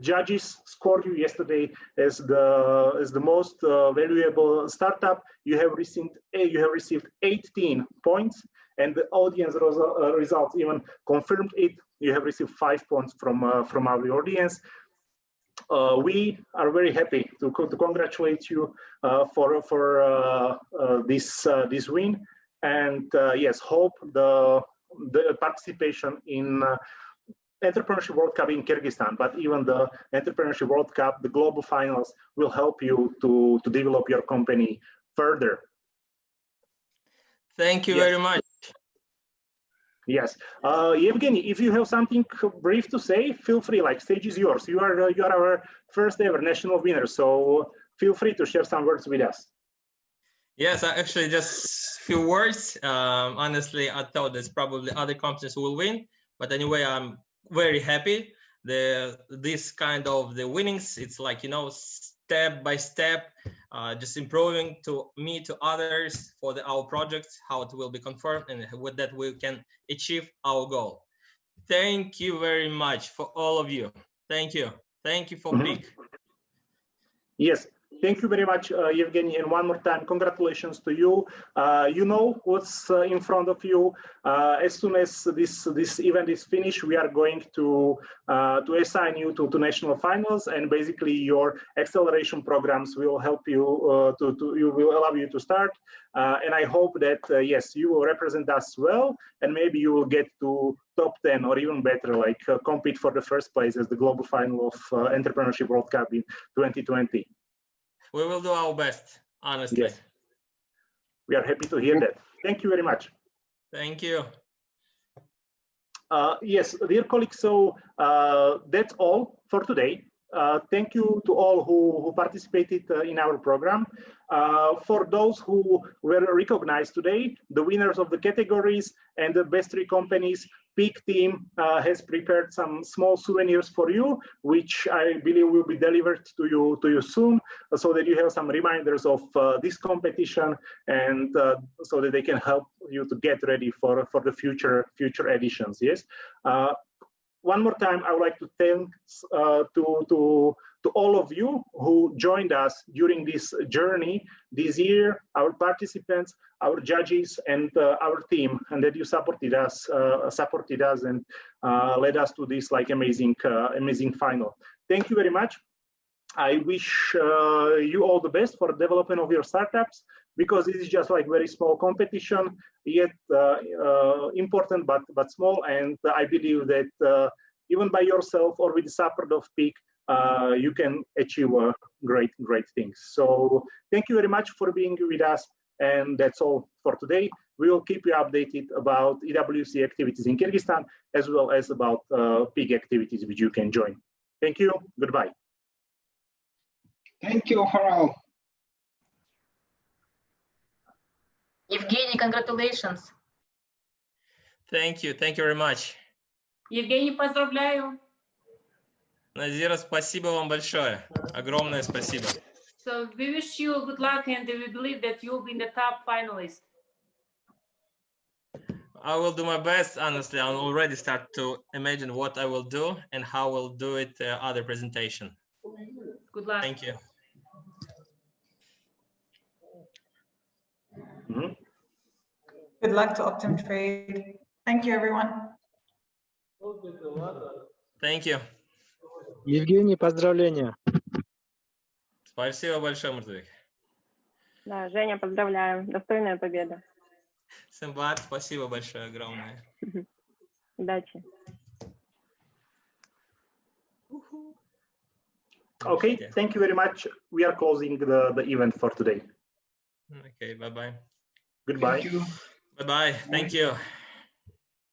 A: Judges scored you yesterday as the most valuable startup. You have received 18 points, and the audience results even confirmed it. You have received 5 points from our audience. We are very happy to congratulate you for this win, and yes, hope the participation in Entrepreneurship World Cup in Kyrgyzstan, but even the Entrepreneurship World Cup, the global finals, will help you to develop your company further.
K: Thank you very much.
A: Yes, Evgeny, if you have something brief to say, feel free. Like, stage is yours. You are our first ever national winner, so feel free to share some words with us.
K: Yes, actually, just a few words. Honestly, I thought that probably other companies will win, but anyway, I'm very happy. This kind of the winnings, it's like, you know, step by step, just improving to me, to others for our projects, how it will be confirmed, and with that we can achieve our goal. Thank you very much for all of you. Thank you. Thank you for big.
A: Yes. Thank you very much, Evgeny, and one more time, congratulations to you. You know what's in front of you. As soon as this event is finished, we are going to assign you to national finals, and basically your acceleration programs will help you will allow you to start. And I hope that yes, you will represent us well, and maybe you will get to top 10 or even better, like compete for the first place as the global final of Entrepreneurship World Cup in 2020.
K: We will do our best, honestly.
A: Yes. We are happy to hear that. Thank you very much.
K: Thank you.
A: Yes, dear colleagues, so that's all for today. Thank you to all who participated in our program. For those who were recognized today, the winners of the categories and the best 3 companies, Peak team has prepared some small souvenirs for you, which I believe will be delivered to you soon, so that you have some reminders of this competition, and so that they can help you to get ready for the future editions. Yes. One more time, I would like to thank to all of you who joined us during this journey this year, our participants, our judges, and our team, and that you supported us and led us to this like amazing final. Thank you very much. I wish you all the best for the development of your startups, because this is just like very small competition, yet important but small. And I believe that even by yourself or with the support of Peak, you can achieve great things. So thank you very much for being with us. And that's all for today. We will keep you updated about EWC activities in Kyrgyzstan, as well as about Peak activities which you can join. Thank you. Goodbye.
R: Thank you, Haral.
T: Evgeny, congratulations.
K: Thank you very much.
E: Евгений, поздравляю.
K: Назира, спасибо вам большое. Огромное спасибо.
E: So we wish you good luck, and we believe that you'll be in the top finalist.
K: I will do my best. Honestly, I already start to imagine what I will do and how I will do it other presentation.
E: Good luck.
K: Thank you.
U: Good luck to Optim Trade. Thank you, everyone.
K: Thank you.
V: Евгений, поздравления.
K: Спасибо большое, Муртбек.
D: Да, Женя, поздравляю. Достойная победа.
K: Симбат, спасибо большое, огромное.
D: Удачи.
A: Okay, thank you very much. We are closing the event for today.
K: Okay, bye-bye.
A: Goodbye.
K: Bye-bye. Thank you.